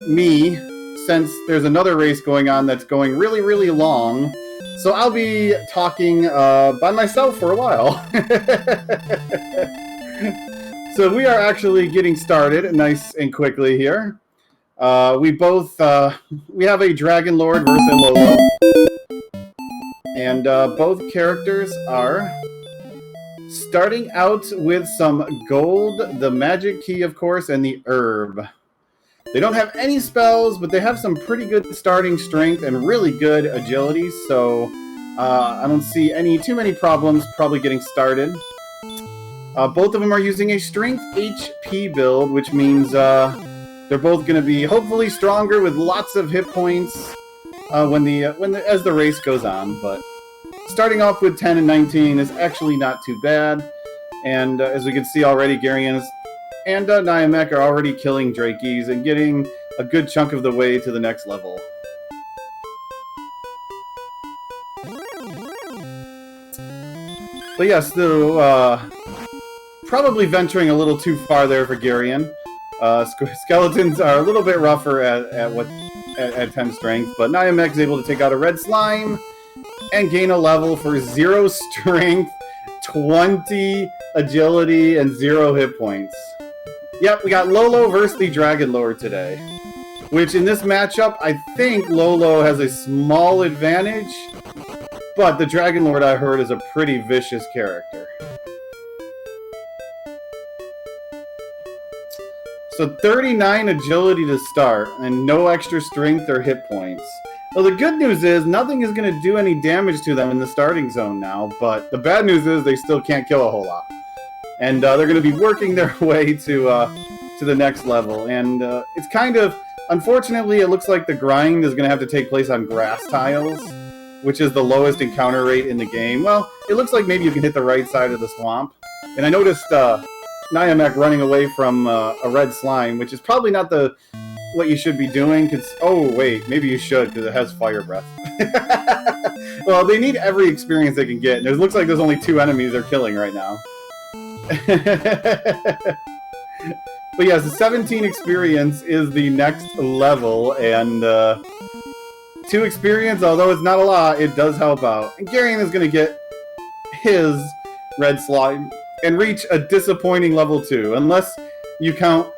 me, since there's another race going on that's going really, really long. So I'll be talking by myself for a while. So we are actually getting started nice and quickly here. We have a Dragon Lord versus a Lolo. And both characters are starting out with some gold, the magic key, of course, and the herb. They don't have any spells, but they have some pretty good starting strength and really good agility, so I don't see too many problems probably getting started. Both of them are using a strength HP build, which means they're both going to be hopefully stronger with lots of hit points as the race goes on. But starting off with 10 and 19 is actually not too bad, and as we can see already, Garion and Niamek are already killing Drakies and getting a good chunk of the way to the next level. But yes, probably venturing a little too far there for Garion. Skeletons are a little bit rougher at 10 strength, but Niamek is able to take out a red slime and gain a level for 0 strength, 20 agility, and 0 hit points. Yep, we got Lolo versus the Dragon Lord today. Which in this matchup, I think Lolo has a small advantage, but the Dragon Lord, I heard, is a pretty vicious character. So 39 agility to start, and no extra strength or hit points. Well, the good news is nothing is going to do any damage to them in the starting zone now, but the bad news is they still can't kill a whole lot. And they're going to be working their way to the next level. And it's kind of, unfortunately, it looks like the grind is going to have to take place on grass tiles, which is the lowest encounter rate in the game. Well, it looks like maybe you can hit the right side of the swamp. And I noticed Niamek running away from a red slime, which is probably not what you should be doing. Oh, wait, maybe you should, because it has fire breath. Well, they need every experience they can get. And it looks like there's only 2 enemies they're killing right now. But yes, the 17 experience is the next level, and 2 experience, although it's not a lot, it does help out. And Garion is going to get his red slime and reach a disappointing level 2, unless you count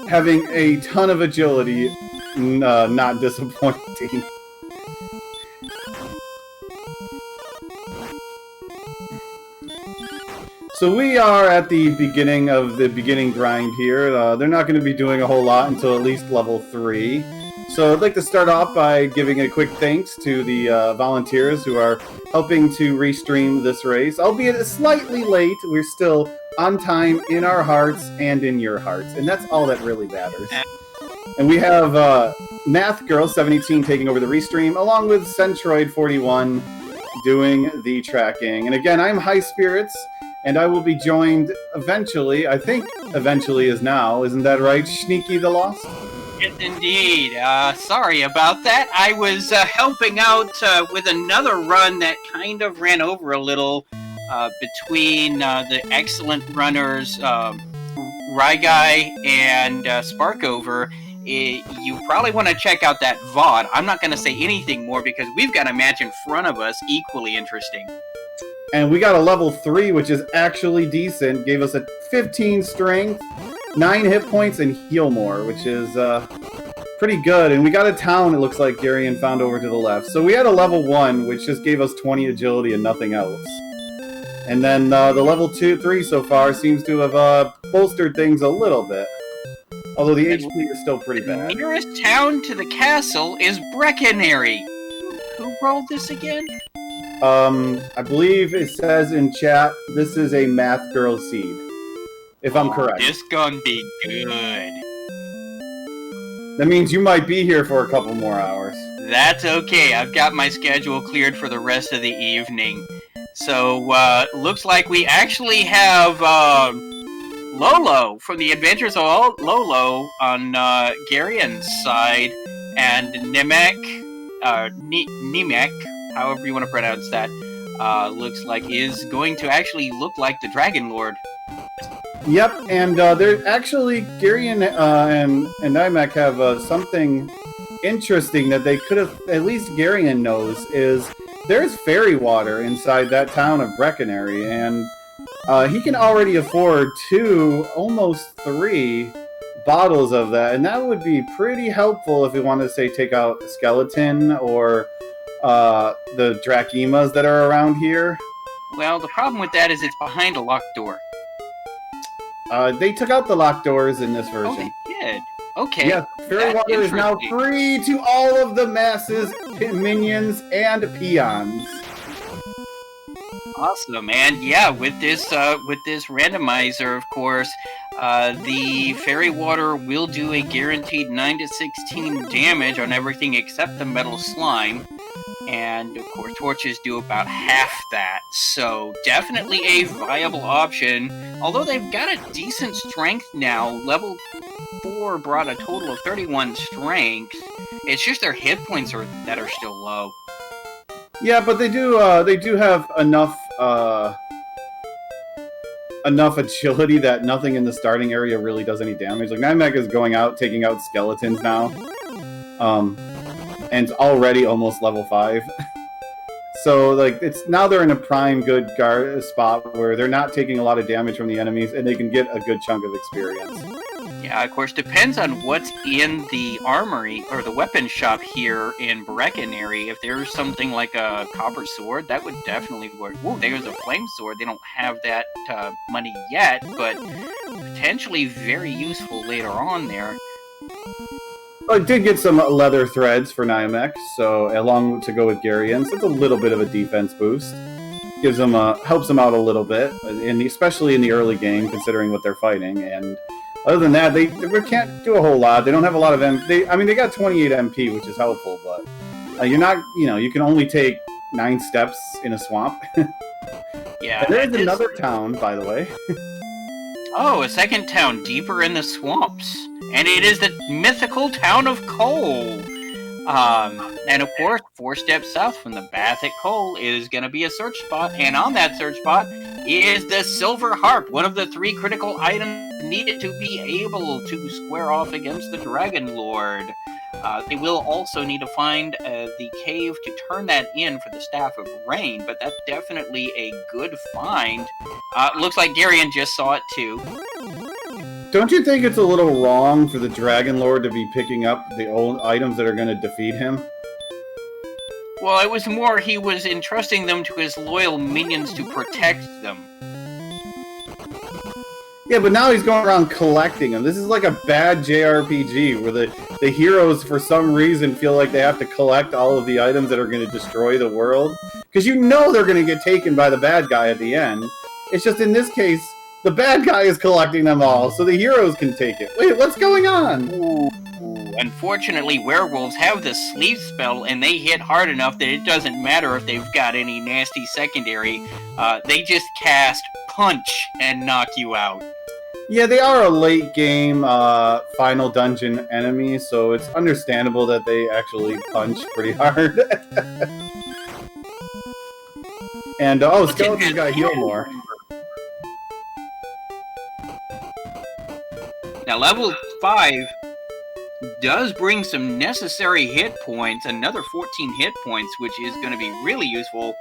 having a ton of agility not disappointing. So we are at the beginning of the beginning grind here. They're not going to be doing a whole lot until at least level 3. So I'd like to start off by giving a quick thanks to the volunteers who are helping to restream this race. Albeit slightly late, we're still on time in our hearts and in your hearts. And that's all that really matters. And we have Math Girl 718 taking over the restream, along with Centroid 41 doing the tracking. And again, I'm High Spirits. And I will be joined eventually. I think eventually is now. Isn't that right, Sneaky the Lost? Yes, indeed. Sorry about that. I was helping out with another run that kind of ran over a little between the excellent runners Ryguy and Sparkover. You probably want to check out that VOD. I'm not going to say anything more because we've got a match in front of us equally interesting. And we got a level 3, which is actually decent. Gave us a 15 strength, 9 hit points, and heal more, which is pretty good. And we got a town, it looks like Garion found over to the left. So we had a level 1, which just gave us 20 agility and nothing else. And then the level 3 so far seems to have bolstered things a little bit. Although the HP is still pretty bad. The nearest town to the castle is Breckenary. Who rolled this again? I believe it says in chat, this is a Math Girl seed. If I'm correct. This gonna be good. That means you might be here for a couple more hours. That's okay. I've got my schedule cleared for the rest of the evening. So, looks like we actually have, Lolo from the Adventures of Lolo on, Garion's side, and Niamek, however you want to pronounce that, looks like is going to actually look like the Dragon Lord. Yep, and they're actually Gary and Niamek have something interesting that they could have, at least Garion knows, is there's fairy water inside that town of Breckenary, and he can already afford 2, almost 3 bottles of that, and that would be pretty helpful if we want to, say, take out the skeleton or the Drachemas that are around here. Well, the problem with that is it's behind a locked door. They took out the locked doors in this version. Oh, they did? Okay. Yeah, fairy water is now free to all of the masses, minions, and peons. Awesome, and yeah, with this randomizer, of course, the fairy water will do a guaranteed 9 to 16 damage on everything except the metal slime, and of course, torches do about half that. So definitely a viable option. Although they've got a decent strength now, level 4 brought a total of 31 strength. It's just their hit points that are still low. Yeah, but they do have enough agility that nothing in the starting area really does any damage. Like Niamek is going out, taking out skeletons now, and it's already almost level 5. So like now they're in a prime good guard spot where they're not taking a lot of damage from the enemies, and they can get a good chunk of experience. Yeah, of course, depends on what's in the armory or the weapon shop here in Breckenary. If there's something like a copper sword, that would definitely work. Whoa, there's a flame sword. They don't have that money yet, but potentially very useful later on there. I did get some leather threads for Niamek, so along to go with Garion's. It's a little bit of a defense boost. Gives them helps them out a little bit, especially in the early game, considering what they're fighting. And other than that, they can't do a whole lot. They don't have a lot of MP. I mean, they got 28 MP, which is helpful, but you're not, you can only take 9 steps in a swamp. Yeah. And there's another town, by the way. Oh, a second town deeper in the swamps. And it is the mythical town of Coal. And of course, 4 steps south from the bath at Coal is going to be a search spot. And on that search spot is the Silver Harp, one of the 3 critical items needed to be able to square off against the Dragon Lord. They will also need to find the cave to turn that in for the Staff of Rain, but that's definitely a good find. Looks like Garion just saw it too. Don't you think it's a little wrong for the Dragon Lord to be picking up the old items that are going to defeat him? Well, it was more he was entrusting them to his loyal minions to protect them. Yeah, but now he's going around collecting them. This is like a bad JRPG where the heroes, for some reason, feel like they have to collect all of the items that are going to destroy the world. Because they're going to get taken by the bad guy at the end. It's just in this case, the bad guy is collecting them all, so the heroes can take it. Wait, what's going on? Ooh. Unfortunately, werewolves have the sleep spell, and they hit hard enough that it doesn't matter if they've got any nasty secondary. They just cast Punch and knock you out. Yeah, they are a late game final dungeon enemy, so it's understandable that they actually punch pretty hard. And skeletons gotta heal more. Now, level 5 does bring some necessary hit points, another 14 hit points, which is going to be really useful,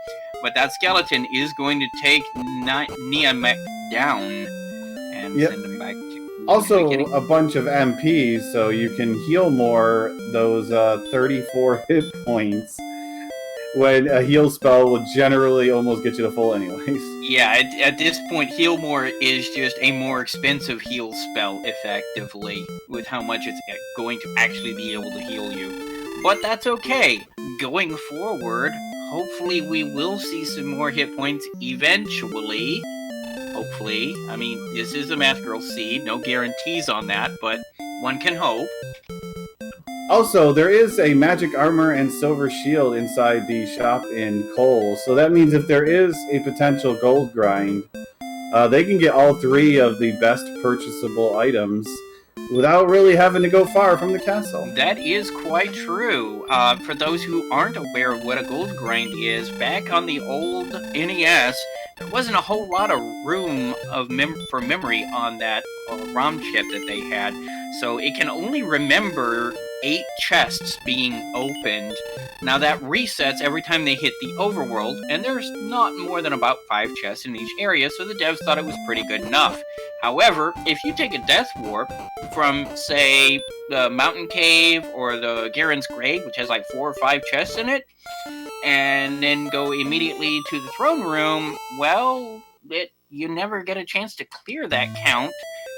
but that skeleton is going to take Niamek down and send him back to... Also, a bunch of MPs, so you can heal more those 34 hit points, when a heal spell will generally almost get you to full anyways. Yeah, at this point, Heal More is just a more expensive heal spell, effectively, with how much it's going to actually be able to heal you. But that's okay. Going forward, hopefully we will see some more hit points eventually. Hopefully. I mean, this is a Math Girl seed, no guarantees on that, but one can hope. Also, there is a magic armor and silver shield inside the shop in Coal, so that means if there is a potential gold grind, they can get all 3 of the best purchasable items without really having to go far from the castle. That is quite true. For those who aren't aware of what a gold grind is, back on the old NES, there wasn't a whole lot of room for memory on that ROM chip that they had, so it can only remember 8 chests being opened. Now that resets every time they hit the overworld, and there's not more than about 5 chests in each area, so the devs thought it was pretty good enough. However, if you take a death warp from, say, the Mountain Cave or the Garen's Grave, which has like 4 or 5 chests in it, and then go immediately to the throne room, well, you never get a chance to clear that count,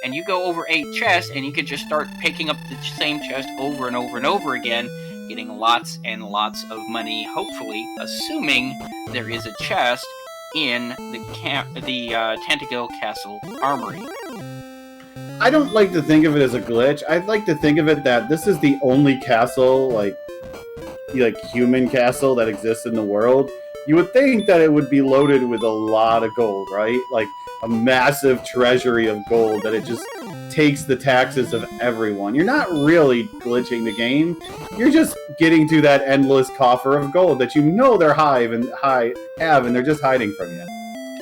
and you go over 8 chests, and you can just start picking up the same chest over and over and over again, getting lots and lots of money, hopefully, assuming there is a chest in the Tentacle Castle Armory. I don't like to think of it as a glitch. I'd like to think of it that this is the only castle, like human castle that exists in the world. You would think that it would be loaded with a lot of gold, right? Like a massive treasury of gold that it just takes the taxes of everyone. You're not really glitching the game. You're just getting to that endless coffer of gold that you know they're and they're just hiding from you.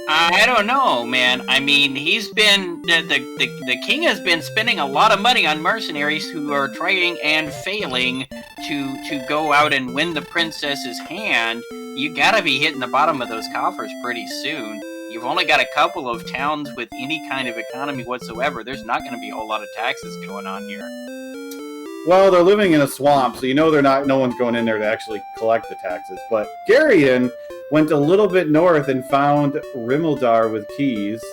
I don't know, man. I mean, the king has been spending a lot of money on mercenaries who are trying and failing to go out and win the princess's hand. You gotta be hitting the bottom of those coffers pretty soon. You've only got a couple of towns with any kind of economy whatsoever. There's not going to be a whole lot of taxes going on here. Well, they're living in a swamp, so you know no one's going in there to actually collect the taxes. But Garion went a little bit north and found Rimildar with keys.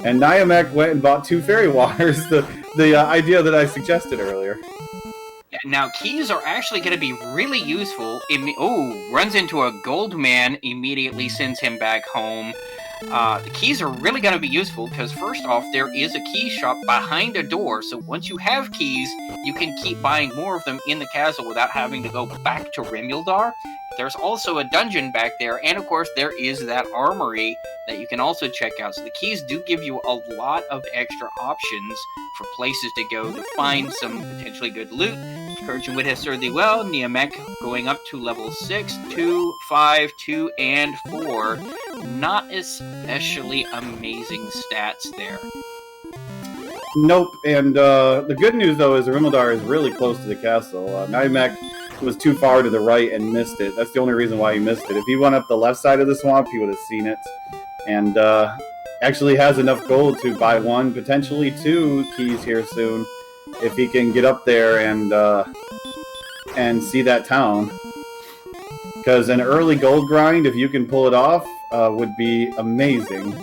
And Niamek went and bought 2 fairy waters, the idea that I suggested earlier. Now, keys are actually going to be really useful. Runs into a gold man, immediately sends him back home. The keys are really going to be useful because, first off, there is a key shop behind a door, so once you have keys, you can keep buying more of them in the castle without having to go back to Rimildar. There's also a dungeon back there, and of course, there is that armory that you can also check out. So the keys do give you a lot of extra options for places to go to find some potentially good loot. Encouraging would have served thee well. Niamek going up to level 6, 2, 5, 2, and 4. Not especially amazing stats there. Nope, and the good news, though, is Rimildar is really close to the castle. Niamek was too far to the right and missed it. That's the only reason why he missed it. If he went up the left side of the swamp, he would have seen it. And actually has enough gold to buy 1, potentially 2 keys here soon, if he can get up there and see that town. Because an early gold grind, if you can pull it off, would be amazing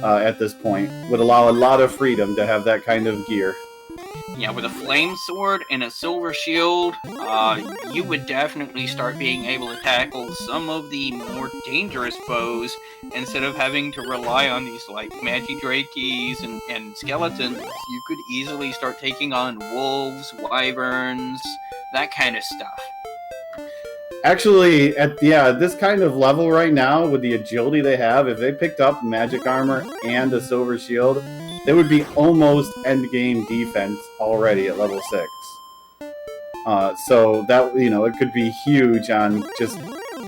at this point. Would allow a lot of freedom to have that kind of gear. Yeah, with a flame sword and a silver shield, you would definitely start being able to tackle some of the more dangerous foes instead of having to rely on these like Magidrakes and skeletons. You could easily start taking on wolves, wyverns, that kind of stuff. Actually, at this kind of level right now, with the agility they have, if they picked up magic armor and a silver shield, they would be almost endgame defense already at level 6. So that, it could be huge on just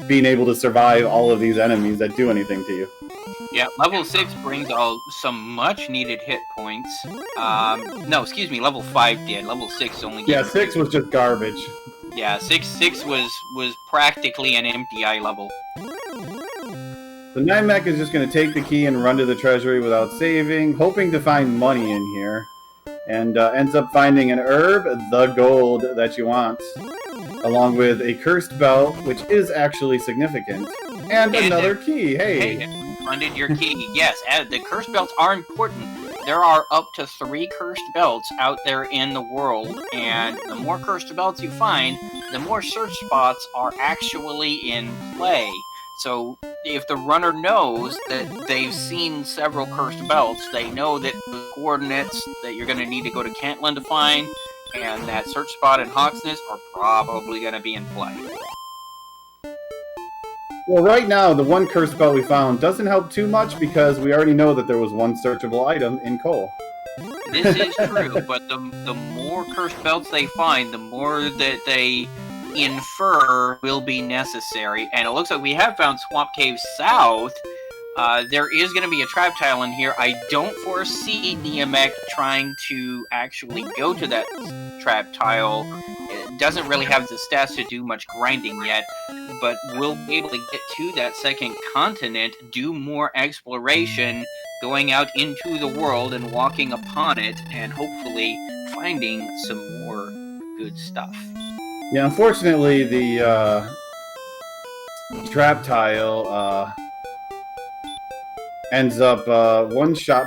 being able to survive all of these enemies that do anything to you. Yeah, level 6 brings some much-needed hit points. Level 5 did. Level 6 only... Yeah, 6 was just garbage. Yeah, 6 was practically an empty eye level. So Niamek is just going to take the key and run to the treasury without saving, hoping to find money in here. And ends up finding an herb, the gold that you want, along with a cursed belt, which is actually significant, and another key. Hey, funded your key. Yes, the cursed belts are important. There are up to 3 cursed belts out there in the world, and the more cursed belts you find, the more search spots are actually in play. So if the runner knows that they've seen several cursed belts, they know that the coordinates that you're going to need to go to Cantland to find and that search spot in Hawksness are probably going to be in play. Well, right now, the 1 cursed belt we found doesn't help too much because we already know that there was 1 searchable item in coal. This is true, but the more cursed belts they find, the more that they infer will be necessary. And it looks like we have found Swamp Cave South, There is going to be a trap tile in here. I don't foresee Niamek trying to actually go to that trap tile. It doesn't really have the stats to do much grinding yet, but we'll be able to get to that second continent, do more exploration, going out into the world and walking upon it, and hopefully finding some more good stuff. Yeah, unfortunately, the trap tile ends up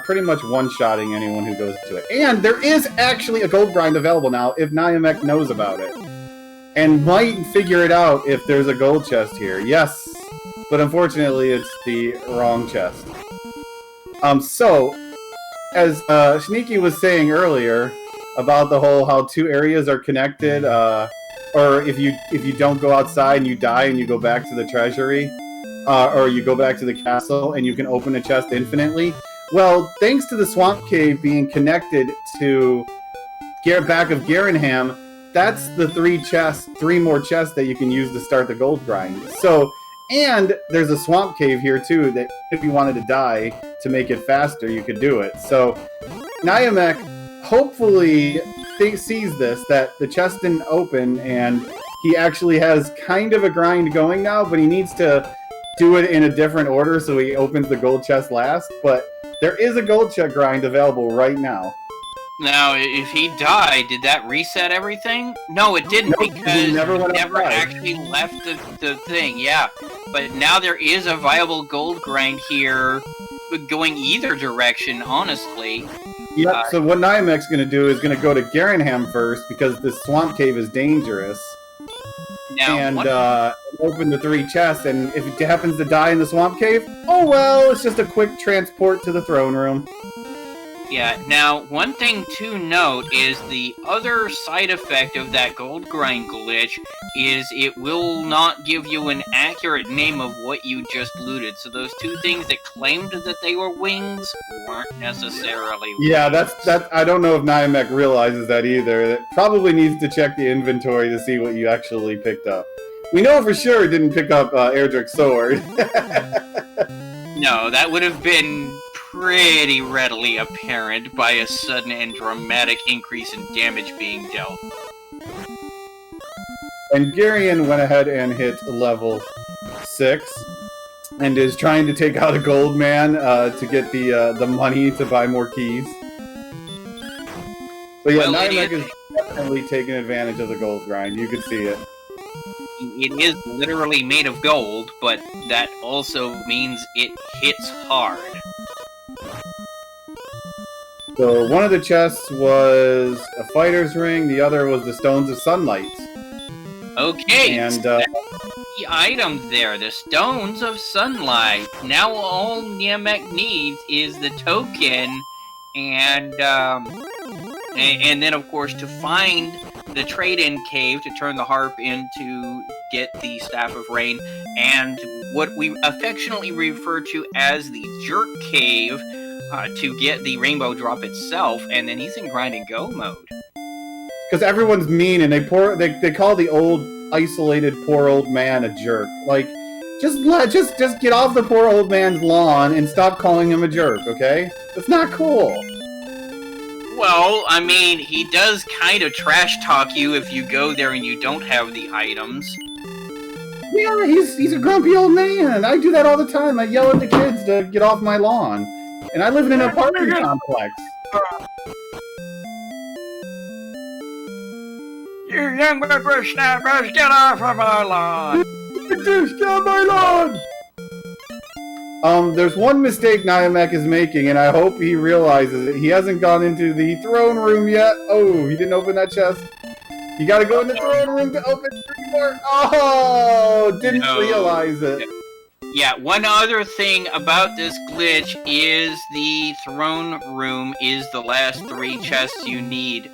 pretty much one-shotting anyone who goes to it. And there is actually a gold grind available now if Niamek knows about it. And might figure it out if there's a gold chest here. Yes, but unfortunately it's the wrong chest. So, as Sneaky was saying earlier about the whole how two areas are connected, or if you don't go outside and you die and you go back to the treasury, or you go back to the castle and you can open a chest infinitely. Well, thanks to the swamp cave being connected to back of Garenham, that's the three more chests that you can use to start the gold grind. So, and there's a swamp cave here too that if you wanted to die to make it faster, you could do it. So, Niamek hopefully sees this, that the chest didn't open and he actually has kind of a grind going now, but he needs to do it in a different order so he opens the gold chest last. But there is a gold chest grind available right now. Now, if he died, did that reset everything? No, it didn't, because he never actually left the thing, yeah. But now there is a viable gold grind here going either direction, honestly. Yep, so what Niamek's going to do is going to go to Garenham first, because this swamp cave is dangerous. Now, and open the three chests, and if it happens to die in the swamp cave, oh well, it's just a quick transport to the throne room. Yeah, now, one thing to note is the other side effect of that gold grind glitch is it will not give you an accurate name of what you just looted. So those two things that claimed that they were wings weren't necessarily wings. Yeah, that's I don't know if Niamek realizes that either. It probably needs to check the inventory to see what you actually picked up. We know for sure it didn't pick up Erdrick's sword. No, that would have been pretty readily apparent by a sudden and dramatic increase in damage being dealt. And Garion went ahead and hit level 6 and is trying to take out a gold man to get the money to buy more keys. But yeah, Niamek is definitely taking advantage of the gold grind. You can see it. It is literally made of gold, but that also means it hits hard. So one of the chests was a fighter's ring, the other was the Stones of Sunlight. Okay, and so that's the item there, the Stones of Sunlight. Now all Niamek needs is the token, and then of course to find the trade-in cave to turn the harp into get the Staff of Rain, and what we affectionately refer to as the Jerk Cave to get the rainbow drop itself, and then he's in grind and go mode. Because everyone's mean, and they call the old isolated poor old man a jerk. Like, just get off the poor old man's lawn and stop calling him a jerk, okay? That's not cool. Well, I mean, he does kind of trash talk you if you go there and you don't have the items. Yeah, he's a grumpy old man. I do that all the time. I yell at the kids to get off my lawn. And I live in an apartment complex. You young whippersnappers, get off of my lawn! Just get off my lawn! There's one mistake Niamek is making, and I hope he realizes it. He hasn't gone into the throne room yet. Oh, he didn't open that chest. You gotta go in the throne room to open 3 more. Oh, didn't realize it. Yeah, one other thing about this glitch is the throne room is the last 3 chests you need.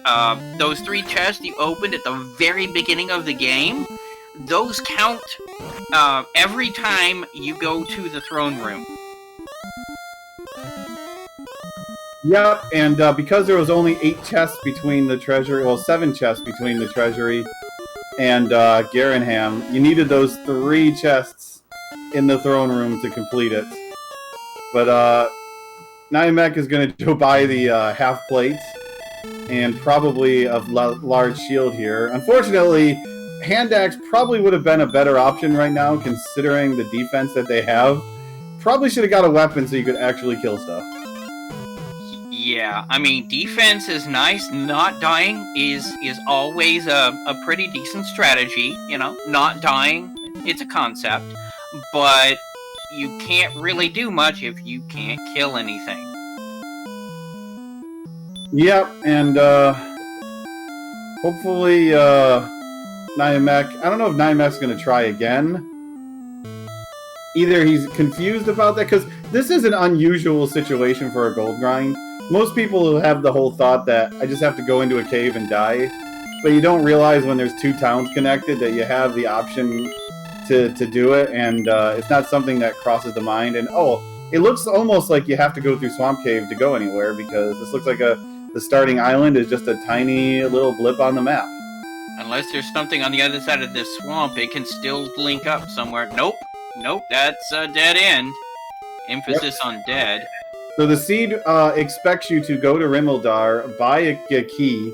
Those 3 chests you opened at the very beginning of the game, those count every time you go to the throne room. Yep, and because there was only 8 chests between the treasury, well, 7 chests between the treasury and Garenham, you needed those 3 chests in the throne room to complete it. But Niamek is going to go buy the half plate and probably a large shield here. Unfortunately, hand axe probably would have been a better option right now, considering the defense that they have. Probably should have got a weapon so you could actually kill stuff. Yeah, I mean, defense is nice. Not dying is always a pretty decent strategy. You know, not dying, it's a concept. But you can't really do much if you can't kill anything. Yep, and hopefully Niamek... I don't know if Niamek's going to try again. Either he's confused about that, because this is an unusual situation for a gold grind. Most people have the whole thought that I just have to go into a cave and die, but you don't realize when there's 2 towns connected that you have the option to do it, and it's not something that crosses the mind. And it looks almost like you have to go through Swamp Cave to go anywhere, because this looks like the starting island is just a tiny little blip on the map. Unless there's something on the other side of this swamp, it can still link up somewhere. Nope, that's a dead end. Emphasis on dead. So the seed expects you to go to Rimildar, buy a key,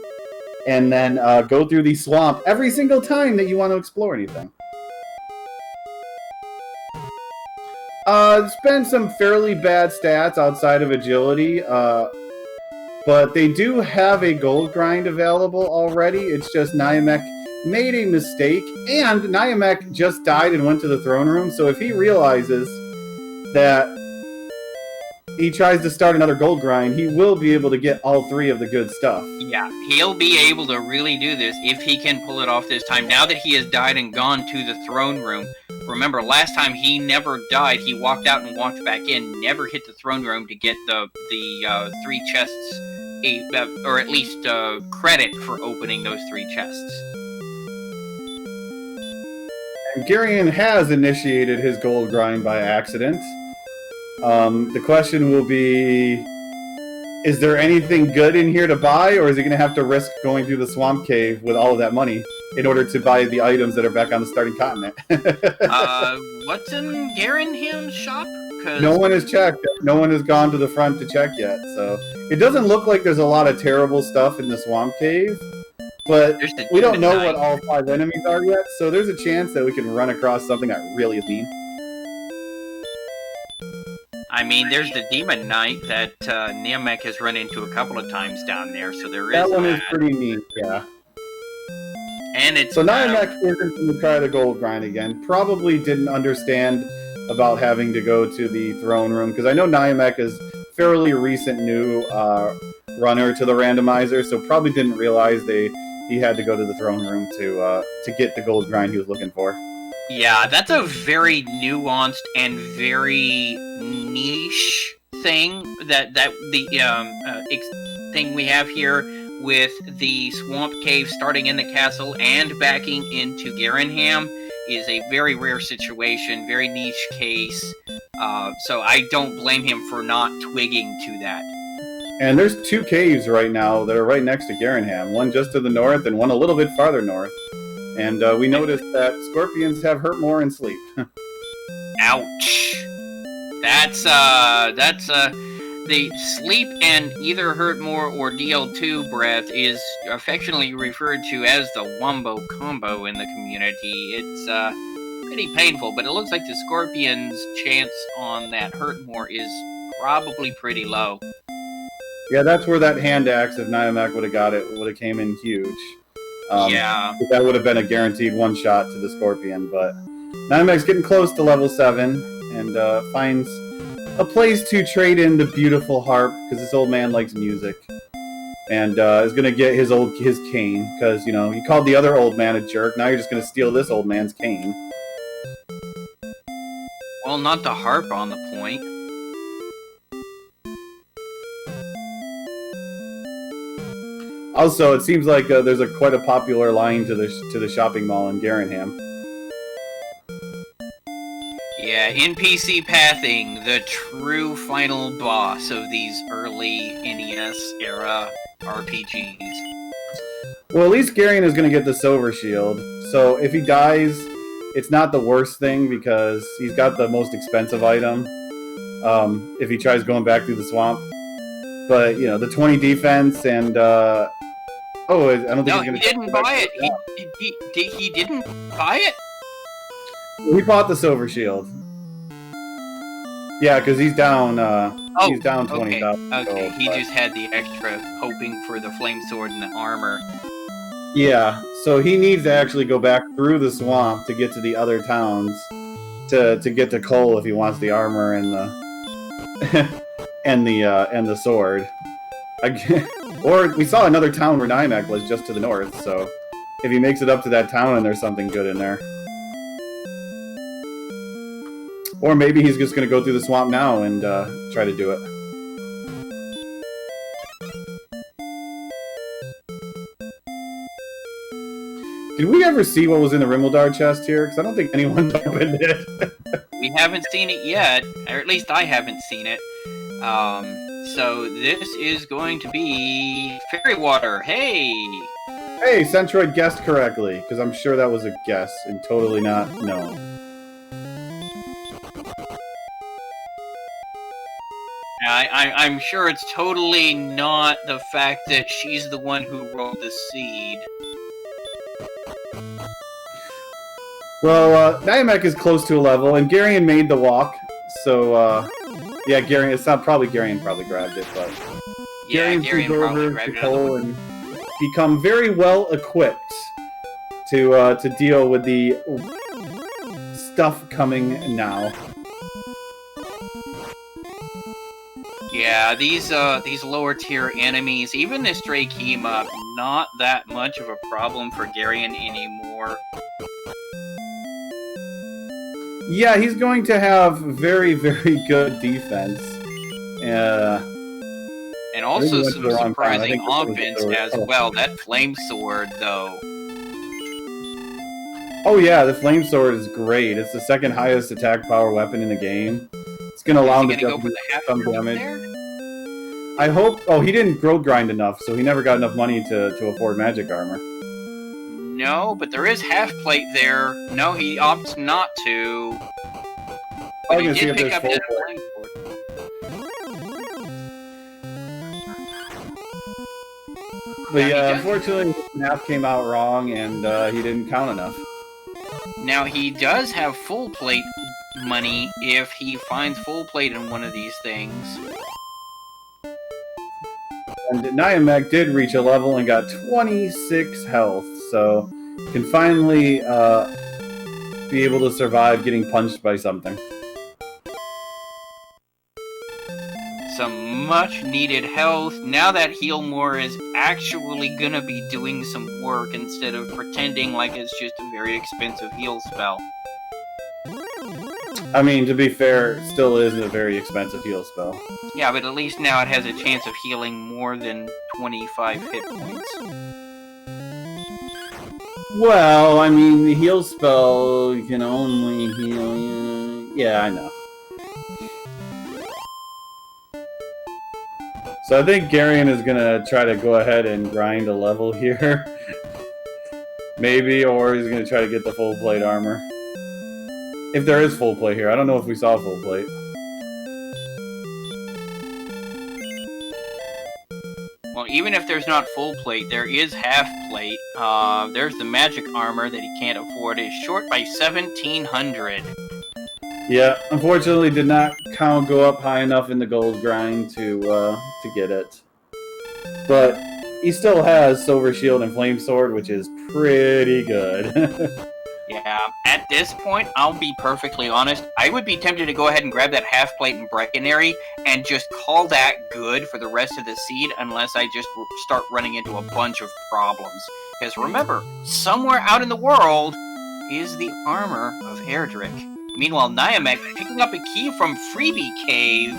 and then go through the swamp every single time that you want to explore anything. It's been some fairly bad stats outside of agility, but they do have a gold grind available already. It's just Niamek made a mistake, and Niamek just died and went to the throne room, so if he realizes that he tries to start another gold grind, he will be able to get all 3 of the good stuff. Yeah, he'll be able to really do this if he can pull it off this time. Now that he has died and gone to the throne room, remember last time he never died, he walked out and walked back in, never hit the throne room to get the 3 chests, or at least credit for opening those 3 chests. And Garion has initiated his gold grind by accident. The question will be, is there anything good in here to buy, or is he going to have to risk going through the swamp cave with all of that money in order to buy the items that are back on the starting continent? What's in Garenham's shop? No one has checked. No one has gone to the front to check yet, so it doesn't look like there's a lot of terrible stuff in the swamp cave, but we don't know what all 5 enemies are yet, so there's a chance that we can run across something that really is mean. I mean, there's the Demon Knight that Niamek has run into a couple of times down there, so there is that. One is pretty neat, yeah. And it's... So Niamek isn't going to try the gold grind again. Probably didn't understand about having to go to the throne room, because I know Niamek is fairly recent new runner to the randomizer, so probably didn't realize he had to go to the throne room to get the gold grind he was looking for. Yeah, that's a very nuanced and very niche thing that the thing we have here with the swamp cave starting in the castle and backing into Garenham is a very rare situation, very niche case. So I don't blame him for not twigging to that. And there's 2 caves right now that are right next to Garenham, one just to the north and one a little bit farther north. And we noticed that scorpions have hurt more in sleep. Ouch. That's the sleep and either hurt more or DL2 breath is affectionately referred to as the Wombo combo in the community. It's pretty painful, but it looks like the scorpion's chance on that hurt more is probably pretty low. Yeah, that's where that hand axe, if Niamek would have got it, would have came in huge. Yeah. That would have been a guaranteed one shot to the Scorpion, but Niamek's getting close to level 7 and finds a place to trade in the beautiful harp, because this old man likes music, and is going to get his cane, because, you know, you called the other old man a jerk, now you're just going to steal this old man's cane. Well, not the harp on the point. Also, it seems like there's quite a popular line to the shopping mall in Garenham. Yeah, NPC pathing, the true final boss of these early NES era RPGs. Well, at least Garion is going to get the silver shield, so if he dies, it's not the worst thing because he's got the most expensive item. if he tries going back through the swamp. But, you know, the 20 defense and... I don't think No, he's going to... he didn't buy it. He didn't buy it? He bought the silver shield. Yeah, because he's down... he's down 20,000. Okay, he just had the extra, hoping for the flame sword and the armor. Yeah, so he needs to actually go back through the swamp to get to the other towns to get to Cole if he wants the armor and the and the sword. Or we saw another town where Niamek was just to the north, so if he makes it up to that town and there's something good in there. Or maybe he's just going to go through the swamp now and try to do it. Did we ever see what was in the Rimmeldar chest here? Because I don't think anyone opened it. We haven't seen it yet, or at least I haven't seen it. So this is going to be fairy water. Hey! Hey, Centroid guessed correctly, because I'm sure that was a guess and totally not known. I'm sure it's totally not the fact that she's the one who rolled the seed. Well, Niamek is close to a level, and Garion made the walk, so, yeah, Garion, it's not probably Garion probably grabbed it, but... Yeah, Garion's Garion probably over grabbed to it. Cole and become very well equipped to deal with the stuff coming now. Yeah, these lower tier enemies, even this Stray Kima, not that much of a problem for Garion anymore. Yeah, he's going to have very, very good defense. And also some surprising offense as well. That flame sword, though. Oh yeah, the flame sword is great. It's the second highest attack power weapon in the game. It's going to allow him to go for the half some damage. there? I hope... Oh, he didn't growth grind enough, so he never got enough money to afford magic armor. No, but there is half plate there. No, he opts not to. But he did pick up that flame sword. But yeah, unfortunately, his math came out wrong, and he didn't count enough. Now, he does have full plate money if he finds full plate in one of these things. And Niamek did reach a level and got 26 health, so can finally be able to survive getting punched by something. Some much needed health. Now that Heal More is actually gonna be doing some work instead of pretending like it's just a very expensive heal spell. I mean, to be fair, it still is a very expensive heal spell. Yeah, but at least now it has a chance of healing more than 25 hit points. Well, I mean, the heal spell can only heal you. Yeah, I know. So I think Garion is going to try to go ahead and grind a level here. Maybe, or he's going to try to get the full plate armor. If there is full plate here. I don't know if we saw full plate. Well, even if there's not full plate, there is half plate. There's the magic armor that he can't afford. It's short by 1,700. Yeah, unfortunately did not go up high enough in the gold grind to get it. But he still has Silver Shield and Flame Sword, which is pretty good. Yeah, at this point, I'll be perfectly honest, I would be tempted to go ahead and grab that half plate and Breckenary and just call that good for the rest of the seed unless I just start running into a bunch of problems. Because remember, somewhere out in the world is the armor of Erdrick. Meanwhile, Niamek picking up a key from Freebie Cave.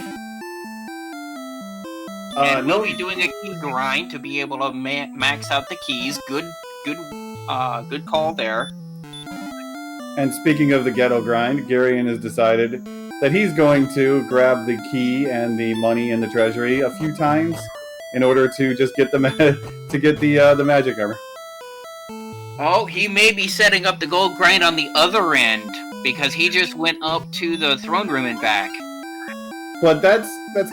And we'll be doing a key grind to be able to max out the keys. Good call there. And speaking of the ghetto grind, Garion has decided that he's going to grab the key and the money in the treasury a few times in order to just get the magic armor. Oh, he may be setting up the gold grind on the other end because he just went up to the throne room and back. But that's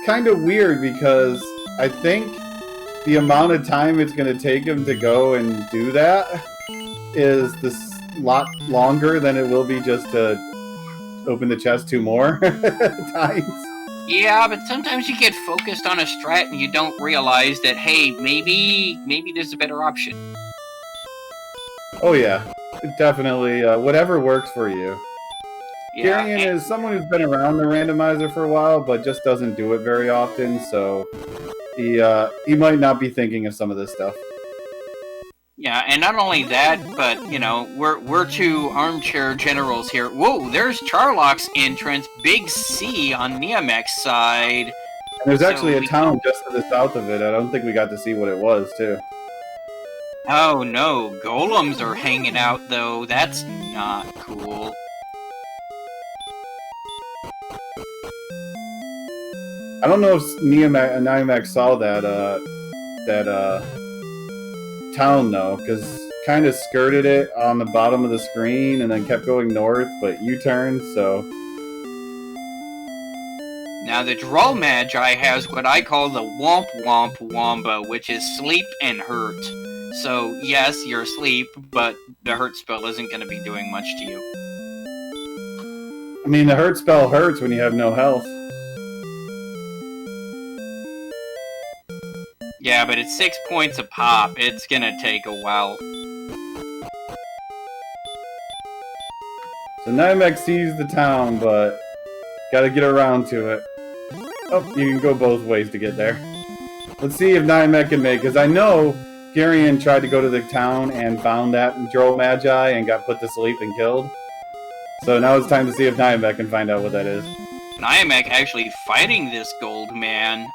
kind of weird because I think the amount of time it's going to take him to go and do that is this lot longer than it will be just to open the chest 2 more times. Yeah, but sometimes you get focused on a strat and you don't realize that, hey, maybe there's a better option. Oh yeah, definitely. Whatever works for you. Yeah, Garion is someone who's been around the randomizer for a while, but just doesn't do it very often, so he might not be thinking of some of this stuff. yeah, and not only that, but you know, we're 2 armchair generals here. Whoa, there's Charlock's entrance, Big C on Niamek's side. And there's actually a town just to the south of it. I don't think we got to see what it was, too. Oh no, golems are hanging out though. That's not cool. I don't know if Niamek saw that town though, because kind of skirted it on the bottom of the screen and then kept going north, but U-turned. So now the Droll Magi has what I call the Womp Womp Wombo, which is sleep and hurt. So yes, you're asleep, but the hurt spell isn't going to be doing much to you. I mean, the hurt spell hurts when you have no health. Yeah, but it's 6 points a pop. It's gonna take a while. So Niamek sees the town, but gotta get around to it. Oh, you can go both ways to get there. Let's see if Niamek can make, because I know Garion tried to go to the town and found that Droll Magi and got put to sleep and killed. So now it's time to see if Niamek can find out what that is. Niamek actually fighting this gold man.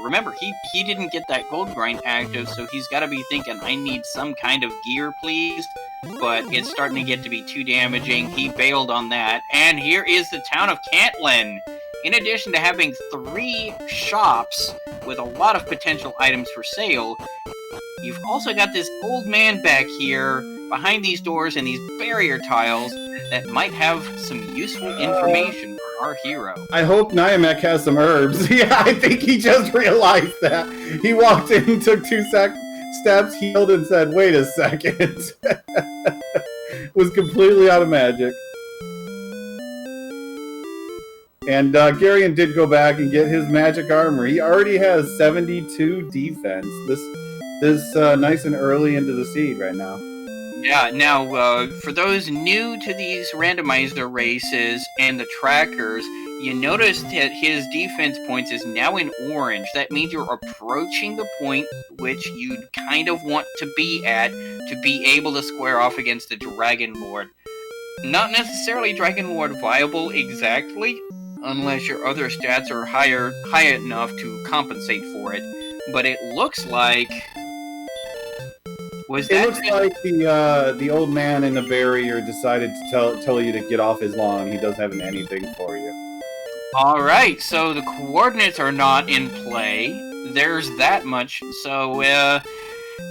Remember, he didn't get that gold grind active, so he's got to be thinking, I need some kind of gear, please. But it's starting to get to be too damaging. He bailed on that. And here is the town of Cantlin. In addition to having 3 shops with a lot of potential items for sale, you've also got this old man back here behind these doors and these barrier tiles that might have some useful information for our hero. I hope Niamek has some herbs. Yeah, I think he just realized that. He walked in, took 2 steps, healed, and said, wait a second. Was completely out of magic. And Garion did go back and get his magic armor. He already has 72 defense. This nice and early into the seed right now. Yeah, now, for those new to these randomizer races and the trackers, you notice that his defense points is now in orange. That means you're approaching the point which you'd kind of want to be at to be able to square off against the Dragon Lord. Not necessarily Dragon Lord viable exactly, unless your other stats are high enough to compensate for it. But it looks like... It looks like the old man in the barrier decided to tell you to get off his lawn. He doesn't have anything for you. Alright, so the coordinates are not in play. There's that much. So,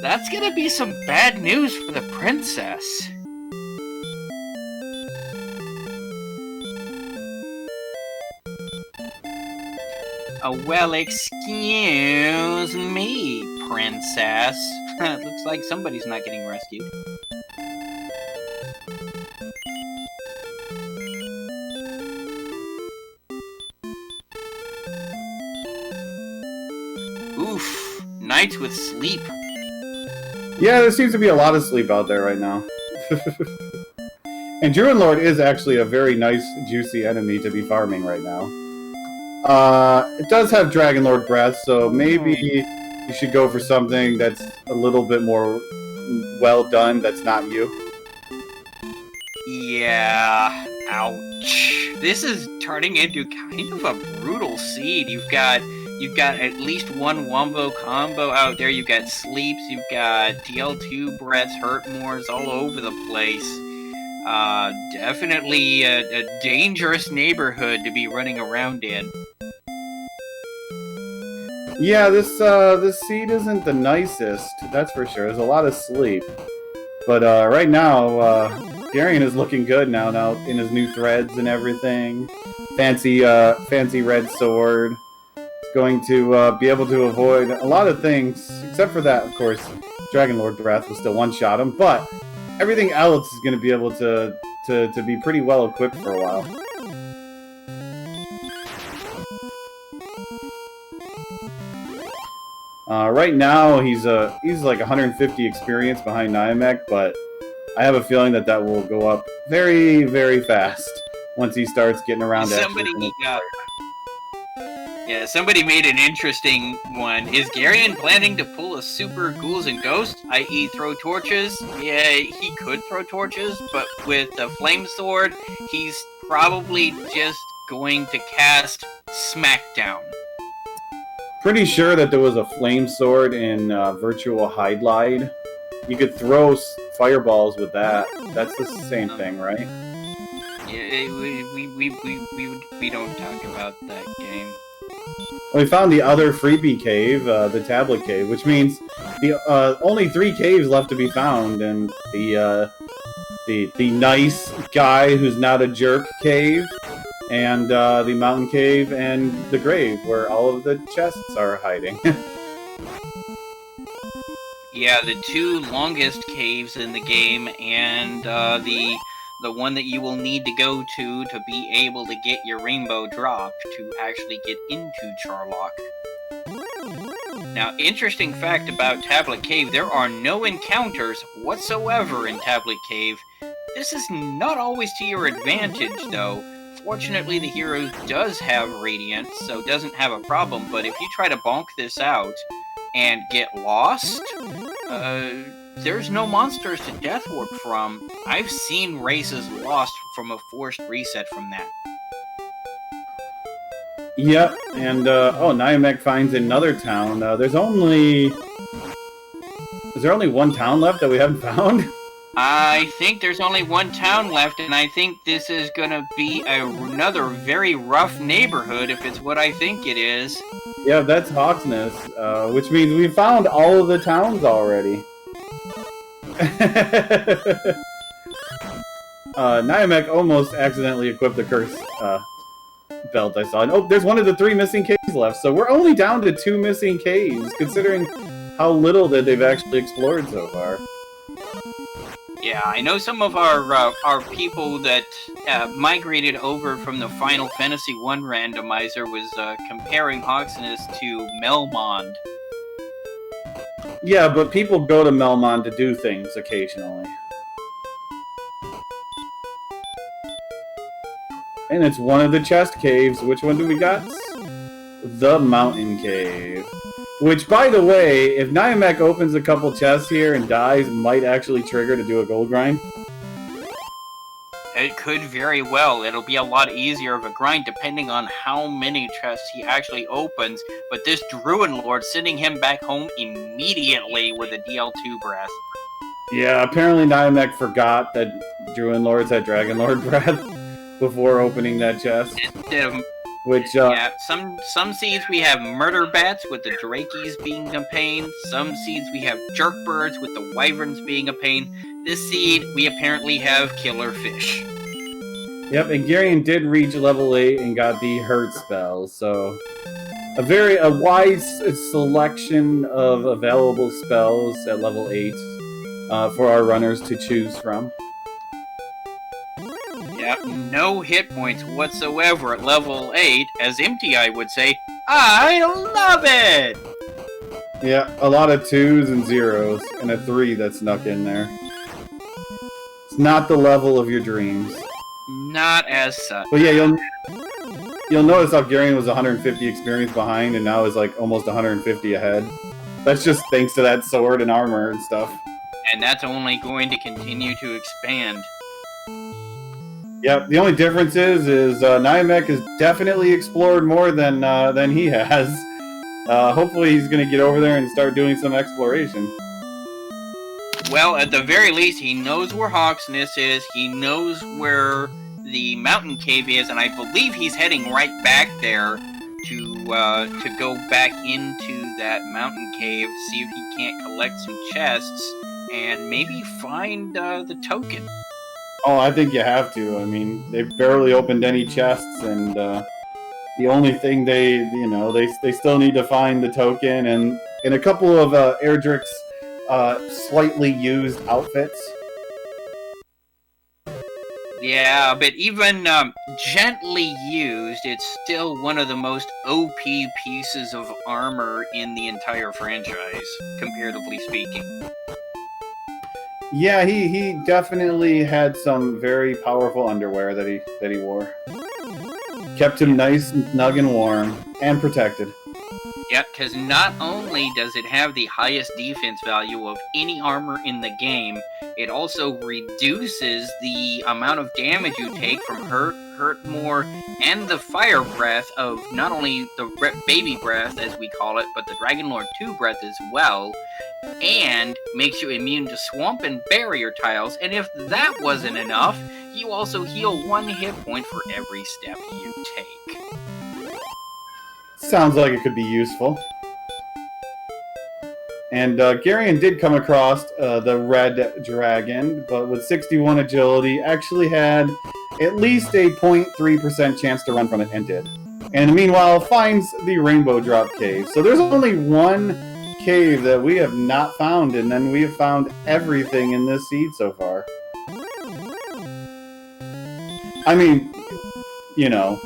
that's gonna be some bad news for the princess. Well, excuse me, princess. Looks like somebody's not getting rescued. Oof, nights with sleep. Yeah, there seems to be a lot of sleep out there right now. And Druid Lord is actually a very nice, juicy enemy to be farming right now. It does have Dragon Lord breath, so maybe you should go for something that's a little bit more well done that's not you. Yeah, ouch. This is turning into kind of a brutal seed. You've got at least one wombo combo out there. You've got sleeps, you've got TL2 breaths, hurt mores all over the place. Definitely a dangerous neighborhood to be running around in. Yeah, this seed isn't the nicest, that's for sure. There's a lot of sleep. But right now, Garion is looking good now in his new threads and everything. Fancy red sword. He's going to be able to avoid a lot of things, except for that, of course. Dragon Lord Breath will still one-shot him, but everything else is going to be able to be pretty well equipped for a while. Right now, he's like 150 experience behind Niamek, but I have a feeling that will go up very, very fast once he starts getting around to somebody made an interesting one. Is Garion planning to pull a super ghouls and ghosts, i.e. throw torches? Yeah, he could throw torches, but with the flame sword, he's probably just going to cast Smackdown. Pretty sure that there was a flame sword in Virtual Hydlide. You could throw fireballs with that. That's the same thing, right? Yeah, we don't talk about that game. We found the other freebie cave, the tablet cave, which means the only 3 caves left to be found, and the nice guy who's not a jerk cave, and the mountain cave, and the grave, where all of the chests are hiding. Yeah, the 2 longest caves in the game, and the one that you will need to go to be able to get your rainbow drop to actually get into Charlock. Now, interesting fact about Tablet Cave, there are no encounters whatsoever in Tablet Cave. This is not always to your advantage, though. Fortunately, the hero does have Radiant, so doesn't have a problem, but if you try to bonk this out and get lost, there's no monsters to death warp from. I've seen races lost from a forced reset from that. Yep, and Niamek finds another town. Is there only one town left that we haven't found? I think there's only one town left, and I think this is gonna be another very rough neighborhood if it's what I think it is. Yeah, that's Hawksness, which means we found all of the towns already. Niamek almost accidentally equipped the curse belt I saw. And, there's one of the 3 missing caves left, so we're only down to 2 missing caves, considering how little that they've actually explored so far. Yeah, I know some of our people that migrated over from the Final Fantasy I randomizer was comparing Hawksness to Melmond. Yeah, but people go to Melmond to do things occasionally. And it's one of the chest caves. Which one do we got? The Mountain Cave. Which, by the way, if Niamek opens a couple chests here and dies, might actually trigger to do a gold grind. It could very well. It'll be a lot easier of a grind depending on how many chests he actually opens. But this Druid Lord sending him back home immediately with a DL2 breath. Yeah, apparently Niamek forgot that Druid Lords had Dragon Lord breath before opening that chest. Yeah, some seeds we have murder bats with the Drakies being a pain. Some seeds we have jerk birds with the wyverns being a pain. This seed we apparently have killer fish. Yep, and Garion did reach level 8 and got the hurt spell, so a wise selection of available spells at level 8 for our runners to choose from. Yep, no hit points whatsoever at level 8, as MTI would say, I love it! Yeah, a lot of 2s and 0s, and a 3 that snuck in there. It's not the level of your dreams. Not as such. But yeah, you'll notice how Garion was 150 experience behind, and now is like almost 150 ahead. That's just thanks to that sword and armor and stuff. And that's only going to continue to expand. Yep, the only difference is Niamek has definitely explored more than he has. Hopefully he's going to get over there and start doing some exploration. Well, at the very least, he knows where Hawksness is, he knows where the mountain cave is, and I believe he's heading right back there to go back into that mountain cave, see if he can't collect some chests, and maybe find the token. Oh, I think you have to. I mean, they've barely opened any chests, and the only thing they still need to find the token and a couple of Erdrick's slightly used outfits. Yeah, but even gently used, it's still one of the most OP pieces of armor in the entire franchise, comparatively speaking. Yeah, he definitely had some very powerful underwear that he wore. Kept him nice and snug and warm and protected. Yep, because not only does it have the highest defense value of any armor in the game, it also reduces the amount of damage you take from hurt more, and the fire breath of not only the baby breath, as we call it, but the Dragon Lord 2 breath as well, and makes you immune to swamp and barrier tiles, and if that wasn't enough, you also heal 1 hit point for every step you take. Sounds like it could be useful. And Garion did come across the red dragon, but with 61 agility, actually had at least a 0.3% chance to run from it, and did. And meanwhile, finds the Rainbow Drop Cave. So there's only one cave that we have not found, and then we have found everything in this seed so far. I mean, you know,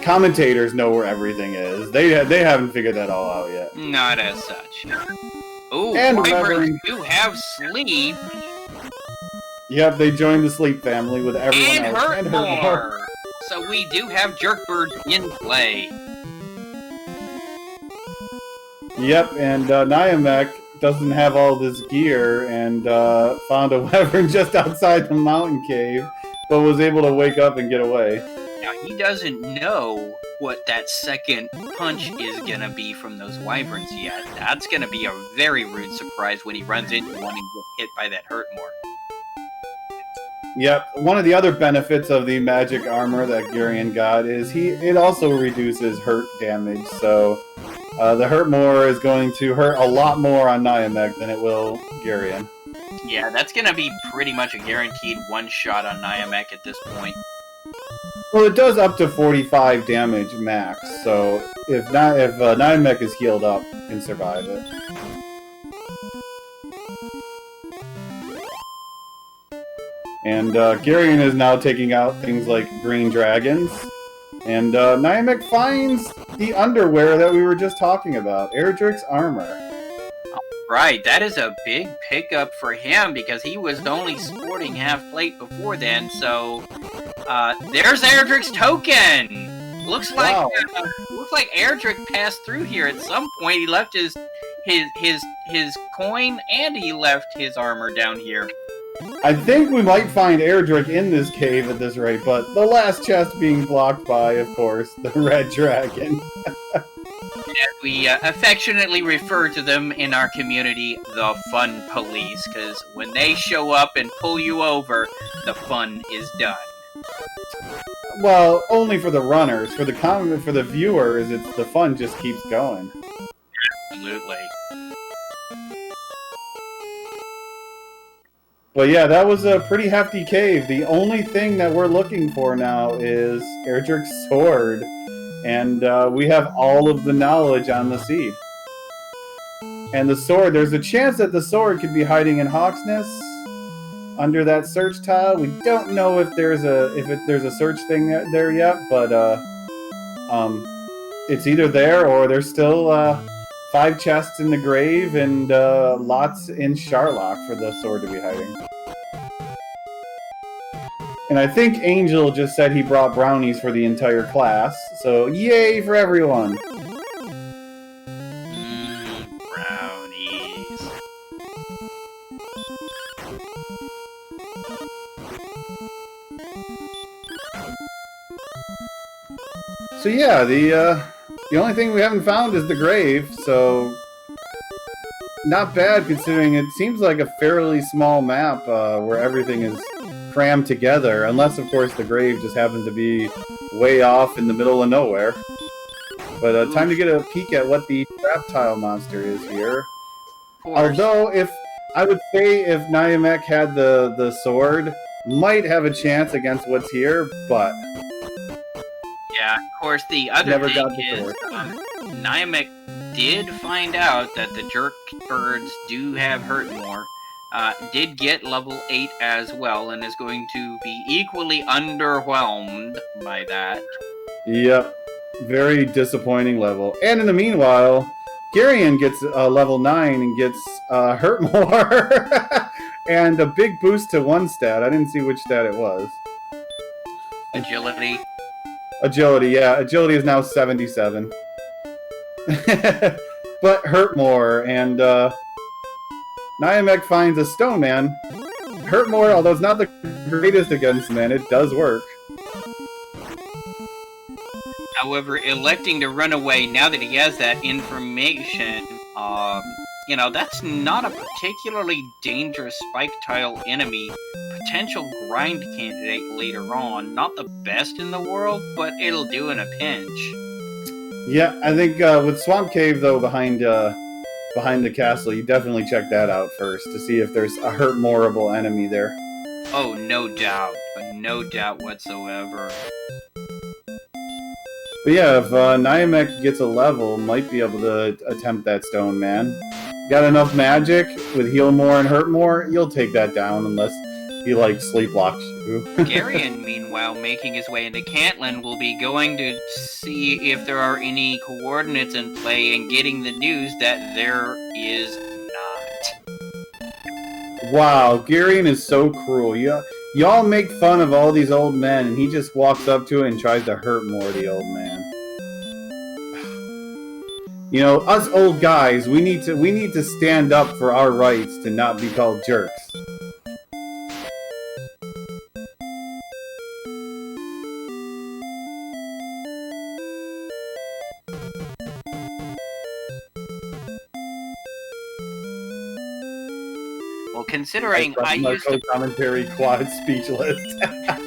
commentators know where everything is. They haven't figured that all out yet. Not as such. Oh, And Wyverns do have sleep. Yep, they joined the sleep family with everyone And else. hurt more. So we do have Jerkbirds in play. Yep, and Niamek doesn't have all this gear and found a wyvern just outside the mountain cave, but was able to wake up and get away. Now, he doesn't know what that second punch is going to be from those wyverns yet. That's going to be a very rude surprise when he runs into one and gets hit by that hurt more. Yep, one of the other benefits of the magic armor that Garion got is it also reduces hurt damage, so the hurt more is going to hurt a lot more on Niamek than it will Garion. Yeah, that's going to be pretty much a guaranteed one-shot on Niamek at this point. Well, it does up to 45 damage max, so if Niamek is healed up, can survive it. And Garion is now taking out things like green dragons, and Niamek finds the underwear that we were just talking about, Erdrick's armor. Right, that is a big pickup for him because he was only sporting half plate before then, so there's Erdrick's token! Looks like Erdrick passed through here at some point. He left his coin and he left his armor down here. I think we might find Erdrick in this cave at this rate, but the last chest being blocked by, of course, the red dragon. As we affectionately refer to them in our community, the fun police, because when they show up and pull you over, the fun is done. Well, only for the runners. For the viewers, the fun just keeps going. Absolutely. But yeah, that was a pretty hefty cave. The only thing that we're looking for now is Erdrick's sword. And we have all of the knowledge on the seed. And the sword, there's a chance that the sword could be hiding in Hawksness under that search tile. We don't know if there's a search thing there yet, but it's either there or there's still 5 chests in the grave and lots in Sharlock for the sword to be hiding. And I think Angel just said he brought brownies for the entire class, so yay for everyone! Brownies. So yeah, the only thing we haven't found is the grave, so not bad considering it seems like a fairly small map where everything is crammed together, unless of course the grave just happens to be way off in the middle of nowhere. But time to get a peek at what the trap tile monster is here. Although, if I would say if Niamek had the sword, might have a chance against what's here, but Yeah, of course, the other never thing got the is sword. Niamek did find out that the jerk birds do have hurt more. Did get level 8 as well, and is going to be equally underwhelmed by that. Yep. Very disappointing level. And in the meanwhile, Garion gets level 9 and gets hurt more. And a big boost to one stat. I didn't see which stat it was. Agility. Agility, yeah. Agility is now 77. But hurt more, and Niamek finds a stone man. Hurt more, although it's not the greatest against men, it does work. However, electing to run away now that he has that information, that's not a particularly dangerous spike tile enemy. Potential grind candidate later on. Not the best in the world, but it'll do in a pinch. Yeah, I think with Swamp Cave, though, behind the castle, you definitely check that out first to see if there's a hurt moreable enemy there. Oh, no doubt. No doubt whatsoever. But yeah, if Niamek gets a level, might be able to attempt that stone man. Got enough magic with heal more and hurt more, you'll take that down unless he sleep locks you. Garion, meanwhile, making his way into Cantlin, will be going to see if there are any coordinates in play and getting the news that there is not. Wow, Garion is so cruel. Y'all make fun of all these old men, and he just walks up to it and tries to hurt more of the old man. You know, us old guys, we need to stand up for our rights to not be called jerks. Well, considering I used to... commentary quad speechless.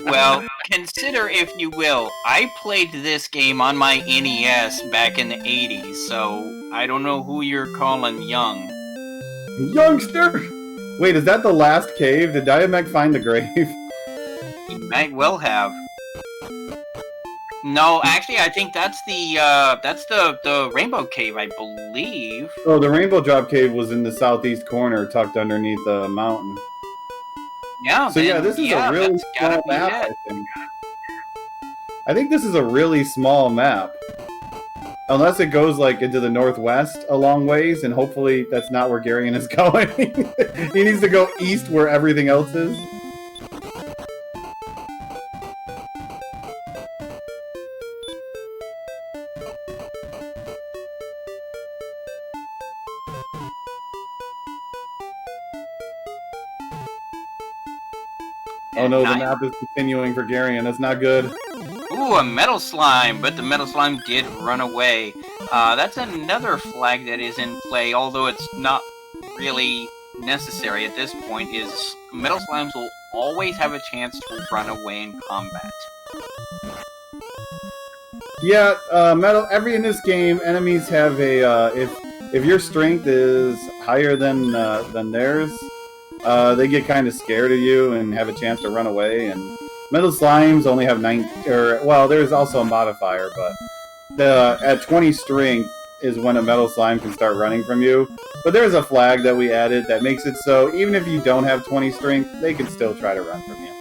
Well, consider if you will, I played this game on my NES back in the 80s, so I don't know who you're calling young. Youngster! Wait, is that the last cave? Did Niamek find the grave? He might well have. No, actually, I think that's the Rainbow Cave, I believe. Oh, the Rainbow Drop Cave was in the southeast corner, tucked underneath a mountain. Yeah. So yeah, this is a really small map, I think. I think this is a really small map. Unless it goes into the northwest a long ways, and hopefully that's not where Garion is going. He needs to go east where everything else is. Oh no, the map is continuing for Garion. That's not good. Ooh, a metal slime, but the metal slime did run away. That's another flag that is in play, although it's not really necessary at this point, is metal slimes will always have a chance to run away in combat. Yeah, in this game, enemies have a, if your strength is higher than theirs, they get kind of scared of you and have a chance to run away, and metal slimes only have there's also a modifier, but at 20 strength is when a metal slime can start running from you. But there's a flag that we added that makes it so even if you don't have 20 strength, they can still try to run from you.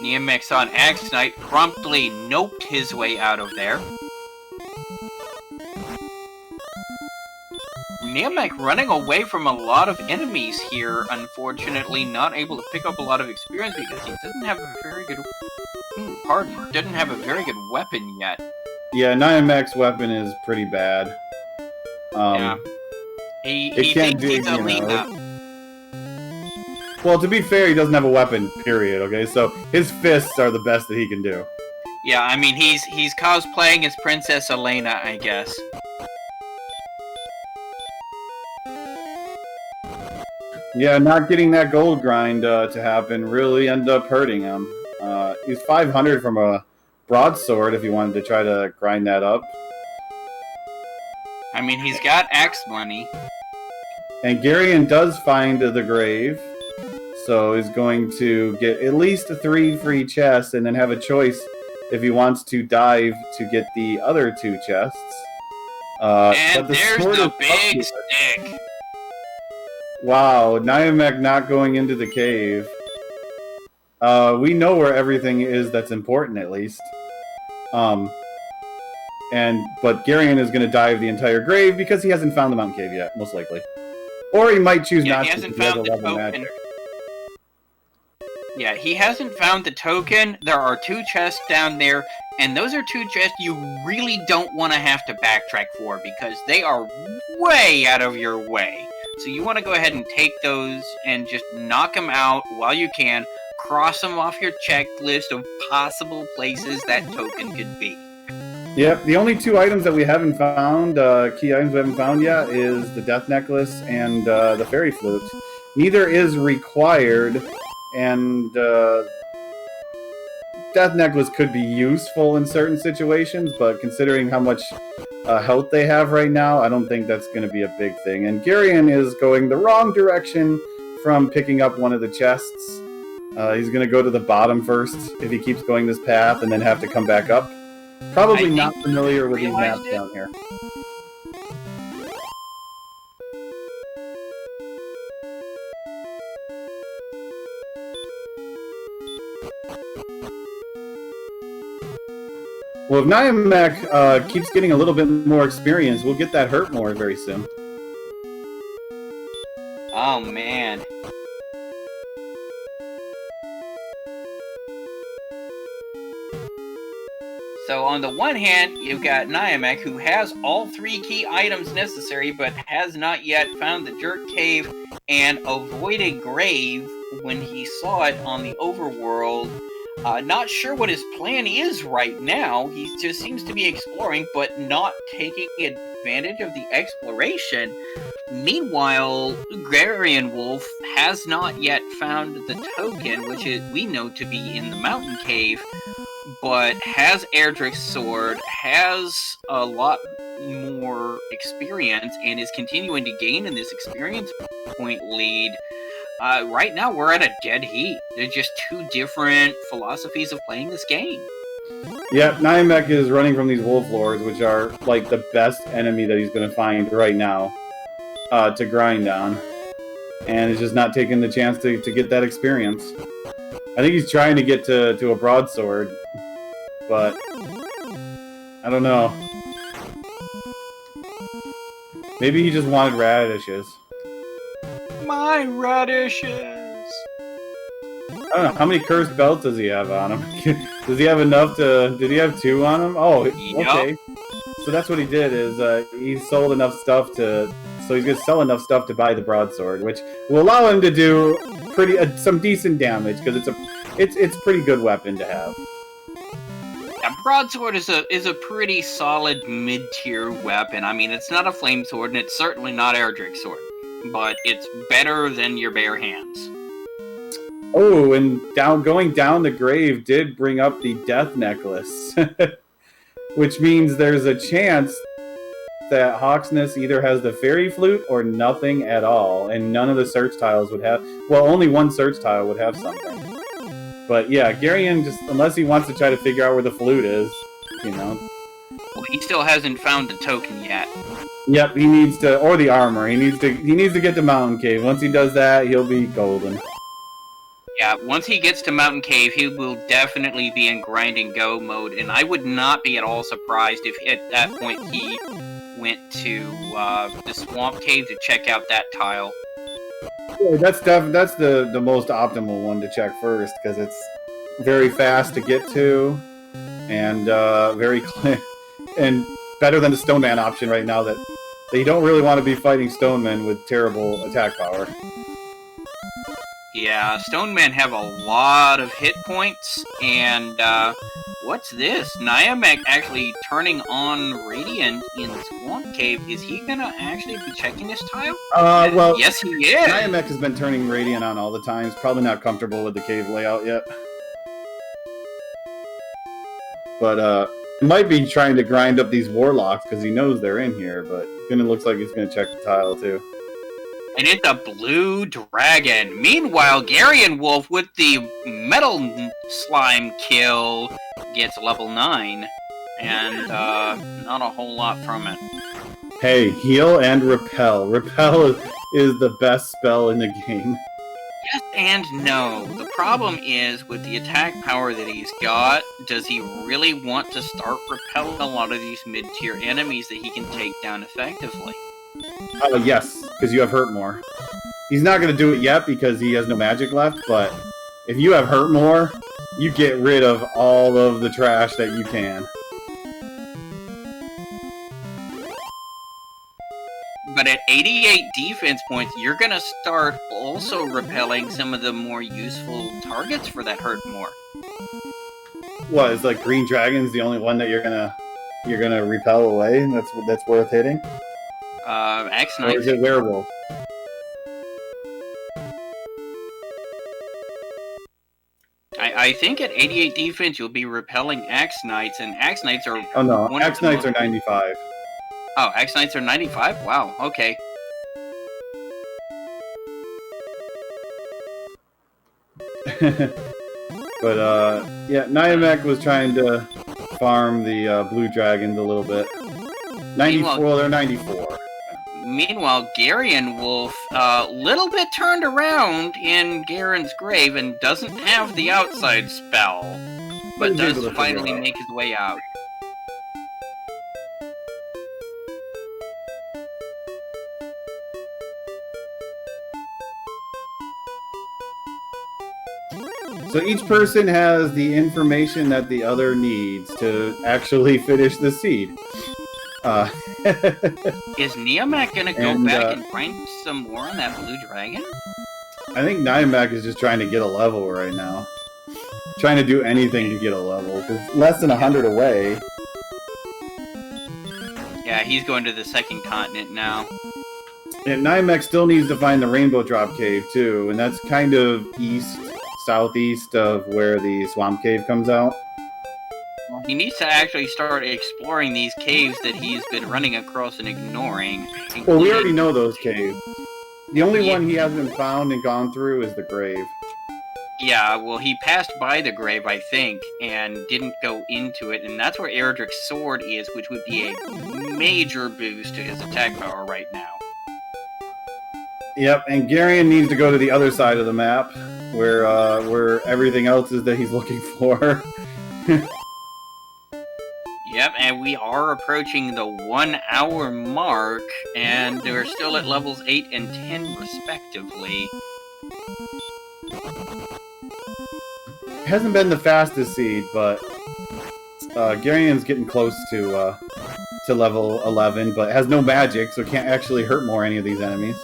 Niamek on Axe Knight promptly noped his way out of there. Niamek running away from a lot of enemies here, unfortunately not able to pick up a lot of experience because he doesn't have a very good... doesn't have a very good weapon yet. Yeah, Niamek's weapon is pretty bad. Yeah. He thinks he's Alina. Well, to be fair, he doesn't have a weapon, period, okay? So his fists are the best that he can do. Yeah, I mean, he's cosplaying as Princess Elena, I guess. Yeah, not getting that gold grind to happen really ended up hurting him. He's 500 from a broadsword if you wanted to try to grind that up. I mean, he's got axe money. And Garion does find the grave, So he's going to get at least 3 free chests and then have a choice if he wants to dive to get the other 2 chests. And there's the big stick. Wow, Niamek not going into the cave. We know where everything is that's important, at least. But Garion is going to dive the entire grave because he hasn't found the mountain cave yet, most likely. Or he might choose not to. He hasn't found the token. Yeah, he hasn't found the token. There are 2 chests down there, and those are 2 chests you really don't want to have to backtrack for because they are way out of your way. So you want to go ahead and take those and just knock them out while you can. Cross them off your checklist of possible places that token could be. Yep, the only 2 items that we haven't found, key items we haven't found yet, is the death necklace and the fairy flute. Neither is required, and death necklace could be useful in certain situations, but considering how much health they have right now, I don't think that's going to be a big thing. And Garion is going the wrong direction from picking up one of the chests. He's going to go to the bottom first if he keeps going this path and then have to come back up. Probably not familiar with these maps down here. Well, if Niamek keeps getting a little bit more experience, we'll get that hurt more very soon. Oh, man. So on the one hand, you've got Niamek, who has all 3 key items necessary, but has not yet found the Jerk Cave and avoided Grave when he saw it on the overworld. Not sure what his plan is right now. He just seems to be exploring, but not taking advantage of the exploration. Meanwhile, garionoldwolf has not yet found the token, which we know to be in the mountain cave, but has Erdrick's sword, has a lot more experience, and is continuing to gain in this experience point lead. Right now, we're at a dead heat. They're just 2 different philosophies of playing this game. Yep, Niamek is running from these wolf lords, which are like the best enemy that he's going to find right now to grind on. And is just not taking the chance to get that experience. I think he's trying to get to a broadsword, but I don't know. Maybe he just wanted radishes. My radishes! I don't know, how many cursed belts does he have on him? Does he have enough to... Did he have 2 on him? Oh, okay. Yep. So that's what he did, is he sold enough stuff to... So he's going to sell enough stuff to buy the broadsword, which will allow him to do some decent damage, because it's a pretty good weapon to have. Yeah, broadsword is a pretty solid mid-tier weapon. I mean, it's not a flame sword, and it's certainly not Erdrick's sword, but it's better than your bare hands. Oh, and going down the grave did bring up the death necklace, which means there's a chance that Hawksness either has the fairy flute or nothing at all, and none of the search tiles would have... Well, only one search tile would have something. But yeah, Garion, just unless he wants to try to figure out where the flute is, you know. Well, he still hasn't found the token yet. Yep, he needs to... Or the armor. He needs to get to Mountain Cave. Once he does that, he'll be golden. Yeah, once he gets to Mountain Cave, he will definitely be in grind and go mode, and I would not be at all surprised if at that point he went to the Swamp Cave to check out that tile. Yeah, that's the most optimal one to check first, because it's very fast to get to, and very and better than the Stoneman option right now, that you don't really want to be fighting Stonemen with terrible attack power. Yeah, Stonemen have a lot of hit points, and what's this? Niamek actually turning on Radiant in the Swamp Cave. Is he gonna actually be checking this tile? Well, yes, he is. Niamek has been turning Radiant on all the time. He's probably not comfortable with the cave layout yet. But he might be trying to grind up these warlocks because he knows they're in here, but it looks like he's gonna check the tile too. And it's a blue dragon. Meanwhile, Garionwolf with the metal slime kill gets level 9. And not a whole lot from it. Hey, heal and repel. Repel is the best spell in the game. Yes and no. The problem is, with the attack power that he's got, does he really want to start repelling a lot of these mid-tier enemies that he can take down effectively? Yes, because you have Hurt More. He's not going to do it yet because he has no magic left, but if you have Hurt More, you get rid of all of the trash that you can. But at 88 defense points, you're going to start also repelling some of the more useful targets for that Hurt More. What, is like Green Dragon's the only one that you're gonna repel away? And that's worth hitting? X-Knight. Or is it Werewolf? I think at 88 defense you'll be repelling X-Knights, and X-Knights are... Oh no, X-Knights are 95. Oh, X-Knights are 95? Wow, okay. But, yeah, Niamek was trying to farm the blue dragons a little bit. 94, well, they're 94. Meanwhile, Garionwolf, little bit turned around in Garen's grave and doesn't have the outside spell, but does finally make his way out. So each person has the information that the other needs to actually finish the seed. Is Niamek gonna go back and grind some more on that blue dragon? I think Niamek is just trying to get a level right now. Trying to do anything to get a level. Because less than 100 away. Yeah, he's going to the second continent now. And Niamek still needs to find the Rainbow Drop Cave too. And that's kind of southeast of where the Swamp Cave comes out. He needs to actually start exploring these caves that he's been running across and ignoring. Well, we already know those caves. The only one he hasn't found and gone through is the grave. Yeah, well, he passed by the grave, I think, and didn't go into it, and that's where Erdrick's sword is, which would be a major boost to his attack power right now. Yep, and Garion needs to go to the other side of the map, where everything else is that he's looking for. Yep, and we are approaching the 1 hour mark, and we're still at levels 8 and 10 respectively. It hasn't been the fastest seed, but Garion's getting close to level 11, but has no magic, so can't actually hurt more any of these enemies.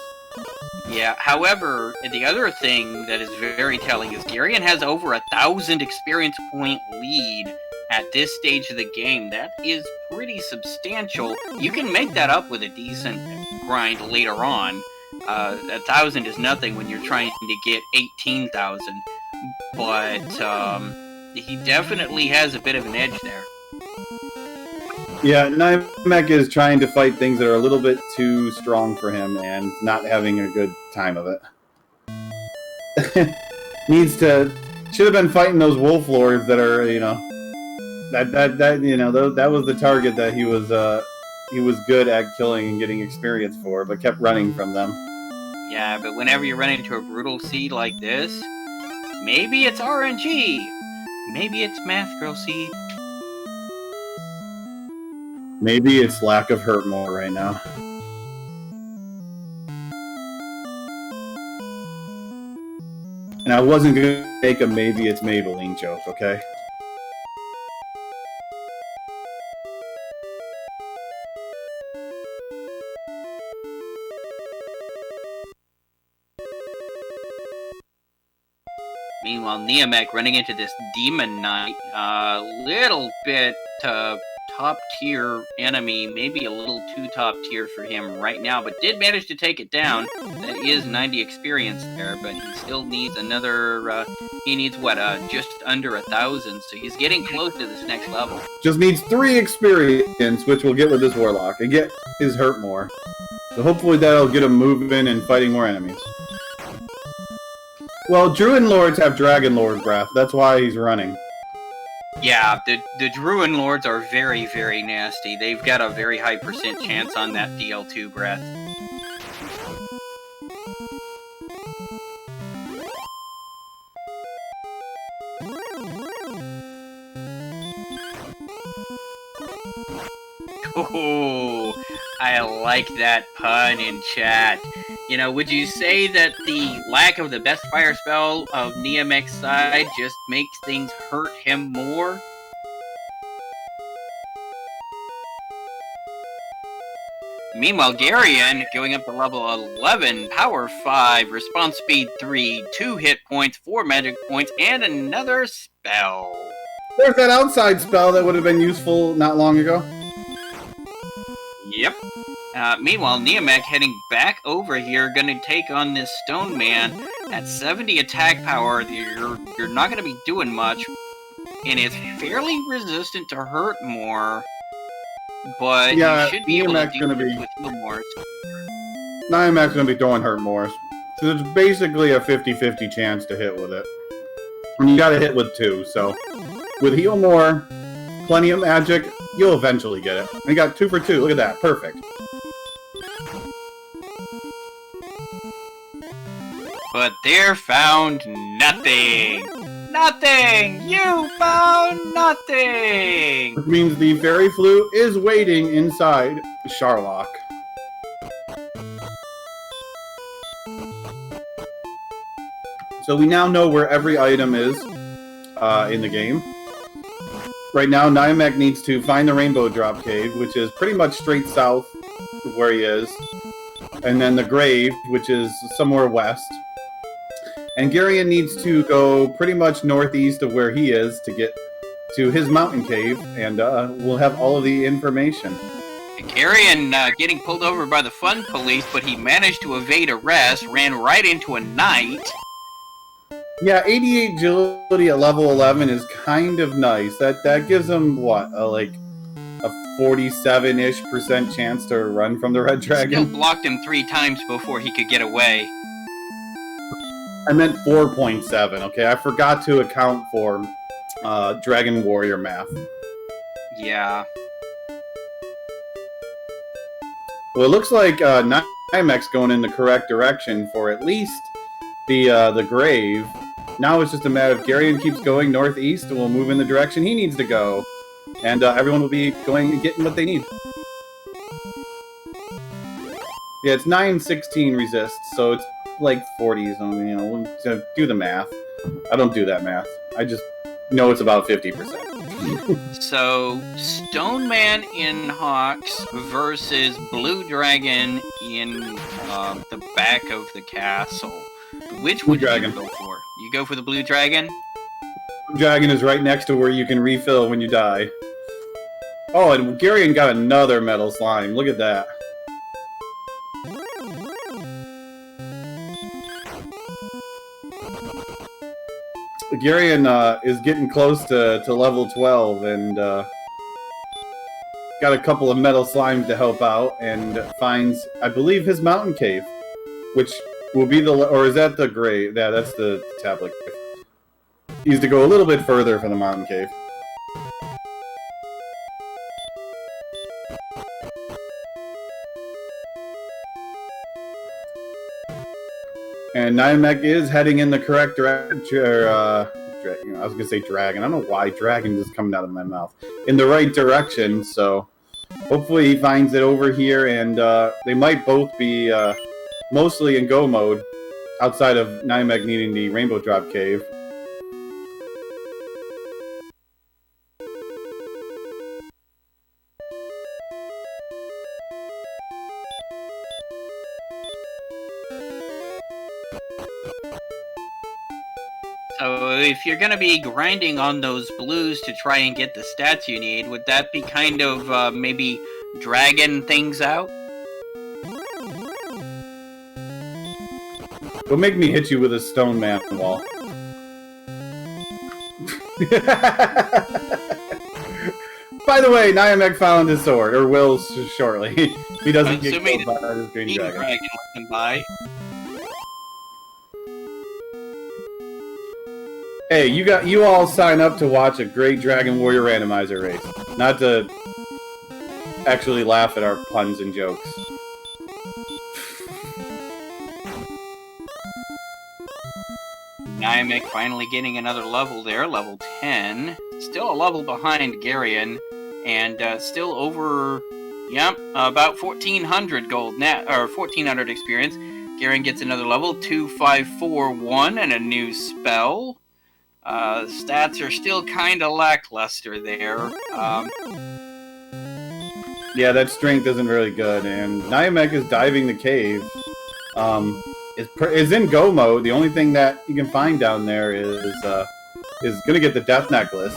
Yeah, however, the other thing that is very telling is Garion has over 1,000 experience point lead at this stage of the game. That is pretty substantial. You can make that up with a decent grind later on. 1,000 is nothing when you're trying to get 18,000, but he definitely has a bit of an edge there. Yeah, Niamek is trying to fight things that are a little bit too strong for him and not having a good time of it. Should have been fighting those wolf lords that are, that was the target that he was good at killing and getting experience for, but kept running from them. Yeah, but whenever you run into a brutal seed like this, maybe it's RNG, maybe it's Math Girl seed. Maybe it's lack of hurt more right now. And I wasn't going to make a maybe it's Maybelline joke, okay? Meanwhile, Niamek running into this Demon Knight, little bit top tier enemy, maybe a little too top tier for him right now, but did manage to take it down. That is 90 experience there, but he still needs another, he needs what, just under 1,000, so he's getting close to this next level. Just needs 3 experience, which we'll get with this Warlock, and get his hurt more. So hopefully that'll get him moving and fighting more enemies. Well, Druid Lords have Dragon Lord breath. That's why he's running. Yeah, the Druid Lords are very, very nasty. They've got a very high % chance on that DL2 breath. Oh, I like that pun in chat. You know, would you say that the lack of the best fire spell of Niamek's side just makes things hurt him more? Meanwhile, Garion, going up to level 11, power 5, response speed 3, 2 hit points, 4 magic points, and another spell. There's that outside spell that would have been useful not long ago. Yep. Meanwhile, Niamek heading back over here, gonna take on this Stone Man. At 70 attack power, you're not gonna be doing much, and it's fairly resistant to hurt more. But yeah, you should be able to Niamek's do gonna it be with heal more. Niamek's gonna be throwing hurt more. So there's basically a 50-50 chance to hit with it. And you gotta hit with 2, so with heal more, plenty of magic, you'll eventually get it. And you got 2 for 2, look at that, perfect. But there found nothing! Nothing! You found nothing! Which means the Fairy Flute is waiting inside Sharlock. So we now know where every item is in the game. Right now, Niamek needs to find the Rainbow Drop Cave, which is pretty much straight south of where he is. And then the Grave, which is somewhere west. And Garion needs to go pretty much northeast of where he is to get to his mountain cave, and we'll have all of the information. Garion getting pulled over by the fun police, but he managed to evade arrest, ran right into a knight. Yeah, 88 agility at level 11 is kind of nice. That gives him, what, like a 47-ish% chance to run from the Red Dragon? Still blocked him 3 times before he could get away. I meant 4.7, okay? I forgot to account for Dragon Warrior math. Yeah. Well, it looks like Niamek's going in the correct direction for at least the Grave. Now it's just a matter of Garion keeps going northeast and will move in the direction he needs to go. And everyone will be going and getting what they need. Yeah, it's 916 resist, so it's like 40s. You know, we'll do the math. I don't do that math. I just know it's about 50%. So, Stone Man in Hawks versus Blue Dragon in the back of the castle. Which would you go for? You go for the Blue Dragon? Blue Dragon is right next to where you can refill when you die. Oh, and Garion got another metal slime. Look at that. Garion is getting close to level 12 and got a couple of metal slimes to help out and finds, I believe, his mountain cave, which will be the, or is that the grave? Yeah, that's the tablet cave. He needs to go a little bit further for the mountain cave. And Niamek is heading in the correct direction. I was going to say dragon. I don't know why dragon is coming out of my mouth. In the right direction, so hopefully he finds it over here, and they might both be mostly in go mode, outside of Niamek needing the Rainbow Drop Cave. So if you're going to be grinding on those blues to try and get the stats you need, would that be kind of maybe dragging things out? Don't make me hit you with a stone man wall. By the way, Niamek found his sword, or will shortly. He doesn't get Assuming killed by this green dragon. dragon looking by. Hey, you all sign up to watch a great Dragon Warrior randomizer race, not to actually laugh at our puns and jokes. Niamek finally getting another level there, level 10. Still a level behind Garion, and still over, about 1,400 gold net, or 1,400 experience. Garion gets another level, 2,541, and a new spell. Stats are still kind of lackluster there. Yeah, that strength isn't really good, and Niamek is diving the cave. Is in go mode. The only thing that you can find down there is gonna get the death necklace.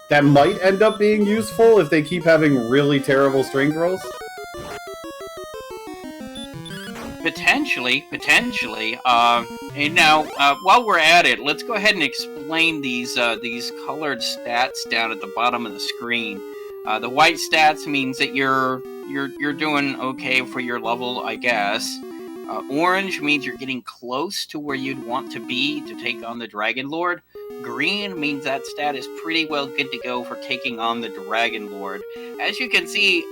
That might end up being useful if they keep having really terrible strength rolls. Potentially. And now, while we're at it, let's go ahead and explain these colored stats down at the bottom of the screen. The white stats means that you're doing okay for your level, I guess. Orange means you're getting close to where you'd want to be to take on the Dragon Lord. Green means that stat is pretty well good to go for taking on the Dragon Lord. As you can see,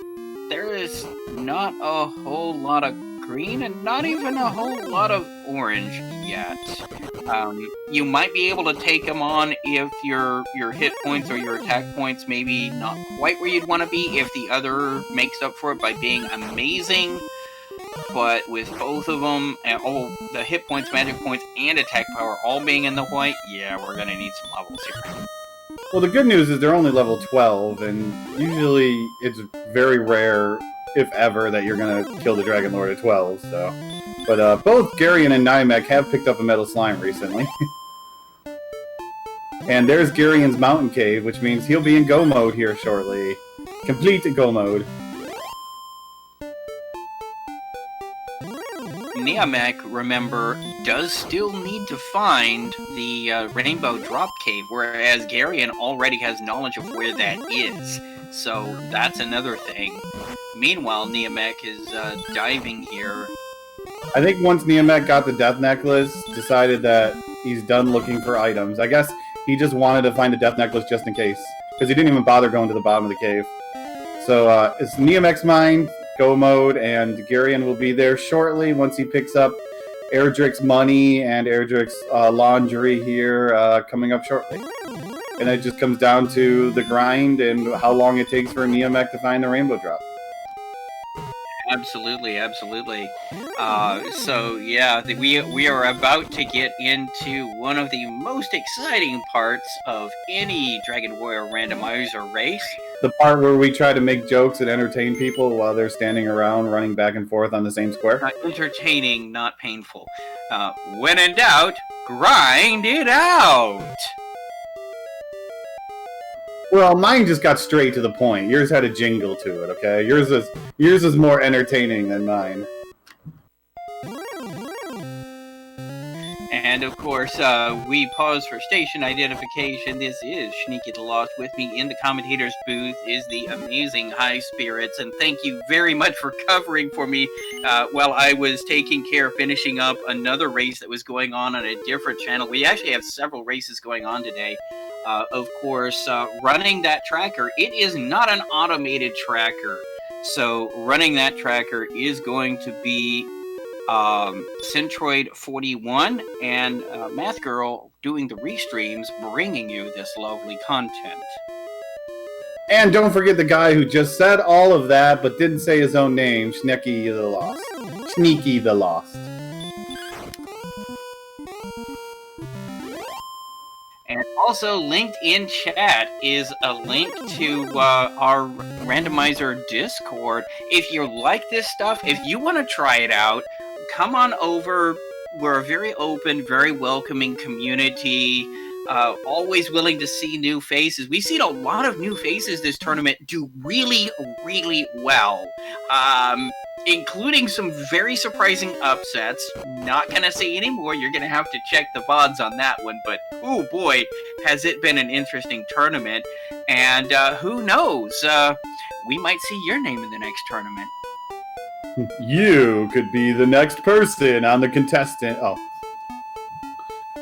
there is not a whole lot of green and not even a whole lot of orange yet. You might be able to take them on if your hit points or your attack points maybe not quite where you'd want to be, if the other makes up for it by being amazing. But with both of them, and the hit points, magic points, and attack power all being in the white, yeah, we're going to need some levels here. Well, the good news is they're only level 12, and usually it's very rare, if ever, that you're going to kill the Dragon Lord at 12, so... But both Garion and Niamek have picked up a metal slime recently. And there's Garion's mountain cave, which means he'll be in go mode here shortly. Complete go mode. Niamek, remember, does still need to find the Rainbow Drop Cave, whereas Garion already has knowledge of where that is. So that's another thing. Meanwhile, Niamek is diving here. I think once Niamek got the death necklace, decided that he's done looking for items. I guess he just wanted to find the death necklace just in case, because he didn't even bother going to the bottom of the cave. So it's Niamek's mind, go mode, and Garion will be there shortly once he picks up Erdrick's money and Erdrick's laundry here coming up shortly. And it just comes down to the grind and how long it takes for Niamek to find the rainbow drop. Absolutely. So yeah, we are about to get into one of the most exciting parts of any Dragon Warrior randomizer race. The part where we try to make jokes and entertain people while they're standing around running back and forth on the same square. Entertaining, not painful. When in doubt, grind it out! Well, mine just got straight to the point. Yours had a jingle to it, okay? Yours is more entertaining than mine. And of course, we pause for station identification. This is Sneaky the Lost. With me in the commentator's booth is the amazing High Spirits, and thank you very much for covering for me while I was taking care of finishing up another race that was going on a different channel. We actually have several races going on today. Of course, running that tracker, it is not an automated tracker. So running that tracker is going to be Centroid 41 and Math Girl doing the restreams, bringing you this lovely content. And don't forget the guy who just said all of that but didn't say his own name, Sneaky the Lost. Sneaky the Lost. And also linked in chat is a link to our randomizer Discord. If you like this stuff, if you want to try it out, come on over. We're a very open, very welcoming community. always willing to see new faces. We've seen a lot of new faces this tournament do really, really well. Including some very surprising upsets. Not gonna say anymore, you're gonna have to check the VODs on that one, but oh boy, has it been an interesting tournament. And who knows, we might see your name in the next tournament. You could be the next person on the contestant. Oh.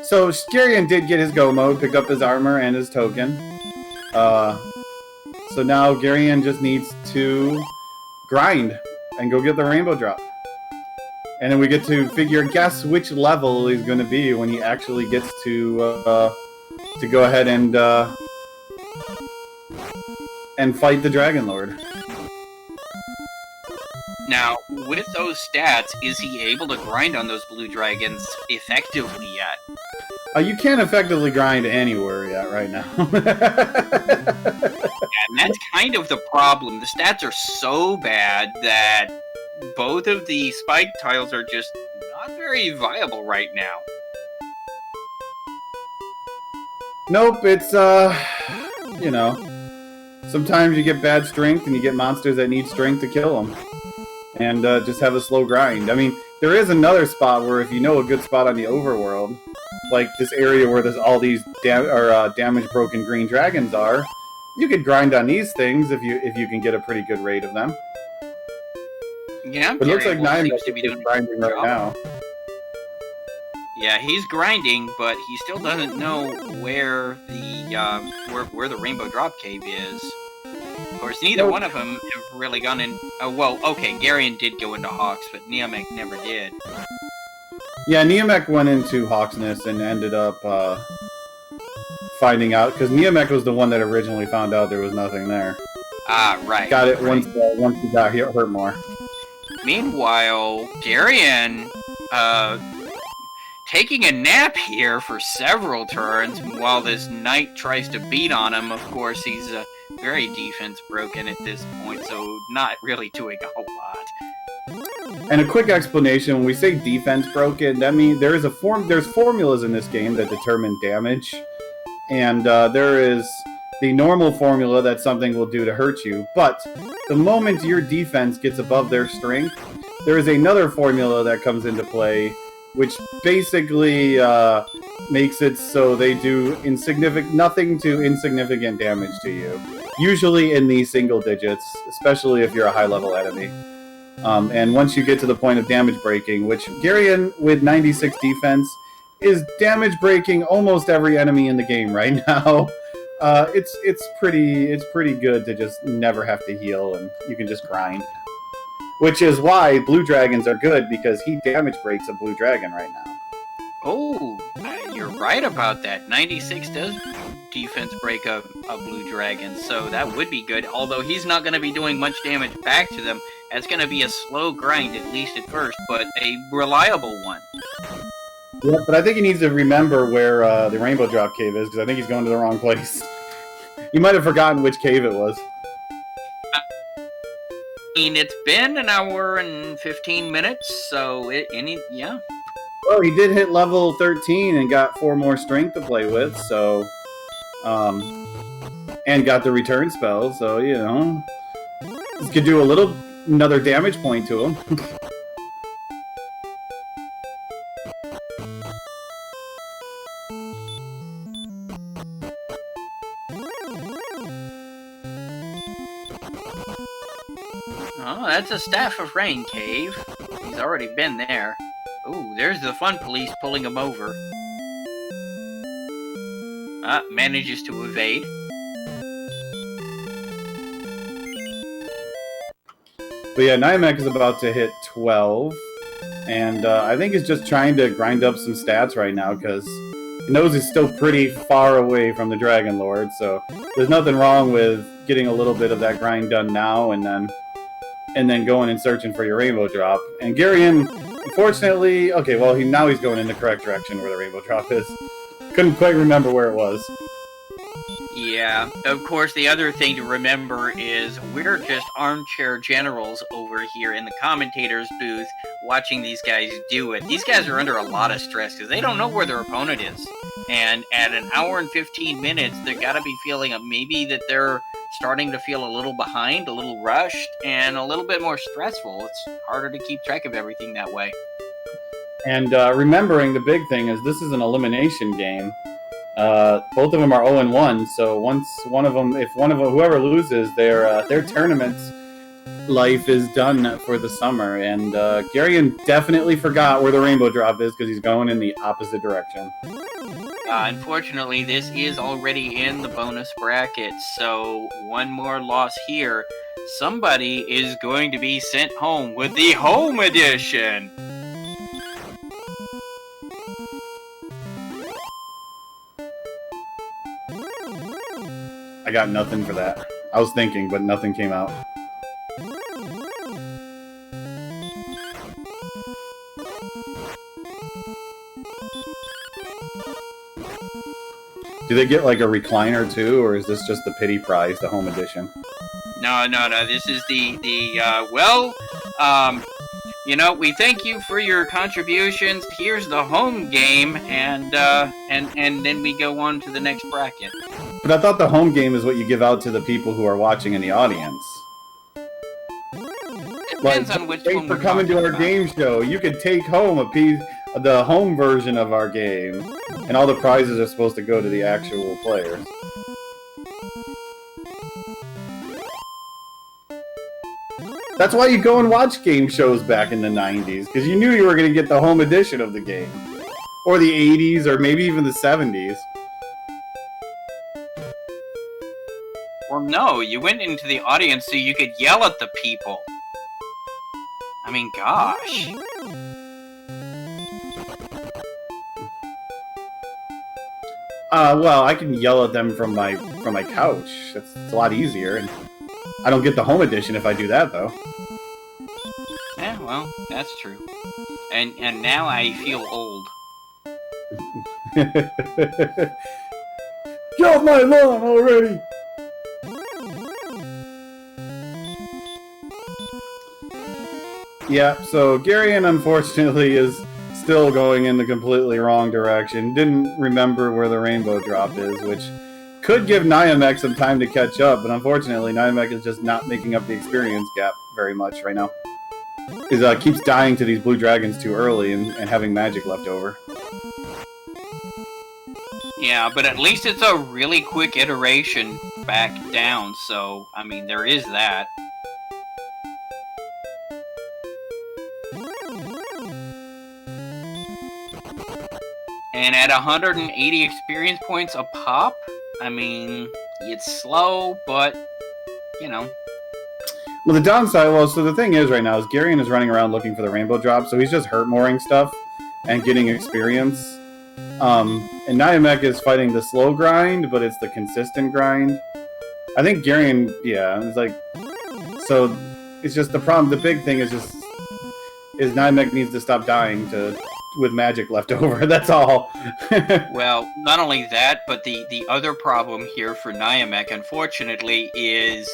So, Skirian did get his go mode, picked up his armor and his token. So now Garion just needs to grind and go get the rainbow drop. And then we get to guess which level he's going to be when he actually gets to go ahead and fight the Dragon Lord. Now, with those stats, is he able to grind on those blue dragons effectively yet? You can't effectively grind anywhere yet right now. And that's kind of the problem. The stats are so bad that both of the spike tiles are just not very viable right now. Nope, it's, you know, sometimes you get bad strength and you get monsters that need strength to kill them. And just have a slow grind. I mean, there is another spot where if you know a good spot on the overworld, like this area where there's all these damage broken green dragons are, you could grind on these things if you can get a pretty good rate of them. Yeah, but it looks like Niamek seems to be doing grinding right now. Yeah, he's grinding, but he still doesn't know where the Rainbow Drop Cave is. Of course, neither one of them have really gone in. Well, okay, Garion did go into Hawks, but Niamek never did. Yeah, Niamek went into Hawksness and ended up finding out, because Niamek was the one that originally found out there was nothing there. Ah, right. Got it right. once he got hurt more. Meanwhile, Garion, taking a nap here for several turns while this knight tries to beat on him. Of course, he's very defense broken at this point, so not really doing a whole lot. And a quick explanation: when we say defense broken, that means there's formulas in this game that determine damage, and there is the normal formula that something will do to hurt you. But the moment your defense gets above their strength, there is another formula that comes into play, which basically makes it so they do nothing to insignificant damage to you. Usually in the single digits, especially if you're a high-level enemy. And once you get to the point of damage breaking, which Garion with 96 defense is damage breaking almost every enemy in the game right now. It's pretty good to just never have to heal and you can just grind. Which is why blue dragons are good, because he damage breaks a blue dragon right now. Oh, you're right about that. 96 does defense break a blue dragon, so that would be good. Although he's not going to be doing much damage back to them. That's going to be a slow grind, at least at first, but a reliable one. Yeah, but I think he needs to remember where the Rainbow Drop Cave is, because I think he's going to the wrong place. You might have forgotten which cave it was. I mean, it's been an hour and 15 minutes, so yeah. Well, he did hit level 13 and got 4 more strength to play with, so... and got the return spell, so, you know... This could do another damage point to him. Oh, that's a Staff of Rain cave. He's already been there. Ooh, there's the fun police pulling him over. Manages to evade. But yeah, Niamek is about to hit 12. And I think he's just trying to grind up some stats right now, because he knows he's still pretty far away from the Dragon Lord. So there's nothing wrong with getting a little bit of that grind done now and then going and searching for your Rainbow Drop. And Garion, unfortunately, okay, well, now he's going in the correct direction where the Rainbow Drop is. Couldn't quite remember where it was. Yeah, of course, the other thing to remember is we're just armchair generals over here in the commentator's booth watching these guys do it. These guys are under a lot of stress because they don't know where their opponent is. And at an hour and 15 minutes, they're got to be feeling maybe that they're starting to feel a little behind, a little rushed, and a little bit more stressful. It's harder to keep track of everything that way. And remembering the big thing is this is an elimination game. Both of them are 0-1, so once one of them, whoever loses, their tournament life is done for the summer. And Garion definitely forgot where the rainbow drop is because he's going in the opposite direction. Unfortunately, this is already in the bonus bracket, so one more loss here. Somebody is going to be sent home with the home edition. I got nothing for that. I was thinking, but nothing came out. Do they get like a recliner too, or is this just the pity prize, the home edition? No. This is we thank you for your contributions. Here's the home game, and then we go on to the next bracket. But I thought the home game is what you give out to the people who are watching in the audience. Depends on which one for coming to our game show. You could take home a piece, the home version of our game, and all the prizes are supposed to go to the actual players. That's why you go and watch game shows back in the 90s, because you knew you were going to get the home edition of the game. Or the 80s, or maybe even the 70s. Well, no, you went into the audience so you could yell at the people. I mean, gosh. Well, I can yell at them from my couch. It's a lot easier, and I don't get the home edition if I do that, though. Yeah, well, that's true. And now I feel old. Get off my lawn already! Yeah, so Garion unfortunately is still going in the completely wrong direction. Didn't remember where the rainbow drop is, which could give Niamek some time to catch up, but unfortunately Niamek is just not making up the experience gap very much right now. He keeps dying to these blue dragons too early and having magic left over. Yeah, but at least it's a really quick iteration back down, so, I mean, there is that. And at 180 experience points a pop, I mean, it's slow, but, you know. Well, the downside, so the thing is right now is Garion is running around looking for the rainbow drop, so he's just hurt-mooring stuff and getting experience. And Niamek is fighting the slow grind, but it's the consistent grind. I think Garion, yeah, it's like, so it's just the problem, the big thing is Niamek needs to stop dying with magic left over, that's all. Well, not only that, but the other problem here for Niamek, unfortunately, is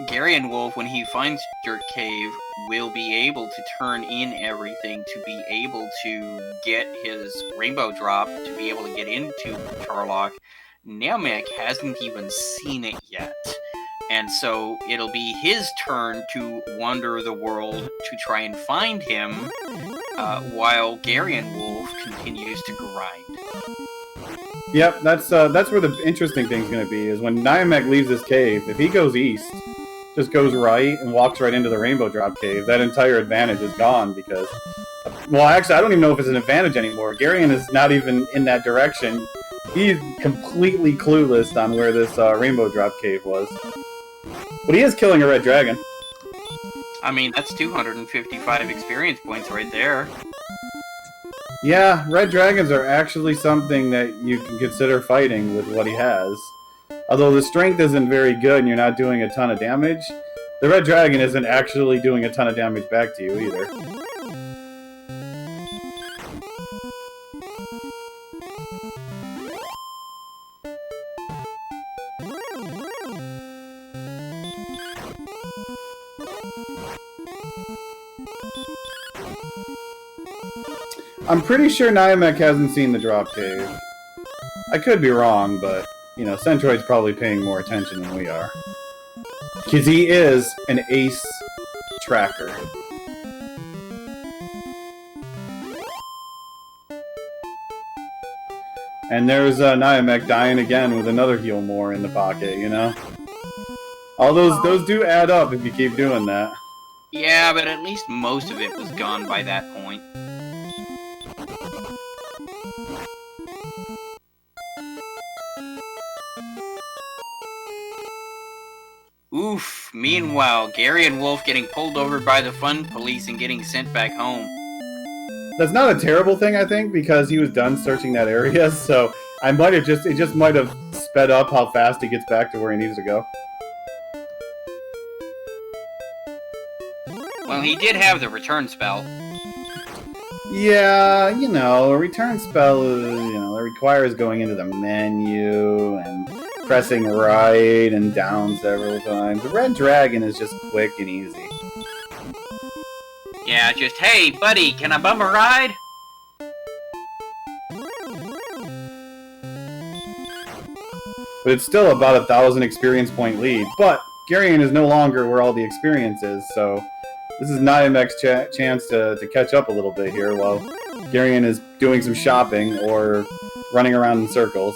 Garionwolf, when he finds Dirt Cave, will be able to turn in everything to be able to get his rainbow drop, to be able to get into Charlock. Niamek hasn't even seen it yet. And so it'll be his turn to wander the world to try and find him, while Garionwolf continues to grind. Yep, that's where the interesting thing's going to be, is when Niamek leaves this cave, if he goes east, just goes right and walks right into the Rainbow Drop Cave, that entire advantage is gone because... Well, actually, I don't even know if it's an advantage anymore. Garion is not even in that direction. He's completely clueless on where this Rainbow Drop Cave was. But he is killing a red dragon. I mean, that's 255 experience points right there. Yeah, red dragons are actually something that you can consider fighting with what he has. Although the strength isn't very good and you're not doing a ton of damage, the red dragon isn't actually doing a ton of damage back to you either. I'm pretty sure Niamek hasn't seen the drop cave. I could be wrong, but, you know, Centroid's probably paying more attention than we are. Because he is an ace tracker. And there's Niamek dying again with another heal more in the pocket, you know? All those do add up if you keep doing that. Yeah, but at least most of it was gone by that point. Oof. Meanwhile, Gary and Wolf getting pulled over by the fun police and getting sent back home. That's not a terrible thing, I think, because he was done searching that area, so I might have it just might have sped up how fast he gets back to where he needs to go. Well, he did have the return spell. Yeah, you know, a return spell, you know, it requires going into the menu and pressing right and down several times. The Red Dragon is just quick and easy. Yeah, just, hey, buddy, can I bum a ride? But it's still about 1,000 experience point lead. But Garion is no longer where all the experience is, so this is Niamek's chance to catch up a little bit here while Garion is doing some shopping or running around in circles.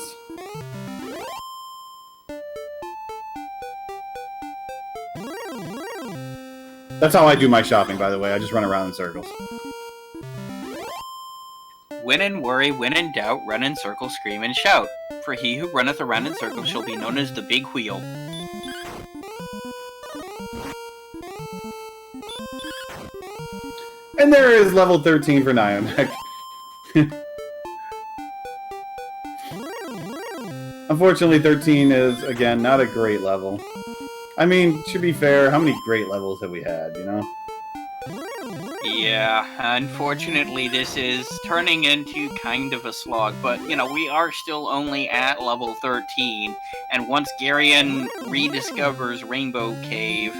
That's how I do my shopping, by the way. I just run around in circles. When in worry, when in doubt, run in circles, scream and shout. For he who runneth around in circles shall be known as the Big Wheel. And there is level 13 for Niamek. Unfortunately, 13 is, again, not a great level. I mean, to be fair, how many great levels have we had, you know? Yeah, unfortunately this is turning into kind of a slog, but, you know, we are still only at level 13, and once Garion rediscovers Rainbow Cave,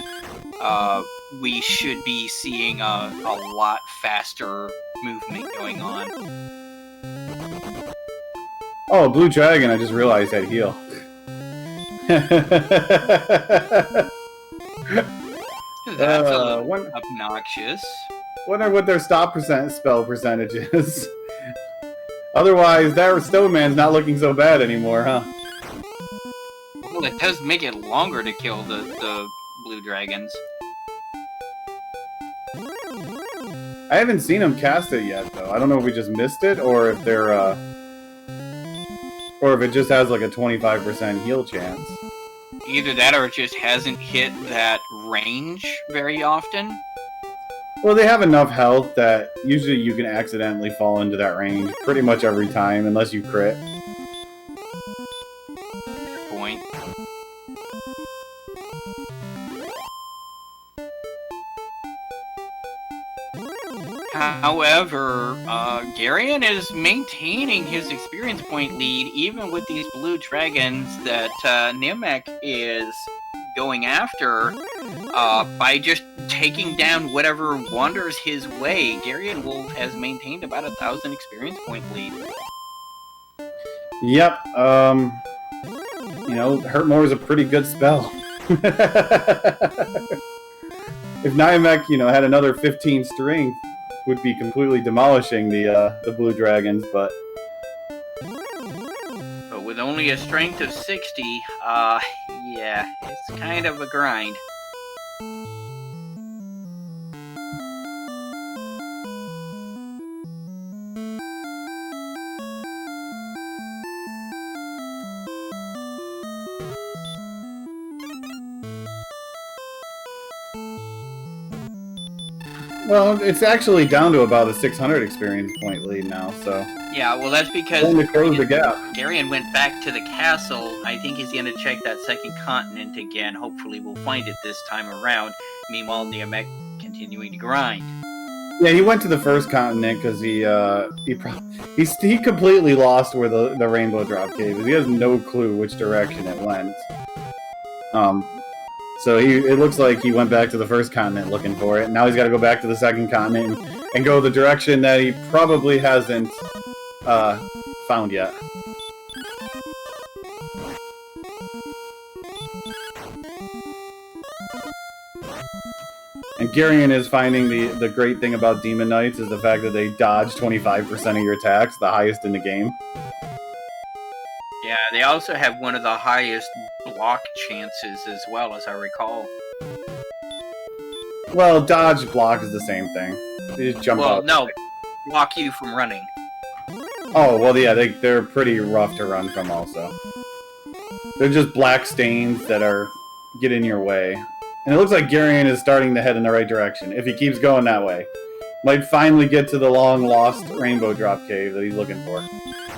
we should be seeing a lot faster movement going on. Oh, Blue Dragon, I just realized had heal. That's a little obnoxious. Wonder what their spell percentage is. Otherwise, that Stone Man's not looking so bad anymore, huh? Well, it does make it longer to kill the blue dragons. I haven't seen them cast it yet, though. I don't know if we just missed it, or if they're, or if it just has like a 25% heal chance. Either that or it just hasn't hit that range very often. Well, they have enough health that usually you can accidentally fall into that range pretty much every time, unless you crit. Point. However, Garion is maintaining his experience point lead even with these blue dragons that Niamek is going after by just taking down whatever wanders his way. Garion Wolf has maintained about 1,000 experience point lead. Yep, you know, Hurt More is a pretty good spell. If Niamek, you know, had another 15 strength, would be completely demolishing the blue dragons, but with only a strength of 60, yeah, it's kind of a grind. well, it's actually down to about a 600 experience point lead now, so Yeah, well, that's because only to close the gap. Garion went back to the castle. I think he's going to check that second continent again. Hopefully we'll find it this time around. Meanwhile, Niamek continuing to grind. Yeah, he went to the first continent because he completely lost where the Rainbow Drop Cave is. He has no clue which direction it went. So it looks like he went back to the first continent looking for it. Now he's got to go back to the second continent and go the direction that he probably hasn't found yet. And Garion is finding the great thing about Demon Knights is the fact that they dodge 25% of your attacks, the highest in the game. Yeah, they also have one of the highest block chances as well, as I recall. Well, dodge block is the same thing. They just jump out. No, block you from running. Oh, well, yeah, they're pretty rough to run from also. They're just black stains that get in your way. And it looks like Garion is starting to head in the right direction, if he keeps going that way. Might finally get to the long-lost rainbow drop cave that he's looking for.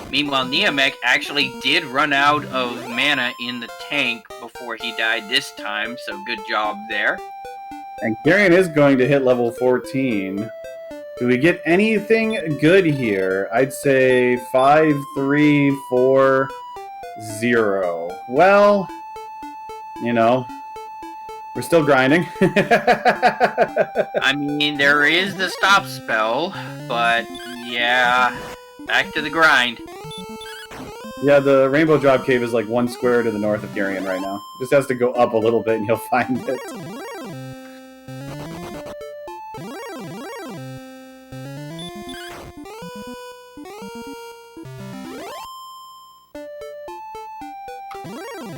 Meanwhile, Niamek actually did run out of mana in the tank before he died this time, so good job there. And Garion is going to hit level 14. Do we get anything good here? I'd say 5, 3, 4, 0. Well, you know, we're still grinding. I mean, there is the stop spell, but yeah, back to the grind. Yeah, the Rainbow Drop Cave is like 1 square to the north of Garion right now. Just has to go up a little bit and you'll find it.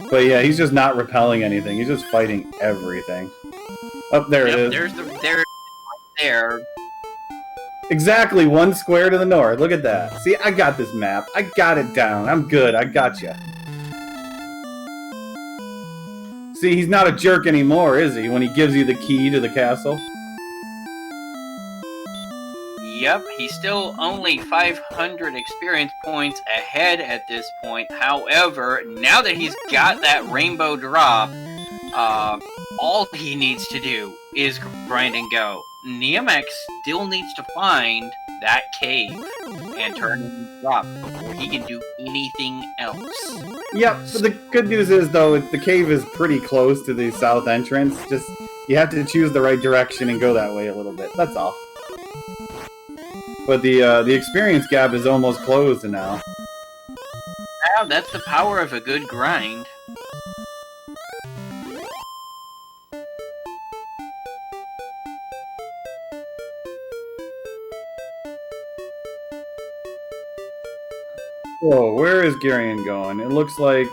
But yeah, he's just not repelling anything. He's just fighting everything. Oh, there it is. There. Exactly 1 square to the north. Look at that. See, I got this map. I got it down. I'm good. I got you. See, he's not a jerk anymore, is he? When he gives you the key to the castle. Yep, he's still only 500 experience points ahead at this point. However, now that he's got that rainbow drop, all he needs to do is grind and go. Niamek still needs to find that cave and turn in drop before he can do anything else. Yep, so the good news is, though, the cave is pretty close to the south entrance. Just, you have to choose the right direction and go that way a little bit. That's all. But the experience gap is almost closed now. Wow, that's the power of a good grind. Whoa, where is Garion going? It looks like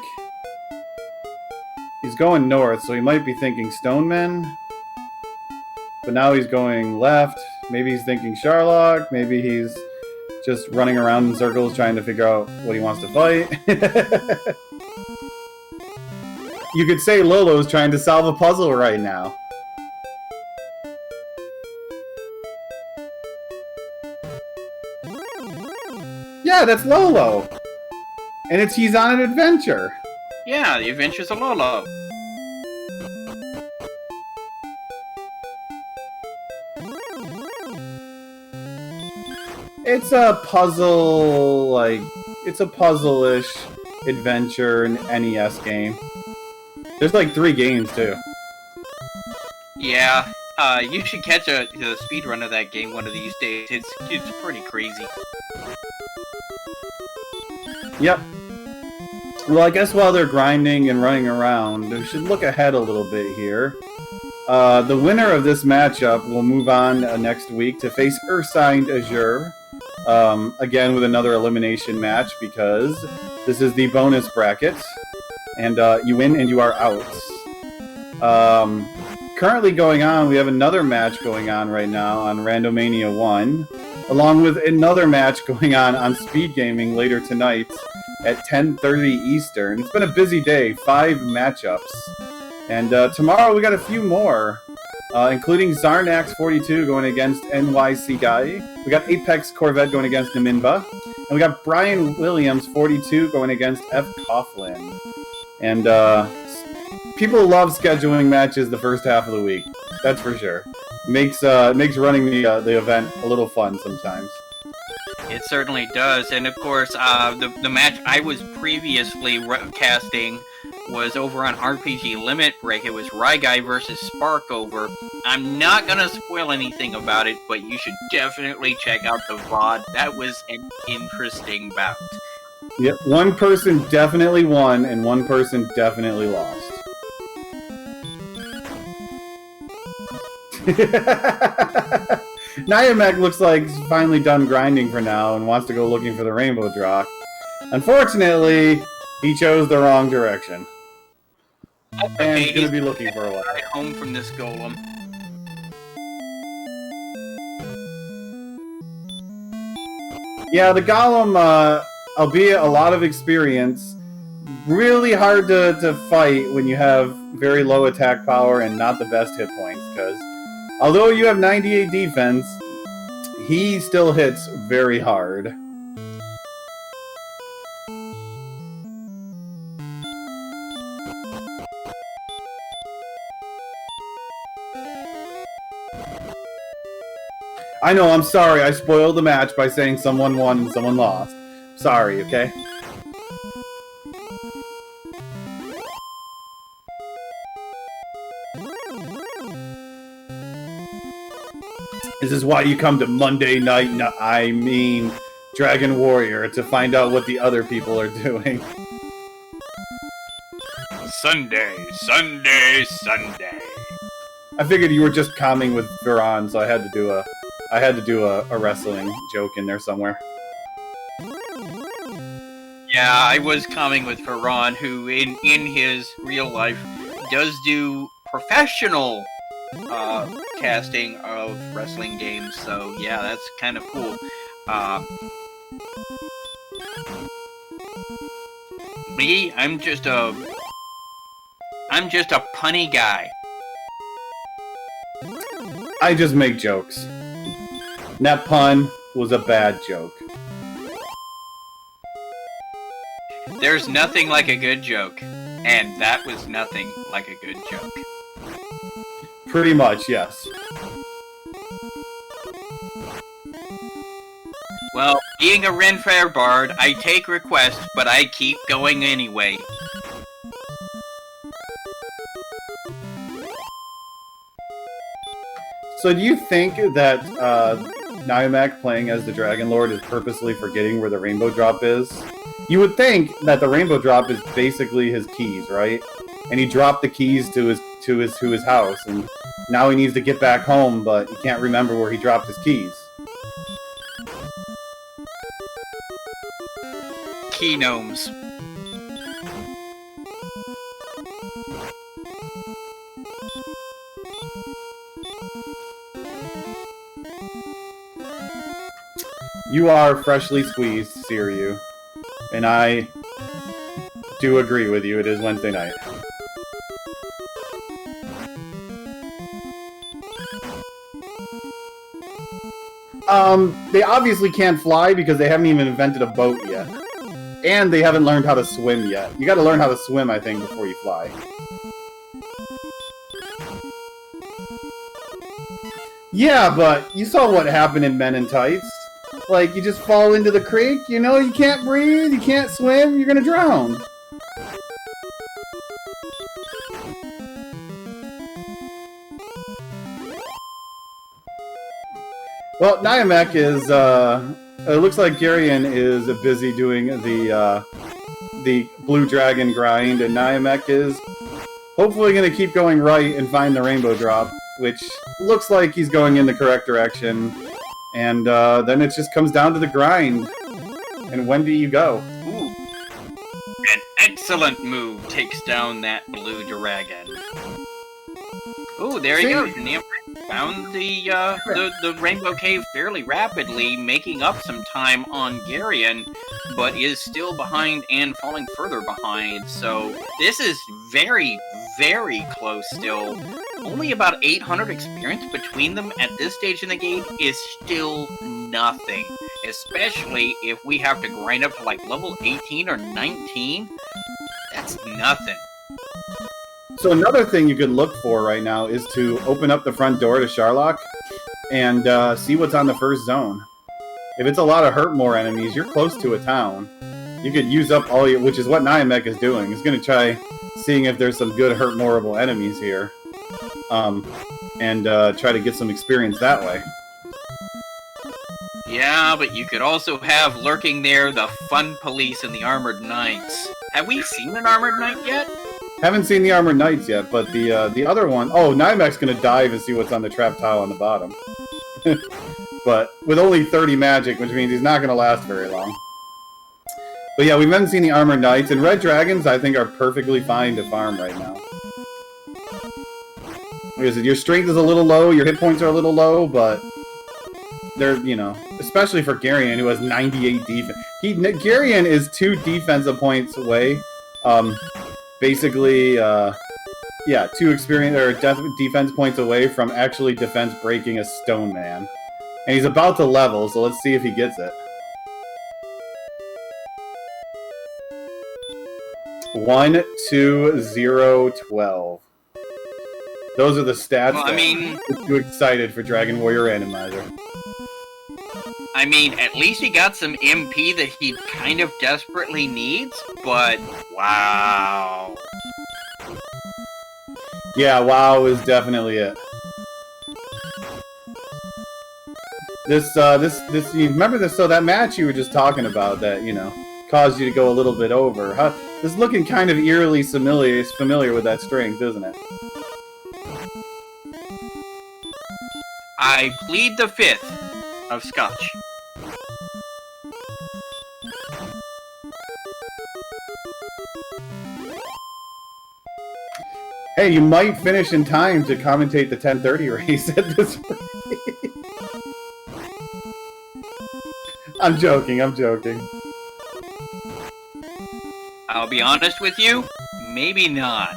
he's going north, so he might be thinking Stonemen. But now he's going left. Maybe he's thinking Sharlock. Maybe he's just running around in circles trying to figure out what he wants to fight. You could say Lolo's trying to solve a puzzle right now. Yeah, that's Lolo. And he's on an adventure. Yeah, the Adventures of Lolo. It's a puzzle, it's a puzzle-ish adventure NES game. There's like 3 games, too. Yeah, you should catch a speedrun of that game one of these days. It's pretty crazy. Yep. Well, I guess while they're grinding and running around, we should look ahead a little bit here. The winner of this matchup will move on next week to face Ursine Azure. Again with another elimination match because this is the bonus bracket. And you win and you are out. Currently going on, we have another match going on right now on Randomania 1. Along with another match going on Speed Gaming later tonight at 10:30 Eastern. It's been a busy day, 5 matchups. And tomorrow we got a few more, including Zarnax 42 going against NYC Guy. We got Apex Corvette going against Naminba. And we got Brian Williams 42 going against F. Coughlin. And people love scheduling matches the first half of the week. That's for sure. Makes running the event a little fun sometimes. It certainly does, and of course, the match I was previously casting was over on RPG Limit Break. It was Ryguy versus Sparkover. I'm not gonna spoil anything about it, but you should definitely check out the VOD. That was an interesting bout. Yep, one person definitely won, and one person definitely lost. Niamek looks like he's finally done grinding for now and wants to go looking for the rainbow drop. Unfortunately, he chose the wrong direction. And he's going to be looking for a while. Home from this golem. Yeah, the golem, albeit a lot of experience, really hard to fight when you have very low attack power and not the best hit points, because although you have 98 defense, he still hits very hard. I know, I'm sorry, I spoiled the match by saying someone won and someone lost. Sorry, okay? This is why you come to Monday Night, Dragon Warrior, to find out what the other people are doing. Sunday, Sunday, Sunday. I figured you were just calming with Viran, so I had to do a wrestling joke in there somewhere. Yeah, I was calming with Viran, who in his real life does do professional casting of wrestling games, so yeah, that's kind of cool. Me, I'm just a punny guy. I just make jokes. And that pun was a bad joke. There's nothing like a good joke, and that was nothing like a good joke. Pretty much, yes. Well, being a Ren Fair Bard, I take requests, but I keep going anyway. So do you think that Niamek playing as the Dragon Lord is purposely forgetting where the rainbow drop is? You would think that the rainbow drop is basically his keys, right? And he dropped the keys to his house, and now he needs to get back home, but he can't remember where he dropped his keys. Key gnomes. You are freshly squeezed, Siryu. And I do agree with you, it is Wednesday night. They obviously can't fly because they haven't even invented a boat yet. And they haven't learned how to swim yet. You gotta learn how to swim, I think, before you fly. Yeah, but you saw what happened in Men in Tights. Like, you just fall into the creek, you know, you can't breathe, you can't swim, you're gonna drown. Well, Niamek is, it looks like Garion is busy doing the Blue Dragon grind, and Niamek is hopefully going to keep going right and find the rainbow drop, which looks like he's going in the correct direction. And then it just comes down to the grind. And when do you go? Ooh. An excellent move takes down that blue dragon. Ooh, there he goes. Niamek found the Rainbow Cave fairly rapidly, making up some time on Garion, but is still behind and falling further behind. So this is very, very close still. Only about 800 experience between them at this stage in the game is still nothing. Especially if we have to grind up to like level 18 or 19. That's nothing. So another thing you could look for right now is to open up the front door to Sharlock and see what's on the first zone. If it's a lot of Hurtmore enemies, you're close to a town. You could use up all your, which is what Niamek is doing. He's going to try seeing if there's some good Hurtmoreable enemies here. And try to get some experience that way. Yeah, but you could also have lurking there the fun police and the armored knights. Have we seen an armored knight yet? Haven't seen the Armored Knights yet, but the other one... Oh, Niamek's gonna dive and see what's on the trap tile on the bottom. But with only 30 magic, which means he's not gonna last very long. But yeah, we haven't seen the Armored Knights, and Red Dragons, I think, are perfectly fine to farm right now. Like I said, your strength is a little low, your hit points are a little low, but... They're, you know... Especially for Garion, who has 98 defense. Garion is 2 defensive points away. Basically, yeah, 2 experience or defense points away from actually defense breaking a stone man. And he's about to level, so let's see if he gets it. 1, 2, 0, 12. Those are the stats. Well, I mean, I'm too excited for Dragon Warrior Randomizer. I mean, at least he got some MP that he kind of desperately needs, but wow. Yeah, WoW is definitely it. You remember this? So that match you were just talking about that, you know, caused you to go a little bit over. This is looking kind of eerily familiar with that strength, isn't it? I plead the 5th of Scotch. Hey, you might finish in time to commentate the 10:30 race at this rate. I'm joking. I'll be honest with you, maybe not.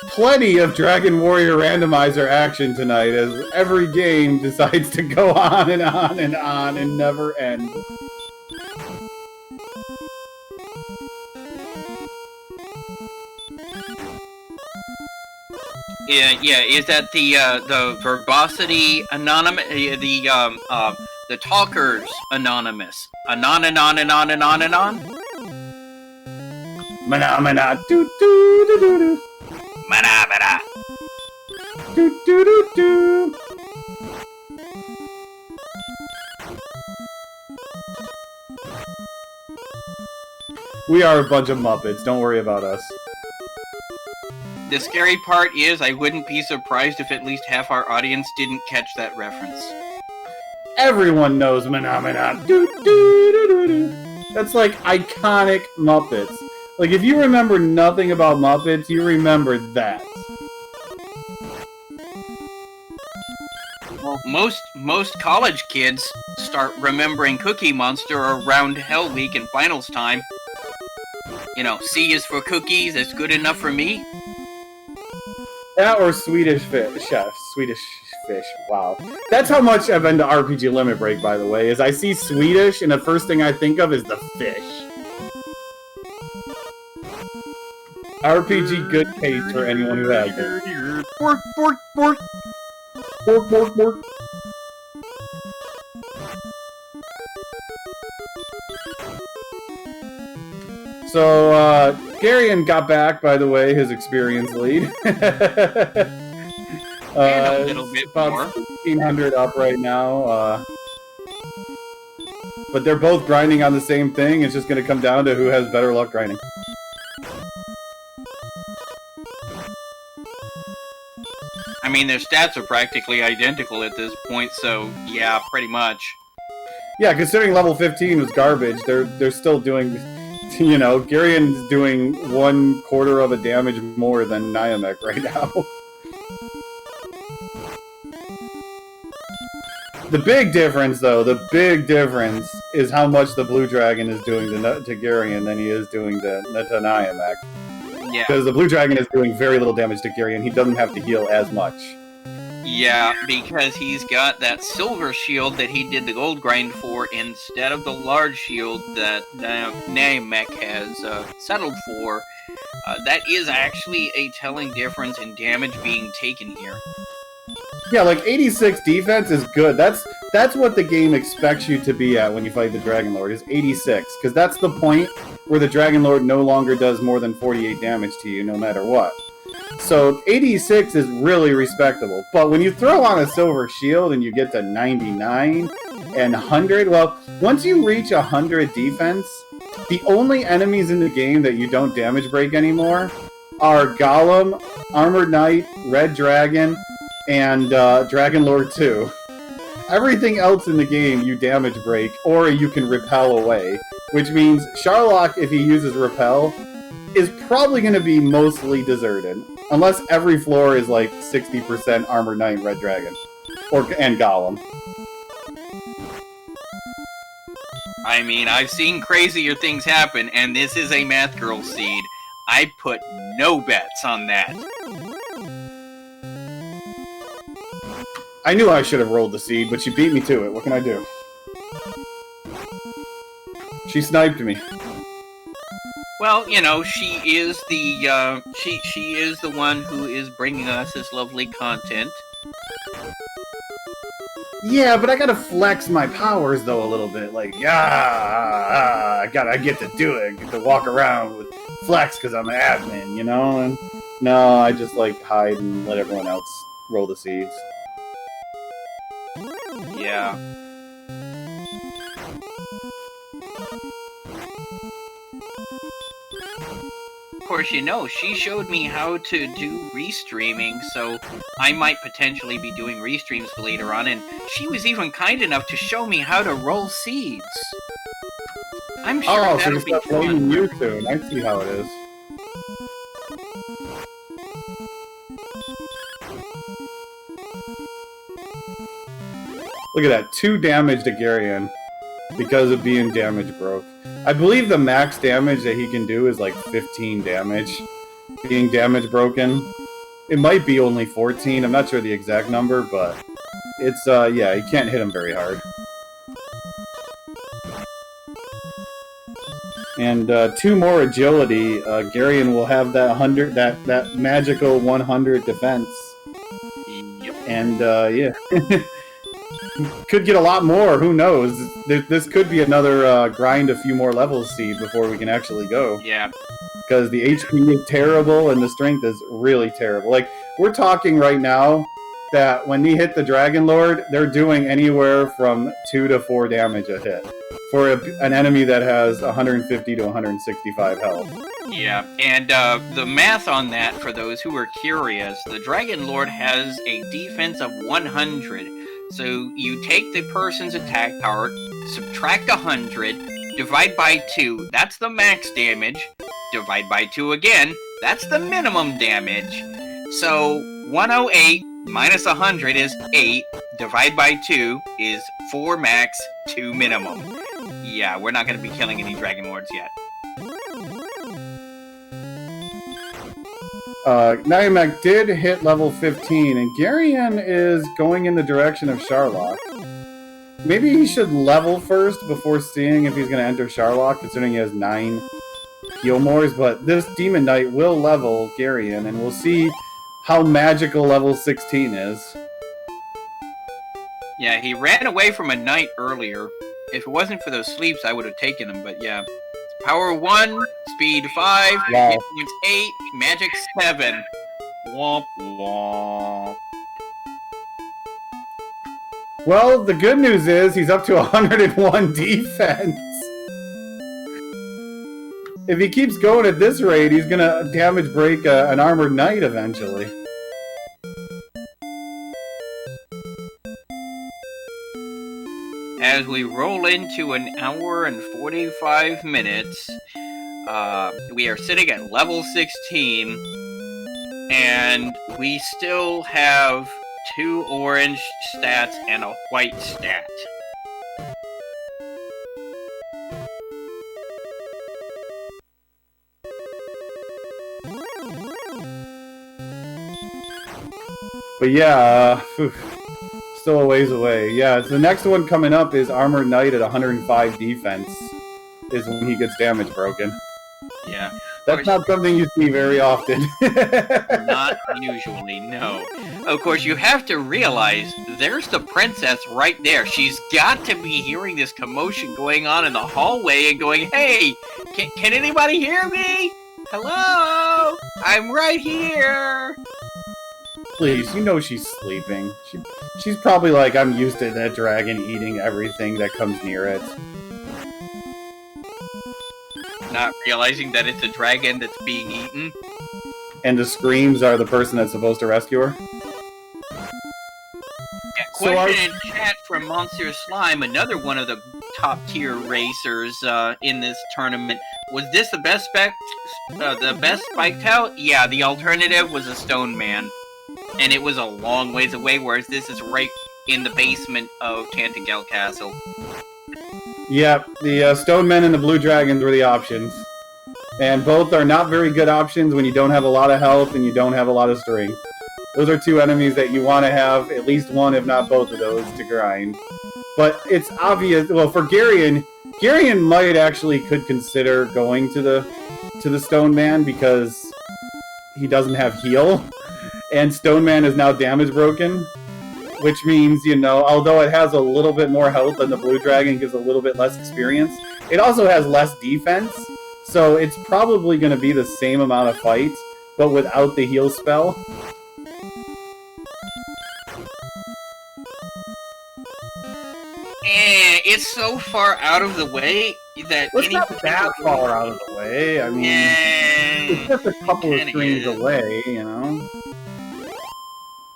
Plenty of Dragon Warrior Randomizer action tonight as every game decides to go on and on and on and never end. Yeah, is that the verbosity anonymous, the talkers anonymous, anon and on and on and on and on? Mana mana do do do do do. Mana mana. Do do do do. We are a bunch of Muppets, don't worry about us. The scary part is I wouldn't be surprised if at least half our audience didn't catch that reference. Everyone knows Mana Mana. Do, do, do, do, do. That's like iconic Muppets. Like if you remember nothing about Muppets, you remember that. Well, most college kids start remembering Cookie Monster around Hell Week and finals time. You know, C is for cookies, that's good enough for me. That or Swedish Chef. Swedish Fish. Wow. That's how much I've been to RPG Limit Break, by the way, is I see Swedish and the first thing I think of is the fish. RPG good taste for anyone who has it. Bork, bork, bork. Bork, bork, bork. So, Garion got back, by the way, his experience lead. And a little bit about more. 1,500 up right now. But they're both grinding on the same thing. It's just going to come down to who has better luck grinding. I mean, their stats are practically identical at this point, so yeah, pretty much. Yeah, considering level 15 was garbage, they're still doing... You know, Garion's doing 1/4 of a damage more than Niamek right now. The big difference, though, is how much the Blue Dragon is doing to Garion than he is doing to Niamek. Yeah. Because the Blue Dragon is doing very little damage to Garion. He doesn't have to heal as much. Yeah, because he's got that silver shield that he did the gold grind for instead of the large shield that Niamek has settled for. That is actually a telling difference in damage being taken here. Yeah, like 86 defense is good. That's what the game expects you to be at when you fight the Dragon Lord, is 86. Because that's the point where the Dragon Lord no longer does more than 48 damage to you, no matter what. So 86 is really respectable. But when you throw on a silver shield and you get to 99 and 100, well, once you reach 100 defense, the only enemies in the game that you don't damage break anymore are Golem, Armored Knight, Red Dragon, and Dragon Lord 2. Everything else in the game you damage break, or you can repel away. Which means Sharlock, if he uses repel, is probably going to be mostly deserted. Unless every floor is like 60% Armored Knight and Red Dragon. And Golem. I mean, I've seen crazier things happen, and this is a Math Girl seed. I put no bets on that. I knew I should have rolled the seed, but she beat me to it. What can I do? She sniped me. Well, you know, she is the she is the one who is bringing us this lovely content. Yeah, but I gotta flex my powers though a little bit. Like, I get to do it. I get to walk around with flex because I'm an admin, you know. And no, I just like hide and let everyone else roll the seeds. Yeah. Of course, you know, she showed me how to do restreaming, so I might potentially be doing restreams later on, and she was even kind enough to show me how to roll seeds. I'm sure that'll be fun. You soon. I see how it is. Look at that, 2 damage to Garion because of being damage broke. I believe the max damage that he can do is like 15 damage. Being damage broken. It might be only 14, I'm not sure the exact number, but it's, yeah, you can't hit him very hard. And 2 more agility, Garion will have that 100, that magical 100 defense. Yep. And, yeah. Could get a lot more, who knows? This could be another grind a few more levels seed before we can actually go. Yeah. Because the HP is terrible and the strength is really terrible. Like, we're talking right now that when they hit the Dragon Lord, they're doing anywhere from 2 to 4 damage a hit. For an enemy that has 150 to 165 health. Yeah, and the math on that, for those who are curious, the Dragon Lord has a defense of 100. So you take the person's attack power, subtract 100, divide by 2, that's the max damage, divide by 2 again, that's the minimum damage. So 108 minus 100 is 8, divide by 2 is 4 max, 2 minimum. Yeah, we're not going to be killing any Dragon Lords yet. Niamek did hit level 15, and Garion is going in the direction of Sharlock. Maybe he should level first before seeing if he's going to enter Sharlock, considering he has 9 heal mores, but this Demon Knight will level Garion, and we'll see how magical level 16 is. Yeah, he ran away from a knight earlier. If it wasn't for those sleeps, I would have taken him, but yeah. Power 1, speed 5, wow. hit points 8, magic 7. Womp womp. Well, the good news is he's up to 101 defense. If he keeps going at this rate, he's gonna damage break an Armored Knight eventually. As we roll into an hour and 45 minutes, we are sitting at level 16, and we still have 2 orange stats and a white stat. But yeah, still a ways away. Yeah, so the next one coming up is Armored Knight at 105 defense, is when he gets damage broken. Yeah. That's not something you see very often. Not usually, no. Of course, you have to realize, there's the princess right there. She's got to be hearing this commotion going on in the hallway and going, hey, can anybody hear me? Hello? I'm right here! Please, you know she's sleeping. She's probably like, I'm used to that dragon eating everything that comes near it. Not realizing that it's a dragon that's being eaten. And the screams are the person that's supposed to rescue her? Yeah, question in chat from Monster Slime, another one of the top tier racers in this tournament. Was this the best spiked out? Yeah, the alternative was a stone man. And it was a long ways away, whereas this is right in the basement of Tentacle Castle. Yep, the stone men and the blue dragons were the options. And both are not very good options when you don't have a lot of health and you don't have a lot of strength. Those are two enemies that you want to have at least one, if not both of those, to grind. But it's obvious, well, for Garion might actually could consider going to the stone man because he doesn't have heal. And Stone Man is now damage broken, which means, you know, although it has a little bit more health than the Blue Dragon, gives a little bit less experience, it also has less defense, so it's probably going to be the same amount of fights, but without the heal spell. It's so far out of the way that Well, it's not that far out of the way. I mean, it's just a couple of screens away, you know?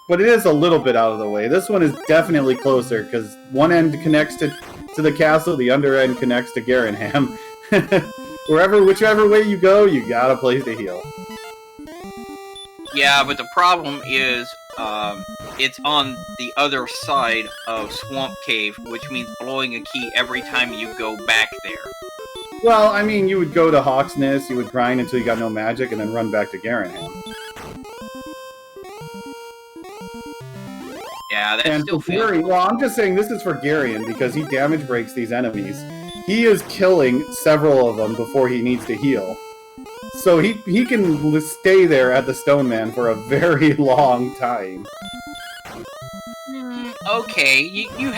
But it is a little bit out of the way. This one is definitely closer, because one end connects to the castle, the other end connects to Garenham. Whichever way you go, you got a place to heal. Yeah, but the problem is, it's on the other side of Swamp Cave, which means blowing a key every time you go back there. Well, I mean, you would go to Hawksness, you would grind until you got no magic, and then run back to Garenham. Yeah, that still feels... Well, I'm just saying this is for Garion, because he damage breaks these enemies. He is killing several of them before he needs to heal. So he can stay there at the Stone Man for a very long time. Okay, you do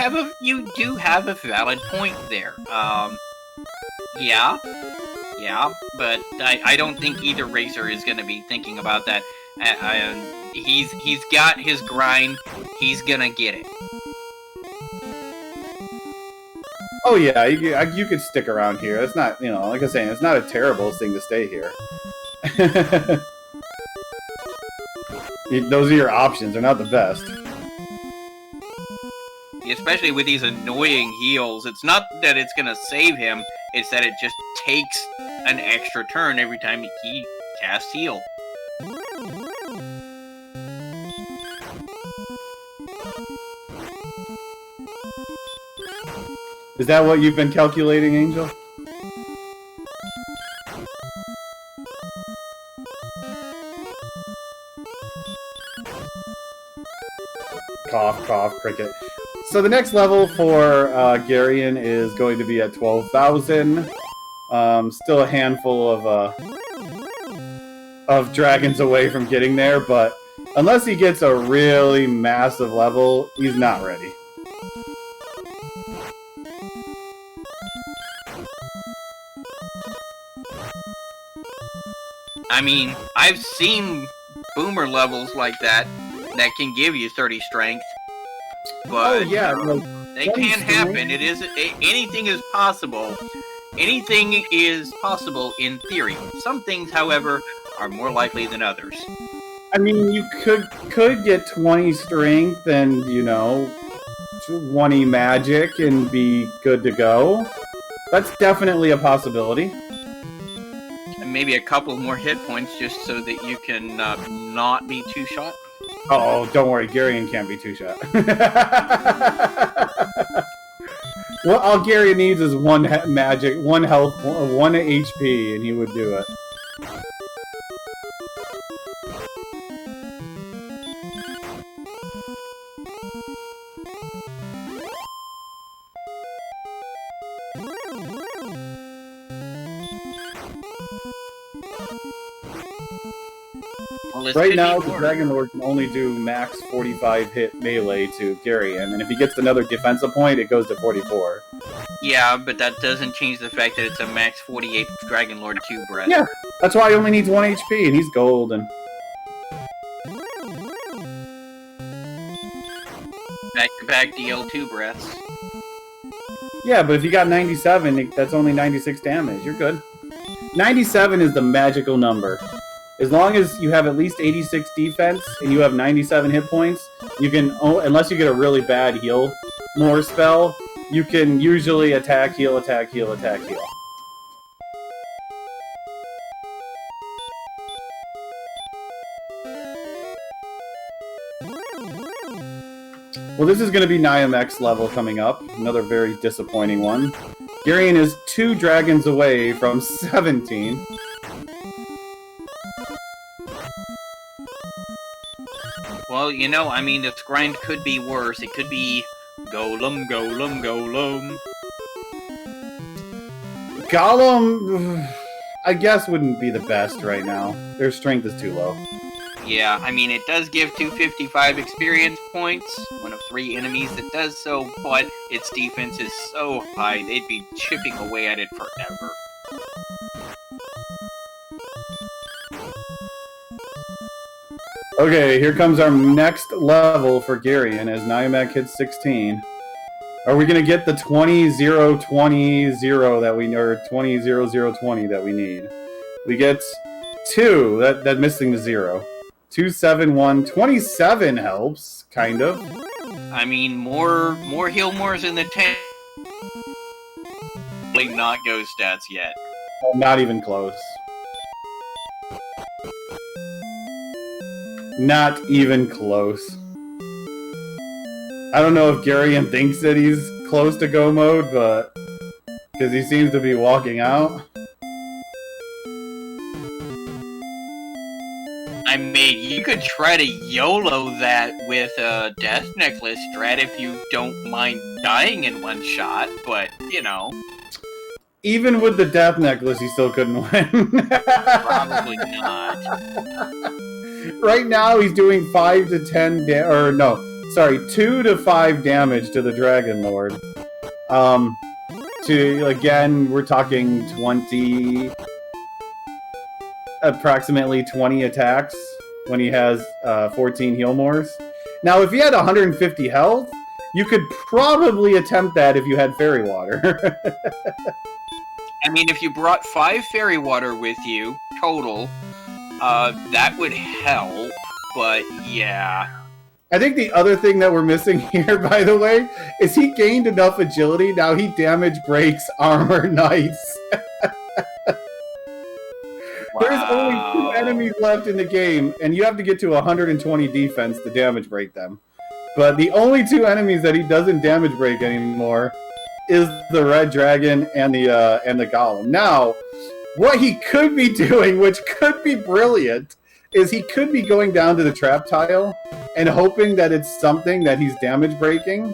have a valid point there. Yeah, but I don't think either racer is going to be thinking about that. He's got his grind. He's gonna get it. Oh yeah, you could stick around here. It's not, you know, like I was saying, it's not a terrible thing to stay here. Those are your options. They're not the best. Especially with these annoying heals. It's not that it's gonna save him. It's that it just takes an extra turn every time he casts heal. Is that what you've been calculating, Angel? Cough, cough, cricket. So the next level for Garion is going to be at 12,000. Still a handful of dragons away from getting there, but unless he gets a really massive level, he's not ready. I mean, I've seen boomer levels like that can give you 30 strength. But they can happen. It is anything is possible. Anything is possible in theory. Some things, however, are more likely than others. I mean, you could get 20 strength and, you know, 20 magic and be good to go. That's definitely a possibility. And maybe a couple more hit points just so that you can not be two-shot. Oh, don't worry, Garion can't be two-shot. Well, all Garion needs is one magic, one health, 1 HP, and he would do it. Right now, the Dragon Lord can only do max 45 hit melee to Garion, and if he gets another defensive point, it goes to 44. Yeah, but that doesn't change the fact that it's a max 48 Dragon Lord 2 breath. Yeah, that's why he only needs 1 HP, and he's golden. Back-to-back DL2 breaths. Yeah, but if you got 97, that's only 96 damage. You're good. 97 is the magical number. As long as you have at least 86 defense and you have 97 hit points, you can, unless you get a really bad heal more spell, you can usually attack, heal, attack, heal, attack, heal. Well, this is going to be Niamek's level coming up. Another very disappointing one. Garion is 2 dragons away from 17. Well, you know, I mean, this grind could be worse. It could be Golem, Golem, Golem. Golem, I guess, wouldn't be the best right now. Their strength is too low. Yeah, I mean, it does give 255 experience points, one of 3 enemies that does so, but its defense is so high, they'd be chipping away at it forever. Okay, here comes our next level for Garion as Niamek hits 16. Are we going to get the 20-0-20-0 that we, or 20-0-0-20 that we need? We get 2, that missing the 0. 2-7-1, 27 helps, kind of. I mean, more heal mores in the tank. Not ghost stats yet. Oh, not even close. Not even close. I don't know if Garion thinks that he's close to go mode, but because he seems to be walking out. I mean, you could try to YOLO that with a Death Necklace strat if you don't mind dying in one shot, but, you know. Even with the Death Necklace, he still couldn't win. Probably not. Right now, he's doing 5 to 10 2 to 5 damage to the Dragon Lord. Again, we're talking approximately 20 attacks when he has 14 heal mores. Now, if he had 150 health, you could probably attempt that if you had Fairy Water. I mean, if you brought 5 Fairy Water with you, total, that would help, but yeah. I think the other thing that we're missing here, by the way, is he gained enough agility, now he damage breaks armor knights. Wow. There's only 2 enemies left in the game, and you have to get to 120 defense to damage break them. But the only 2 enemies that he doesn't damage break anymore is the Red Dragon and the Golem. Now, what he could be doing, which could be brilliant, is he could be going down to the trap tile and hoping that it's something that he's damage breaking,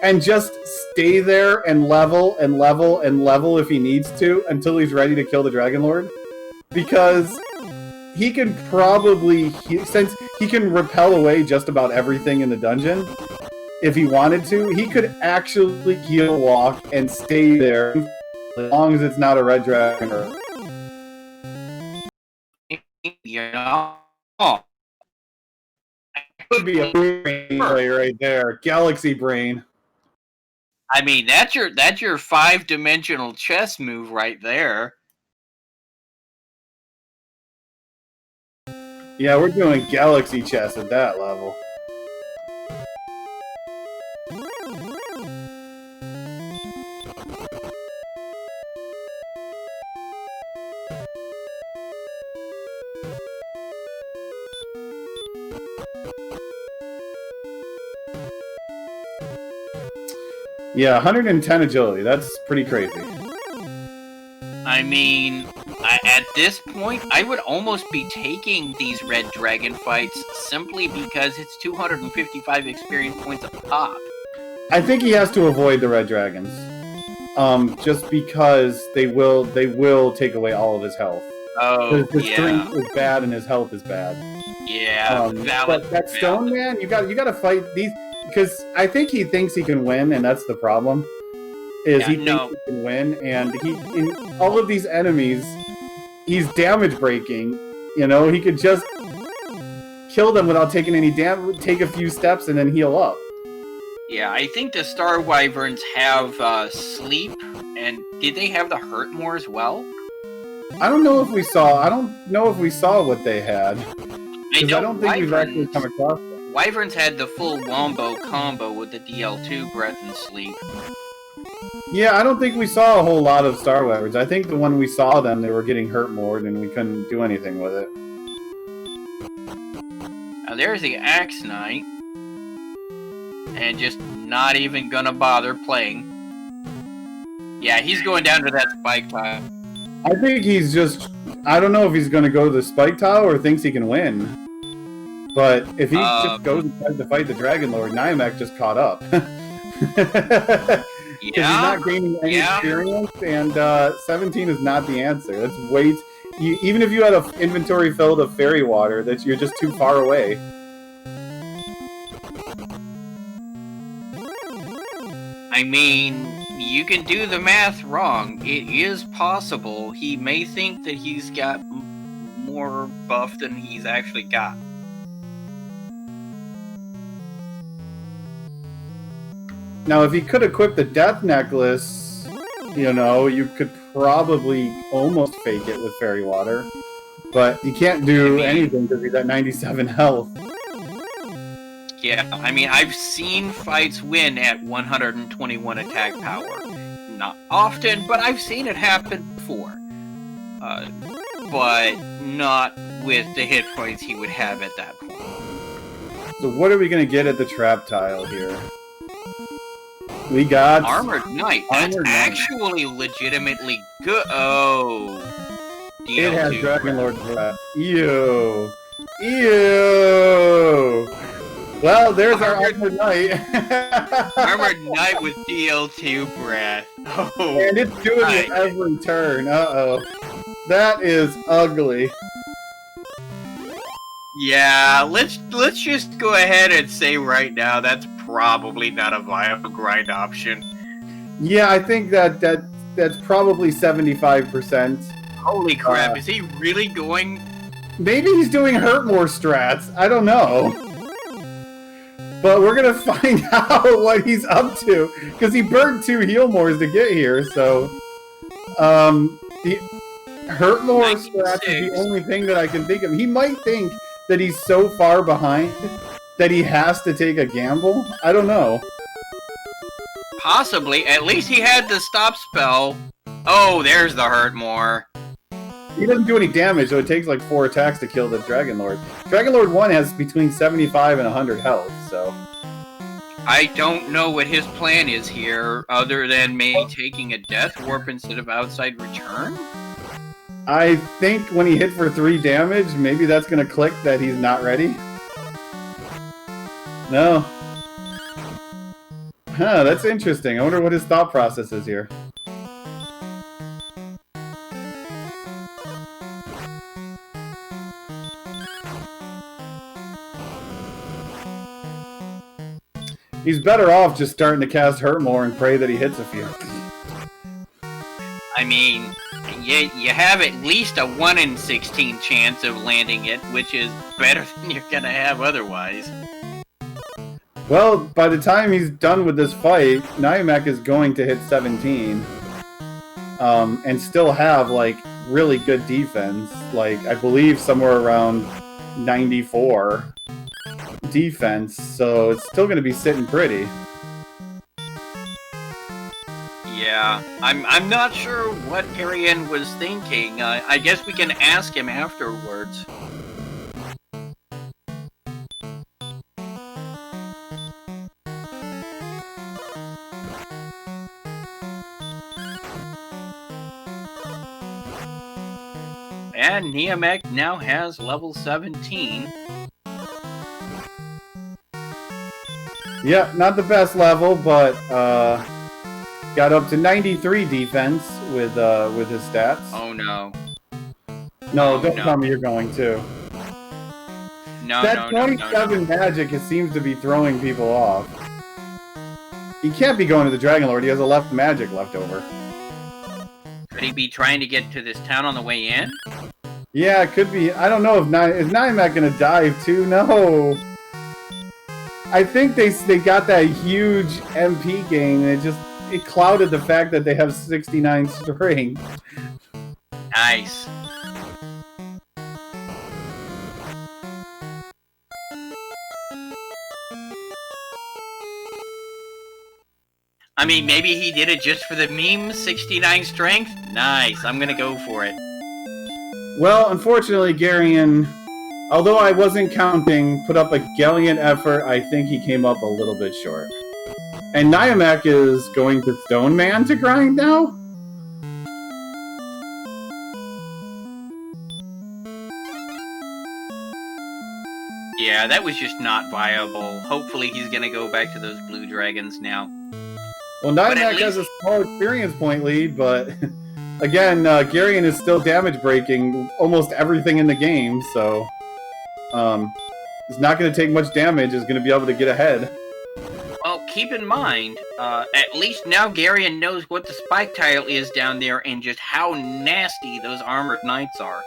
and just stay there and level and level and level if he needs to until he's ready to kill the Dragon Lord. Because he can probably, since he can repel away just about everything in the dungeon, if he wanted to, he could actually heal walk and stay there as long as it's not a Red Dragon or... Yeah. Oh. Could be a brain play right there. Galaxy Brain. I mean, that's your 5-dimensional chess move right there. Yeah, we're doing Galaxy Chess at that level. Yeah, 110 agility. That's pretty crazy. I mean, at this point, I would almost be taking these Red Dragon fights simply because it's 255 experience points a pop. I think he has to avoid the Red Dragons. Just because they will take away all of his health. Oh, his strength is bad and his health is bad. Yeah, valid. But that Stone Man, you got to fight these, because I think he thinks he can win, and that's the problem. Is he thinks he can win, and in all of these enemies, he's damage breaking. You know, he could just kill them without taking any damage, take a few steps, and then heal up. Yeah, I think the Star Wyverns have sleep, and did they have the hurt more as well? I don't know if we saw what they had. I don't think we've actually come across them. Wyverns had the full wombo combo with the DL2 breath and sleep. Yeah, I don't think we saw a whole lot of Star Wyverns. I think the one we saw them, they were getting hurt more, and we couldn't do anything with it. Now there's the Axe Knight, and just not even gonna bother playing. Yeah, he's going down to that spike tile. I think he's just... I don't know if he's going to go to the spike tile or thinks he can win. But if he just goes and tries to fight the Dragon Lord, Niamek just caught up. Because he's not gaining any experience, and 17 is not the answer. That's way... even if you had an inventory filled of fairy water, you're just too far away. I mean, you can do the math wrong. It is possible. He may think that he's got more buff than he's actually got. Now, if he could equip the Death Necklace, you know, you could probably almost fake it with fairy water. But you can't do anything because he's at 97 health. Yeah, I mean, I've seen fights win at 121 attack power. Not often, but I've seen it happen before. But not with the hit points he would have at that point. So what are we going to get at the trap tile here? We got... Armored Knight. That's actually legitimately good. Oh. DL2. It has Dragon Lord breath. Ew. Ew. Well, there's our Armored Knight. Armored Knight with DL2 breath. Oh, and it's doing it every turn. Uh-oh. That is ugly. Yeah, let's just go ahead and say right now that's probably not a viable grind option. Yeah, I think that's probably 75%. Holy crap, is he really going? Maybe he's doing hurt more strats. I don't know. But we're gonna find out what he's up to, because he burned 2 heal mores to get here. So, the hurt more strats is the only thing that I can think of. He might think that he's so far behind that he has to take a gamble. I don't know. Possibly. At least he had the stop spell. Oh, there's the hurt more. He doesn't do any damage, so it takes like 4 attacks to kill the Dragon Lord. Dragon Lord 1 has between 75 and 100 health, so... I don't know what his plan is here, other than maybe taking a Death Warp instead of Outside Return? I think when he hit for 3 damage, maybe that's going to click that he's not ready. No. Huh, that's interesting. I wonder what his thought process is here. He's better off just starting to cast Hurt more and pray that he hits a few. I mean, you have at least a 1 in 16 chance of landing it, which is better than you're gonna have otherwise. Well, by the time he's done with this fight, Niamek is going to hit 17. And still have, like, really good defense. Like, I believe somewhere around 94 defense, so it's still going to be sitting pretty. Yeah, I'm not sure what Arian was thinking. I guess we can ask him afterwards. And Niamek now has level 17. Yeah, not the best level, but got up to 93 defense with his stats. Oh no. No, don't tell me you're going to. No, that 27 magic, it seems to be throwing people off. He can't be going to the Dragon Lord. He has a left magic left over. Could he be trying to get to this town on the way in? Yeah, it could be. I don't know if Niamek gonna dive too. No. I think they got that huge MP gain, and it clouded the fact that they have 69 strength. Nice. I mean, maybe he did it just for the meme, 69 strength? Nice, I'm gonna go for it. Well, unfortunately, Garion, although I wasn't counting, put up a gallant effort. I think he came up a little bit short. And Niamek is going to Stone Man to grind now? Yeah, that was just not viable. Hopefully he's gonna go back to those blue dragons now. Well, Niamek has a small experience point lead, but again, Garion is still damage breaking almost everything in the game, so it's not going to take much damage. Is going to be able to get ahead. Well, keep in mind, at least now Garion knows what the spike tile is down there and just how nasty those armored knights are.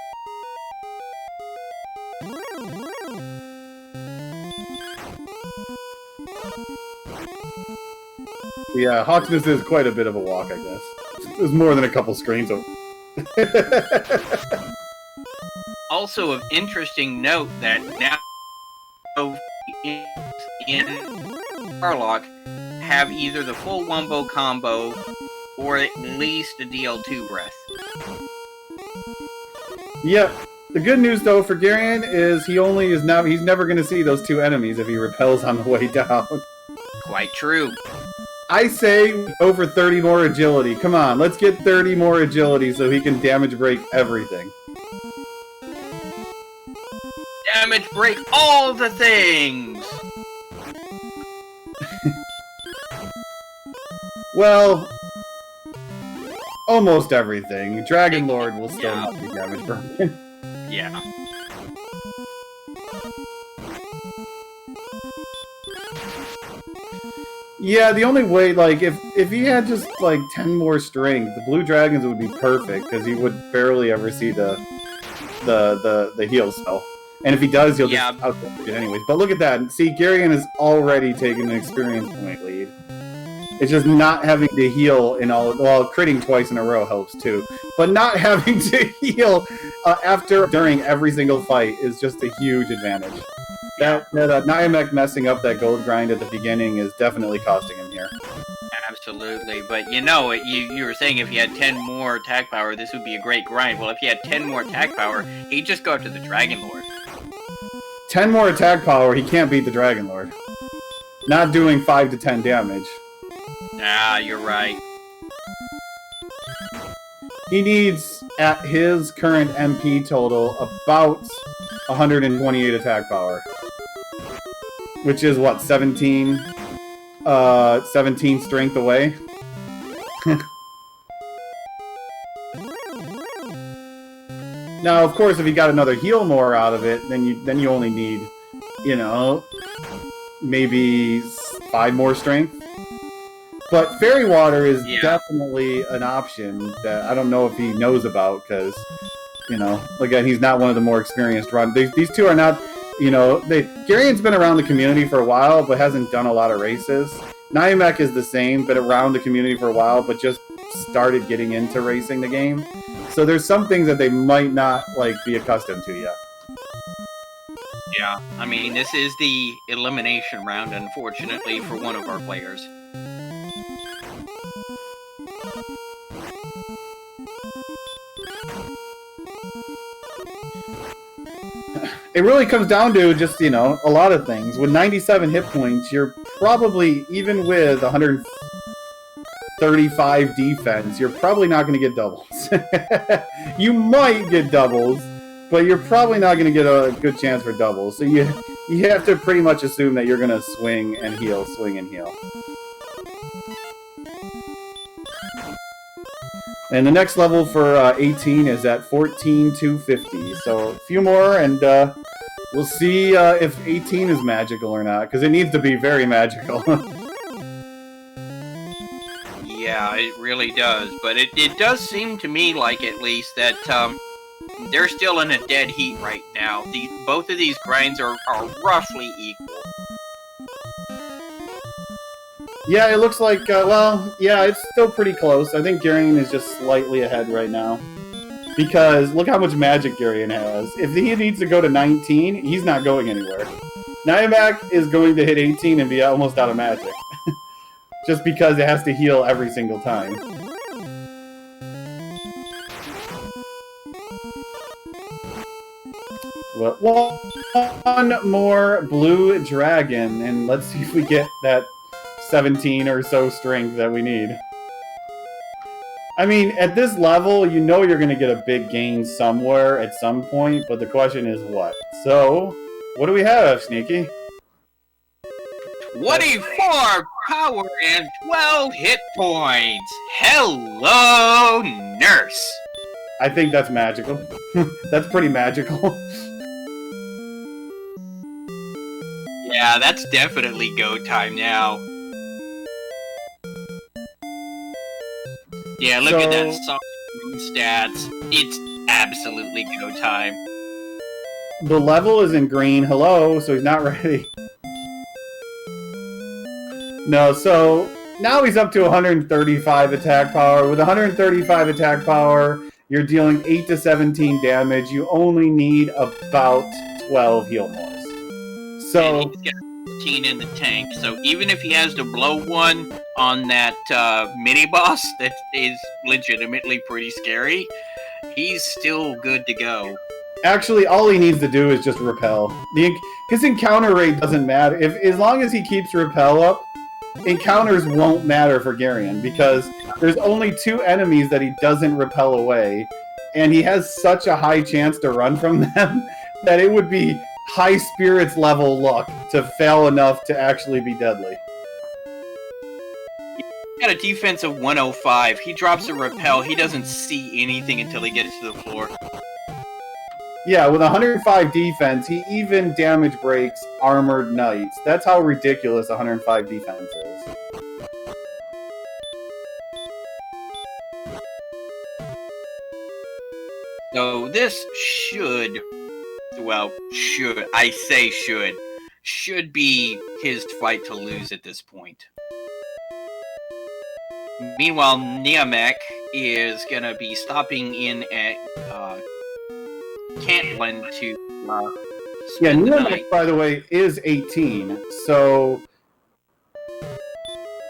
Yeah, Hawksness is quite a bit of a walk, I guess. There's more than a couple screens over. Also of interesting note that now in Warlock have either the full Wumbo combo or at least a DL2 breath. Yep. The good news though for Garion is he's never going to see those two enemies if he repels on the way down. Quite true. I say over 30 more agility. Come on, let's get 30 more agility so he can damage break everything. Damage break all the things! Well, almost everything. Dragon Lord will still not be damage broken. Yeah. Yeah, the only way, like, if he had just, like, 10 more strength, the Blue Dragons would be perfect, because he would barely ever see the heal spell. And if he does, he'll just outdamage it anyways. But look at that. See, Garion has already taken an experience point lead. It's just not having to heal in all... Well, critting twice in a row helps, too. But not having to heal during every single fight is just a huge advantage. That Niamek messing up that gold grind at the beginning is definitely costing him here. Absolutely, but you know, you were saying if he had 10 more attack power, this would be a great grind. Well, if he had 10 more attack power, he'd just go up to the Dragon Lord. 10 more attack power, he can't beat the Dragon Lord. Not doing 5 to 10 damage. Ah, you're right. He needs, at his current MP total, about 128 attack power. Which is, what, 17 strength away? Now, of course, if you got another heal more out of it, then you only need, you know, maybe 5 more strength. But Fairy Water is definitely an option that I don't know if he knows about, because, you know, again, he's not one of the more experienced runners. These two are not, you know, Garion's been around the community for a while, but hasn't done a lot of races. Niamek is the same, been around the community for a while, but just started getting into racing the game. So there's some things that they might not, like, be accustomed to yet. Yeah, I mean, this is the elimination round, unfortunately, for one of our players. It really comes down to just, you know, a lot of things. With 97 hit points, you're probably, even with 135 defense, you're probably not going to get doubles. You might get doubles, but you're probably not going to get a good chance for doubles. So you have to pretty much assume that you're going to swing and heal, swing and heal. And the next level for 18 is at 14,250. So a few more, and we'll see if 18 is magical or not, because it needs to be very magical. Yeah, it really does. But it does seem to me like, at least, that they're still in a dead heat right now. Both of these grinds are roughly equal. Yeah, it looks like, well, yeah, it's still pretty close. I think Garion is just slightly ahead right now. Because look how much magic Garion has. If he needs to go to 19, he's not going anywhere. Niamek is going to hit 18 and be almost out of magic. Just because it has to heal every single time. Well, one more blue dragon, and let's see if we get that 17 or so strength that we need. I mean, at this level, you know you're going to get a big gain somewhere at some point, but the question is what? So, what do we have, Sneaky? 24 power and 12 hit points! Hello, nurse! I think that's magical. That's pretty magical. Yeah, that's definitely go time now. Yeah, look at that solid green stats. It's absolutely go time. The level is in green. Hello, so he's not ready. No, so now he's up to 135 attack power. With 135 attack power, you're dealing 8 to 17 damage. You only need about 12 heal mores. So and he's got 14 in the tank. So even if he has to blow one on that mini boss that is legitimately pretty scary, he's still good to go. Actually, all he needs to do is just repel. His encounter rate doesn't matter. As long as he keeps repel up, encounters won't matter for Garion, because there's only 2 enemies that he doesn't repel away, and he has such a high chance to run from them that it would be high spirits level luck to fail enough to actually be deadly. He got a defense of 105. He drops a repel. He doesn't see anything until he gets to the floor. Yeah, with 105 defense, he even damage breaks armored knights. That's how ridiculous 105 defense is. So this should be his fight to lose at this point. Meanwhile, Niamek is going to be stopping in at Cantlin to spend the Niamek, night. by the way, is 18, so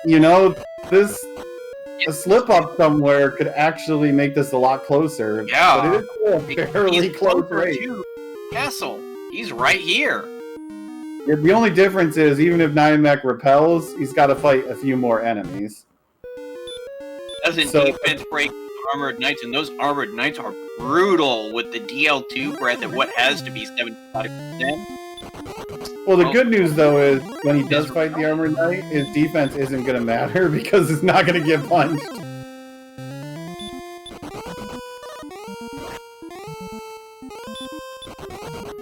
you know, a slip up somewhere could actually make this a lot closer. Yeah, but it is a fairly close race. Castle, he's right here. Yeah, the only difference is, even if Niamek repels, he's got to fight a few more enemies. Doesn't defense break armored knights, and those armored knights are brutal with the DL2 breath at what has to be 75%. Well, the good news, though, is when he does fight the armored knight, his defense isn't going to matter because it's not going to get punched.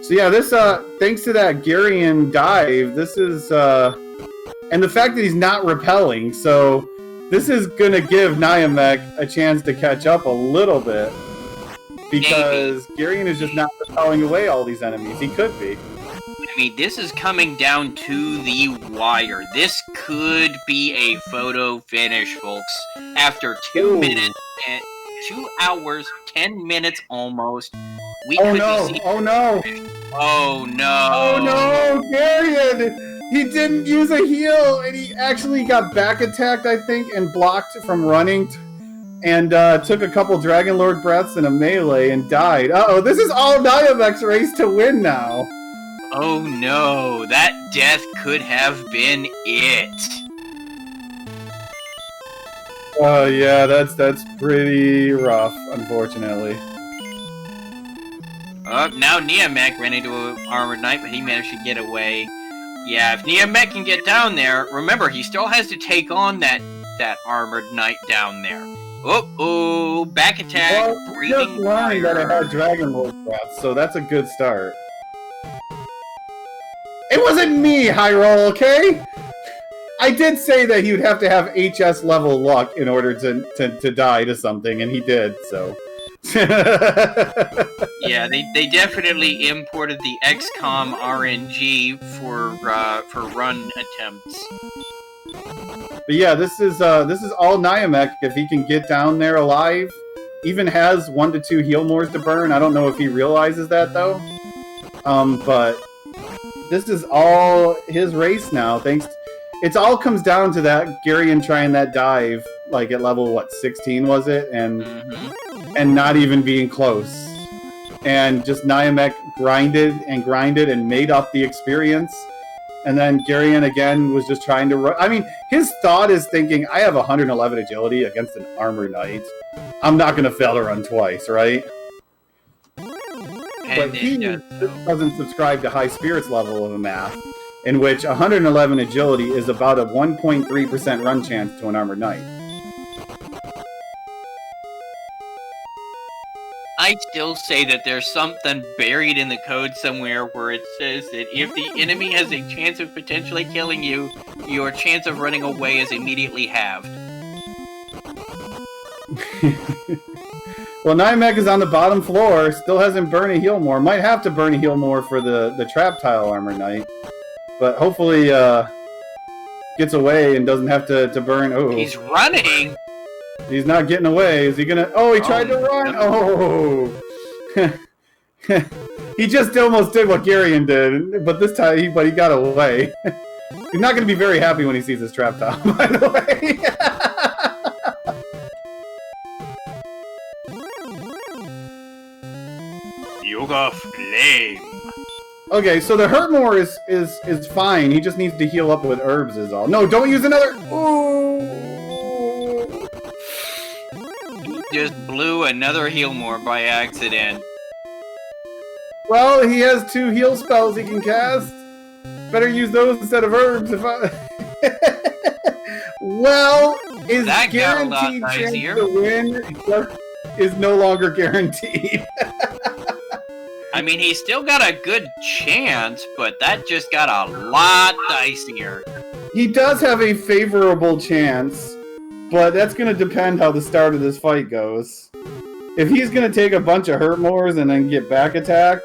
So yeah, this, thanks to that Garion dive, this is, and the fact that he's not repelling, so this is going to give Niamek a chance to catch up a little bit, because Garion is just not repelling away all these enemies. He could be. I mean, this is coming down to the wire. This could be a photo finish, folks. After 2 minutes, 2 hours, 10 minutes almost, we could be seeing... Oh no! Oh no! Oh no! Garion! He didn't use a heal, and he actually got back attacked, I think, and blocked from running, and took a couple Dragon Lord breaths in a melee and died. Uh-oh, this is all Niamek's race to win now. Oh no, that death could have been it. Oh yeah, that's pretty rough, unfortunately. Now Niamek ran into an armored knight, but he managed to get away. Yeah, if Niamek can get down there, remember, he still has to take on that armored knight down there. Uh-oh, back attack, Well, breathing just learned that it fire. had Dragon Lord breath, so that's a good start. It wasn't me, Hyrule, okay? I did say that he would have to have HS level luck in order to die to something, and he did, so. Yeah, they definitely imported the XCOM RNG for run attempts. But yeah, this is all Niamek. If he can get down there alive, even has 1 to 2 heal mores to burn. I don't know if he realizes that though. But this is all his race now. It all comes down to that Garion trying that dive, like at level what 16 was it, and not even being close, and just Niamek grinded and made up the experience. And then Garion again was just trying to run. I mean, his thought is thinking, I have 111 agility against an Armory Knight. I'm not going to fail to run twice, right? But he doesn't subscribe to high spirits level of a math, in which 111 agility is about a 1.3% run chance to an Armored Knight. I still say that there's something buried in the code somewhere where it says that if the enemy has a chance of potentially killing you, your chance of running away is immediately halved. Well, Niamek is on the bottom floor, still hasn't burned a heal more. Might have to burn a heal more for the trap tile Armored Knight. But hopefully gets away and doesn't have to burn. Oh, he's running! He's not getting away. Is he gonna... Oh, he tried to run! No. Oh! He just almost did what Garion did, but this time he got away. He's not gonna be very happy when he sees his trap tile, by the way. Yoga Flame. Okay, so the hurt more is fine. He just needs to heal up with herbs is all. No, don't use another... Ooh! Just blew another heal more by accident. Well, he has 2 heal spells he can cast. Better use those instead of herbs if I... Well, is that guaranteed chance to win is no longer guaranteed. I mean, he's still got a good chance, but that just got a lot dicier. He does have a favorable chance, but that's going to depend how the start of this fight goes. If he's going to take a bunch of hurt mores and then get back attacked,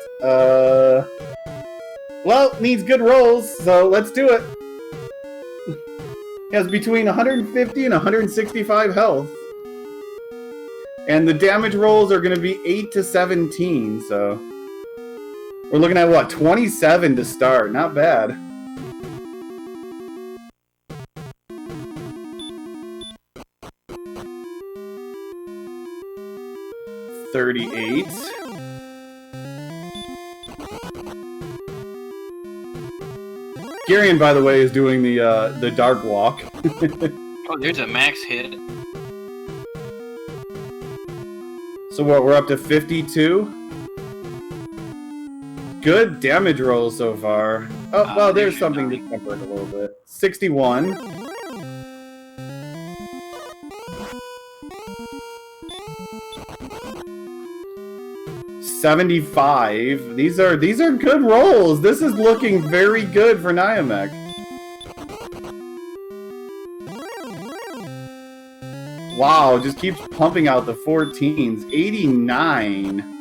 well, needs good rolls, so let's do it. He has between 150 and 165 health. And the damage rolls are going to be 8 to 17, so... We're looking at, what, 27 to start. Not bad. $38. Garion, by the way, is doing the dark walk. Oh, there's a max hit. So what, we're up to 52? Good damage roll so far. Oh, well, there's something to temper it a little bit. 61. $75. These are good rolls. This is looking very good for Niamek. Wow, just keeps pumping out the 14s. 89.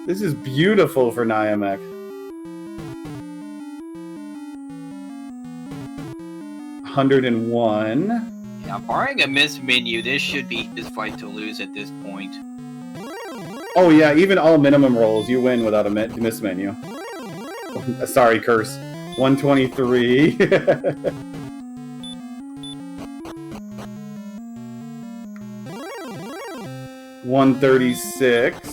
This is beautiful for Niamek. 101. Yeah, barring a miss menu, this should be his fight to lose at this point. Oh yeah, even all minimum rolls, you win without a miss menu. Sorry, curse. 123. 136.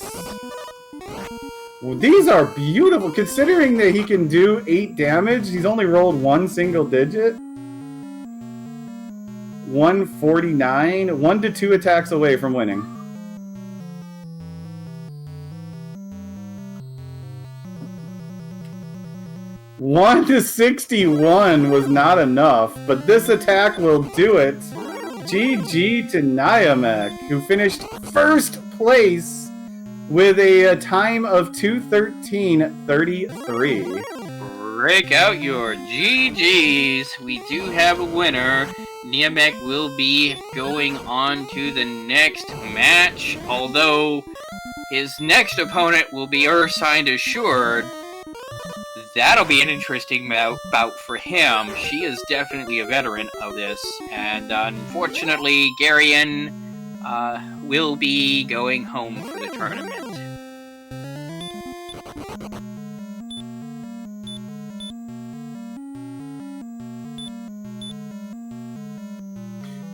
Well, these are beautiful, considering that he can do 8 damage. He's only rolled 1 single digit. 149. 1 to 2 attacks away from winning. One to 61 was not enough, but this attack will do it. GG to Niamek, who finished first place with a time of 2:13:33. break out your GGs. We do have a winner. Niamek will be going on to the next match, although his next opponent will be Ursine Assured. That'll be an interesting bout for him. She is definitely a veteran of this, and unfortunately, Garion will be going home for the tournament.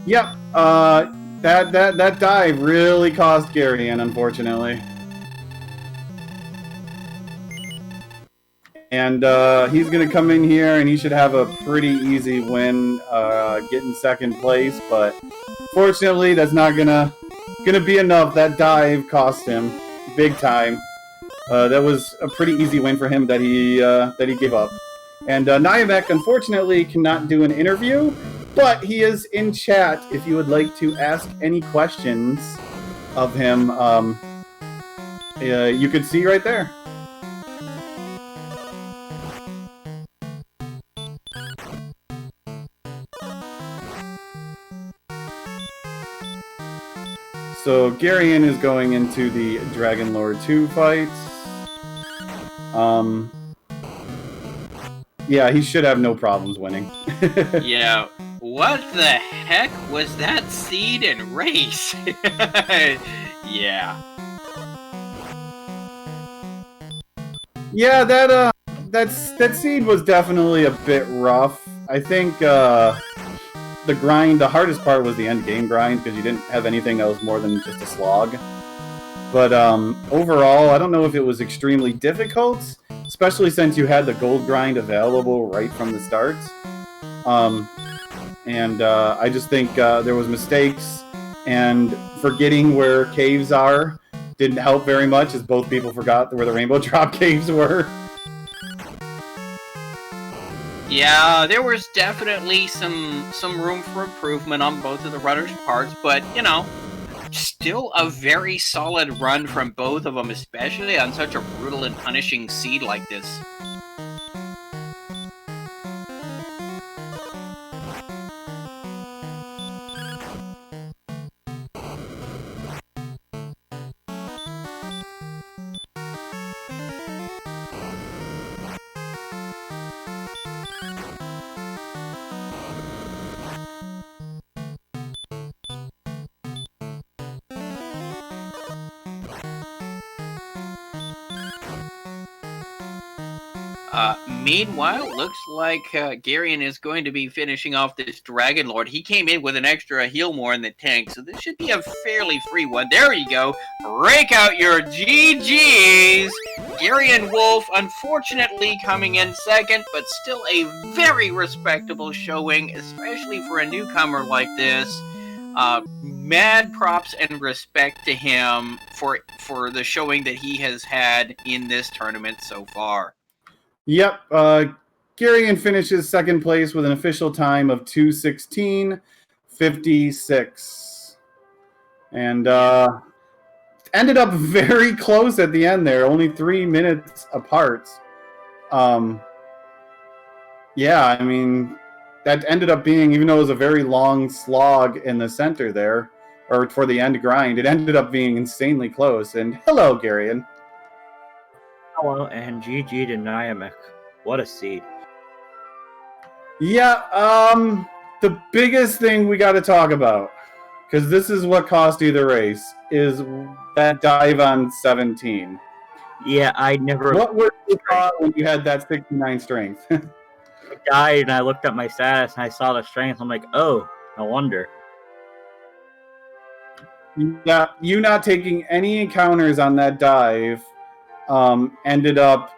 Yep, that dive really cost Garion, unfortunately. And he's going to come in here, and he should have a pretty easy win, getting second place. But fortunately, that's not gonna be enough. That dive cost him big time. That was a pretty easy win for him that he gave up. And Niamek, unfortunately, cannot do an interview, but he is in chat if you would like to ask any questions of him. You could see right there. So Garion is going into the Dragon Lord 2 fight. Yeah, he should have no problems winning. Yeah, what the heck was that seed and race? Yeah. Yeah, that seed was definitely a bit rough. I think the hardest part was the end game grind, because you didn't have anything that was more than just a slog. But overall, I don't know if it was extremely difficult, especially since you had the gold grind available right from the start. I just think there was mistakes, and forgetting where caves are didn't help very much, as both people forgot where the rainbow drop caves were. Yeah, there was definitely some room for improvement on both of the runners' parts, but, you know, still a very solid run from both of them, especially on such a brutal and punishing seed like this. Meanwhile, looks like Garion is going to be finishing off this Dragon Lord. He came in with an extra heal more in the tank, so this should be a fairly free one. There you go. Break out your GGs. Garion Wolf, unfortunately, coming in second, but still a very respectable showing, especially for a newcomer like this. Mad props and respect to him for the showing that he has had in this tournament so far. Yep, Garion finishes second place with an official time of 2:16.56. And ended up very close at the end there, only 3 minutes apart. Yeah, I mean, that ended up being, even though it was a very long slog in the center there, or for the end grind, it ended up being insanely close. And hello, Garion. Hello, and GG to Niamek. What a seed. Yeah, the biggest thing we got to talk about, because this is what cost you the race, is that dive on 17. Yeah, I never... What were you thought when you had that 69 strength? I died, and I looked at my status, and I saw the strength. I'm like, oh, no wonder. Yeah, you not taking any encounters on that dive ended up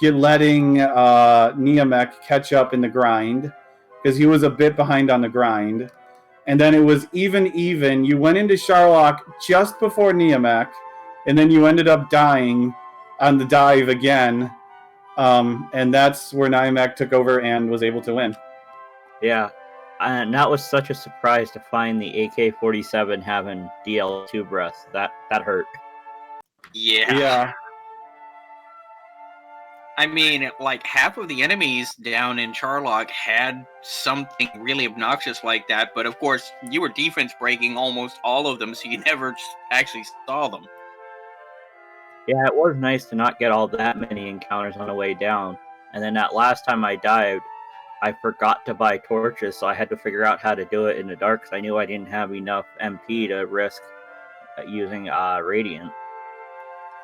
letting Niamek catch up in the grind, because he was a bit behind on the grind. And then it was even. You went into Sharlock just before Niamek, and then you ended up dying on the dive again. And that's where Niamek took over and was able to win. Yeah, and that was such a surprise to find the AK-47 having DL2 breath. That hurt. Yeah. Yeah. I mean, like half of the enemies down in Charlock had something really obnoxious like that, but of course you were defense breaking almost all of them, so you never actually saw them. Yeah, it was nice to not get all that many encounters on the way down. And then that last time I dived, I forgot to buy torches, so I had to figure out how to do it in the dark because I knew I didn't have enough MP to risk using Radiant.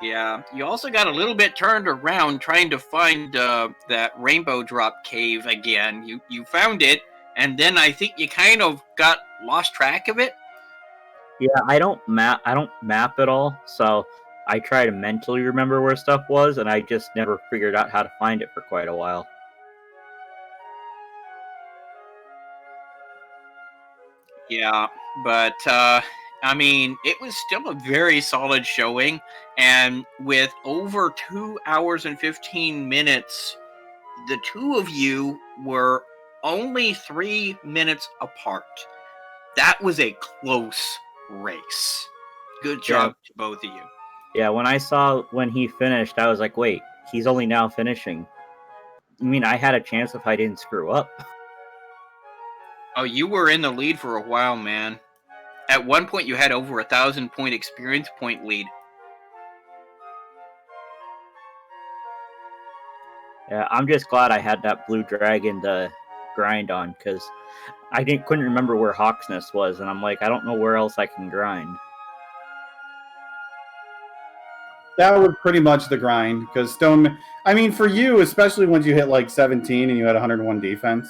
Yeah, you also got a little bit turned around trying to find that rainbow drop cave again. You found it, and then I think you kind of got lost track of it. Yeah, I don't map at all, so I try to mentally remember where stuff was, and I just never figured out how to find it for quite a while. Yeah, but I mean, it was still a very solid showing, and with over 2 hours and 15 minutes, the two of you were only 3 minutes apart. That was a close race. Good job to both of you. Yeah, when I saw when he finished, I was like, wait, he's only now finishing. I mean, I had a chance if I didn't screw up. Oh, you were in the lead for a while, man. At one point, you had over 1,000-point experience point lead. Yeah, I'm just glad I had that blue dragon to grind on, because I couldn't remember where Hawk's Nest was, and I'm like, I don't know where else I can grind. That was pretty much the grind, because Stone... I mean, for you, especially once you hit like 17 and you had 101 defense,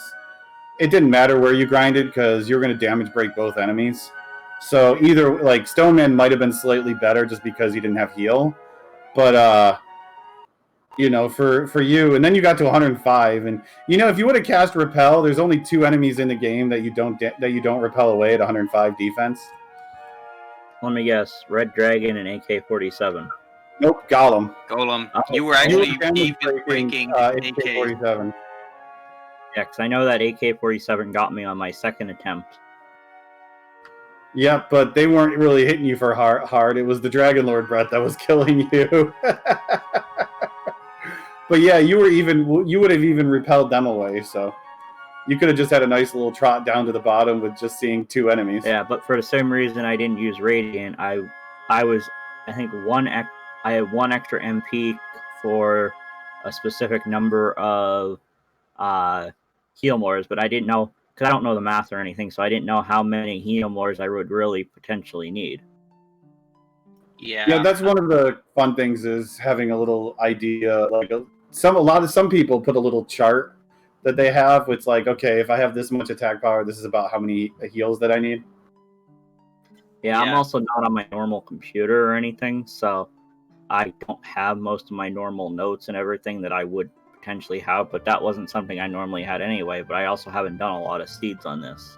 it didn't matter where you grinded, because you were going to damage break both enemies. So either, like, Stoneman might have been slightly better just because he didn't have heal, but, you know, for you, and then you got to 105, and, you know, if you would have cast Repel, there's only 2 enemies in the game that you don't repel away at 105 defense. Let me guess, Red Dragon and AK-47. Nope, Golem. Golem. You were actually defense breaking AK-47. Yeah, because I know that AK-47 got me on my second attempt. Yep, but they weren't really hitting you for hard. It was the Dragon Lord breath that was killing you. But yeah, you would have even repelled them away, so you could have just had a nice little trot down to the bottom with just seeing 2 enemies. Yeah, but for the same reason I didn't use Radiant, I had 1 extra MP for a specific number of heal mores, but I didn't know, because I don't know the math or anything, so I didn't know how many heal mores I would really potentially need. Yeah, that's one of the fun things, is having a little idea. Like some people put a little chart that they have. It's like, okay, if I have this much attack power, this is about how many heals that I need. Yeah, I'm also not on my normal computer or anything, so I don't have most of my normal notes and everything that I would potentially have, but that wasn't something I normally had anyway, but I also haven't done a lot of seeds on this.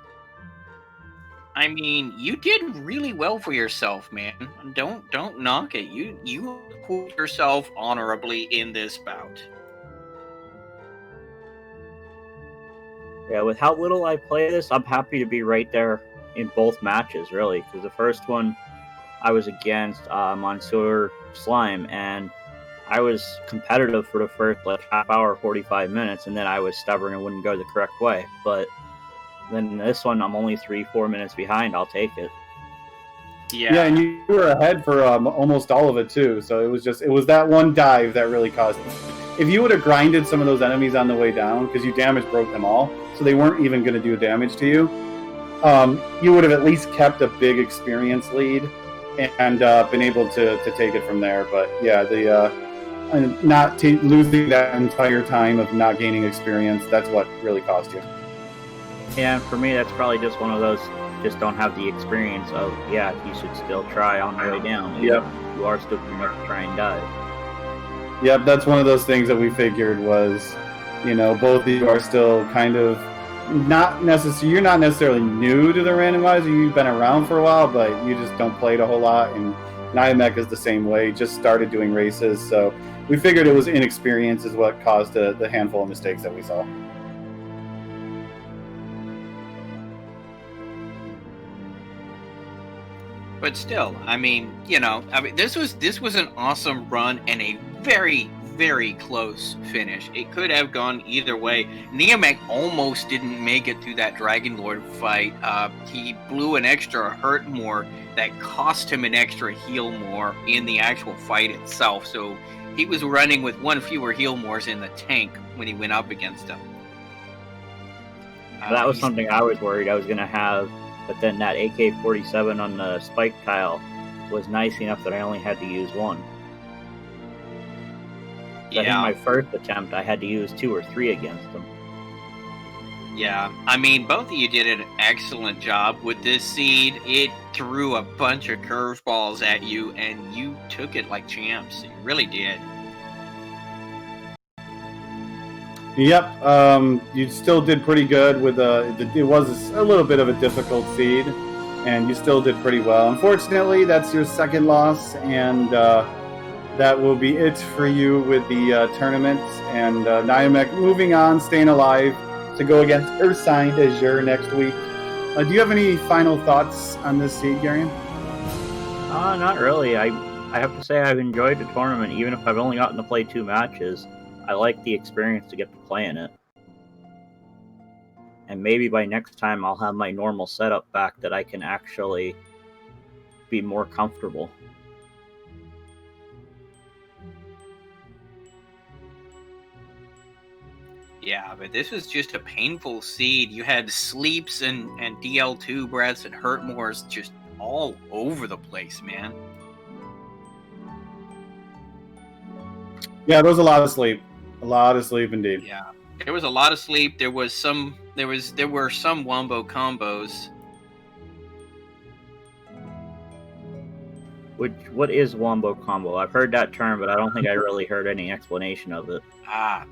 I mean, you did really well for yourself, man. Don't knock it. You put yourself honorably in this bout. Yeah, with how little I play this, I'm happy to be right there in both matches, really, because the first one I was against Monsieur Slime, and I was competitive for the first half hour, 45 minutes, and then I was stubborn and wouldn't go the correct way. But then this one, I'm only 3-4 minutes behind. I'll take it. Yeah, and you were ahead for almost all of it too. So it was that one dive that really caused it. If you would have grinded some of those enemies on the way down, because you damage broke them all, so they weren't even going to do damage to you, you would have at least kept a big experience lead and been able to take it from there. But yeah, losing that entire time of not gaining experience, that's what really cost you. Yeah, for me, that's probably just one of those, just don't have the experience of, yeah, you should still try on the way down. Yep. You are still going to try and dive. Yep, that's one of those things that we figured was, you know, both of you are still kind of you're not necessarily new to the randomizer, you've been around for a while, but you just don't play it a whole lot, and Niamek is the same way, just started doing races, so we figured it was inexperience is what caused the handful of mistakes that we saw. But still, I mean, this was an awesome run and a very, very close finish. It could have gone either way. Niamek almost didn't make it through that Dragon Lord fight. He blew an extra hurt more that cost him an extra heal more in the actual fight itself. So he was running with one fewer heal mores in the tank when he went up against him. That was something I was worried I was going to have, but then that AK-47 on the spike tile was nice enough that I only had to use one. I think my first attempt, I had to use 2 or 3 against them. Yeah, I mean, both of you did an excellent job with this seed. It threw a bunch of curveballs at you, and you took it like champs. You really did. Yep, you still did pretty good with it was a little bit of a difficult seed, and you still did pretty well. Unfortunately, that's your second loss, and that will be it for you with the tournament. And Niamek moving on, staying alive to go against Earthsigned as your next week. Do you have any final thoughts on this seed, Garion? Not really. I have to say I've enjoyed the tournament, even if I've only gotten to play 2 matches. I like the experience to get to play in it. And maybe by next time I'll have my normal setup back that I can actually be more comfortable. Yeah, but this was just a painful seed. You had sleeps and DL2 breaths and hurt mores just all over the place, man. Yeah, there was a lot of sleep. A lot of sleep indeed. Yeah. There was a lot of sleep. There were some wombo combos. What is wombo combo? I've heard that term, but I don't think I really heard any explanation of it.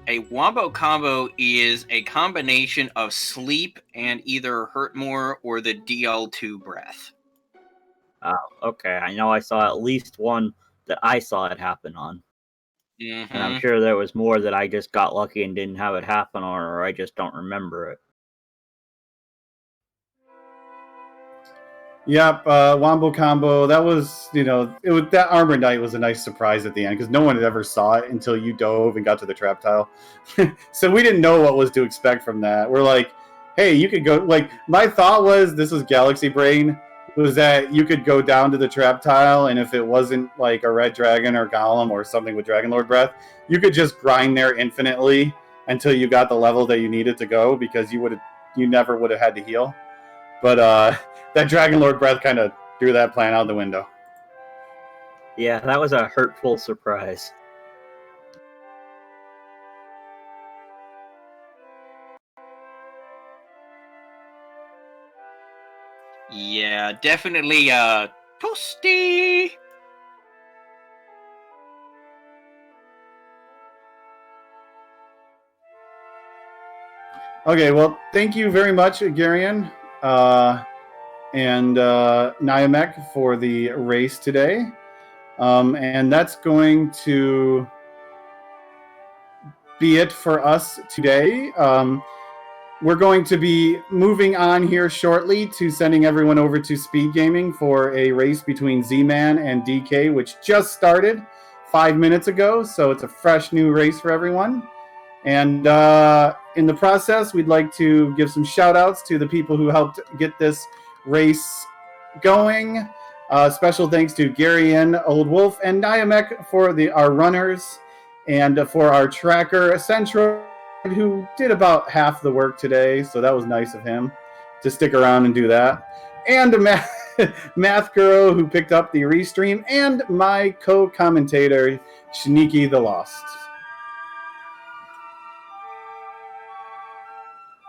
A wombo combo is a combination of sleep and either hurt more or the DL2 breath. Oh, okay. I know I saw at least one that I saw it happen on. Mm-hmm. And I'm sure there was more that I just got lucky and didn't have it happen on, or I just don't remember it. Yep, Wombo combo. That was, that Armor Knight was a nice surprise at the end because no one had ever saw it until you dove and got to the trap tile. So we didn't know what was to expect from that. We're like, hey, you could go. Like, my thought was, this was Galaxy Brain, was that you could go down to the trap tile, and if it wasn't like a red dragon or golem or something with Dragon Lord breath, you could just grind there infinitely until you got the level that you needed to go because you never would have had to heal. But that Dragon Lord breath kind of threw that plan out the window. Yeah, that was a hurtful surprise. Yeah, definitely toasty. Okay, well, thank you very much, Garion and Niamek for the race today. And that's going to be it for us today. We're going to be moving on here shortly to sending everyone over to Speed Gaming for a race between Z-Man and DK, which just started 5 minutes ago. So it's a fresh new race for everyone. And in the process, we'd like to give some shout outs to the people who helped get this race going. Special thanks to garionoldwolf and Niamek for our runners, and for our tracker, Central, who did about half the work today. So that was nice of him to stick around and do that. And a math girl who picked up the restream, and my co-commentator, Sneaky the Lost.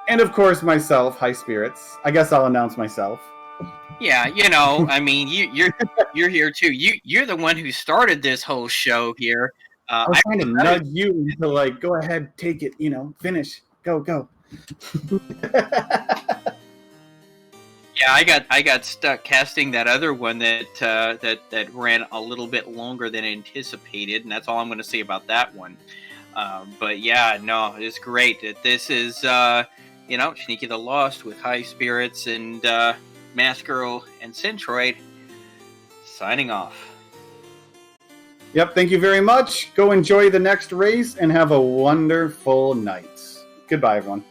And of course, myself, High Spirits. I guess I'll announce myself. Yeah, I mean, you're here too. You're the one who started this whole show here. I was trying to nudge you to go ahead, take it, finish, go. Yeah, I got stuck casting that other one that ran a little bit longer than anticipated, and that's all I'm going to say about that one. But yeah, no, it's great that this is Sneaky the Lost with High Spirits and Math Girl and Centroid signing off. Yep, thank you very much. Go enjoy the next race and have a wonderful night. Goodbye, everyone.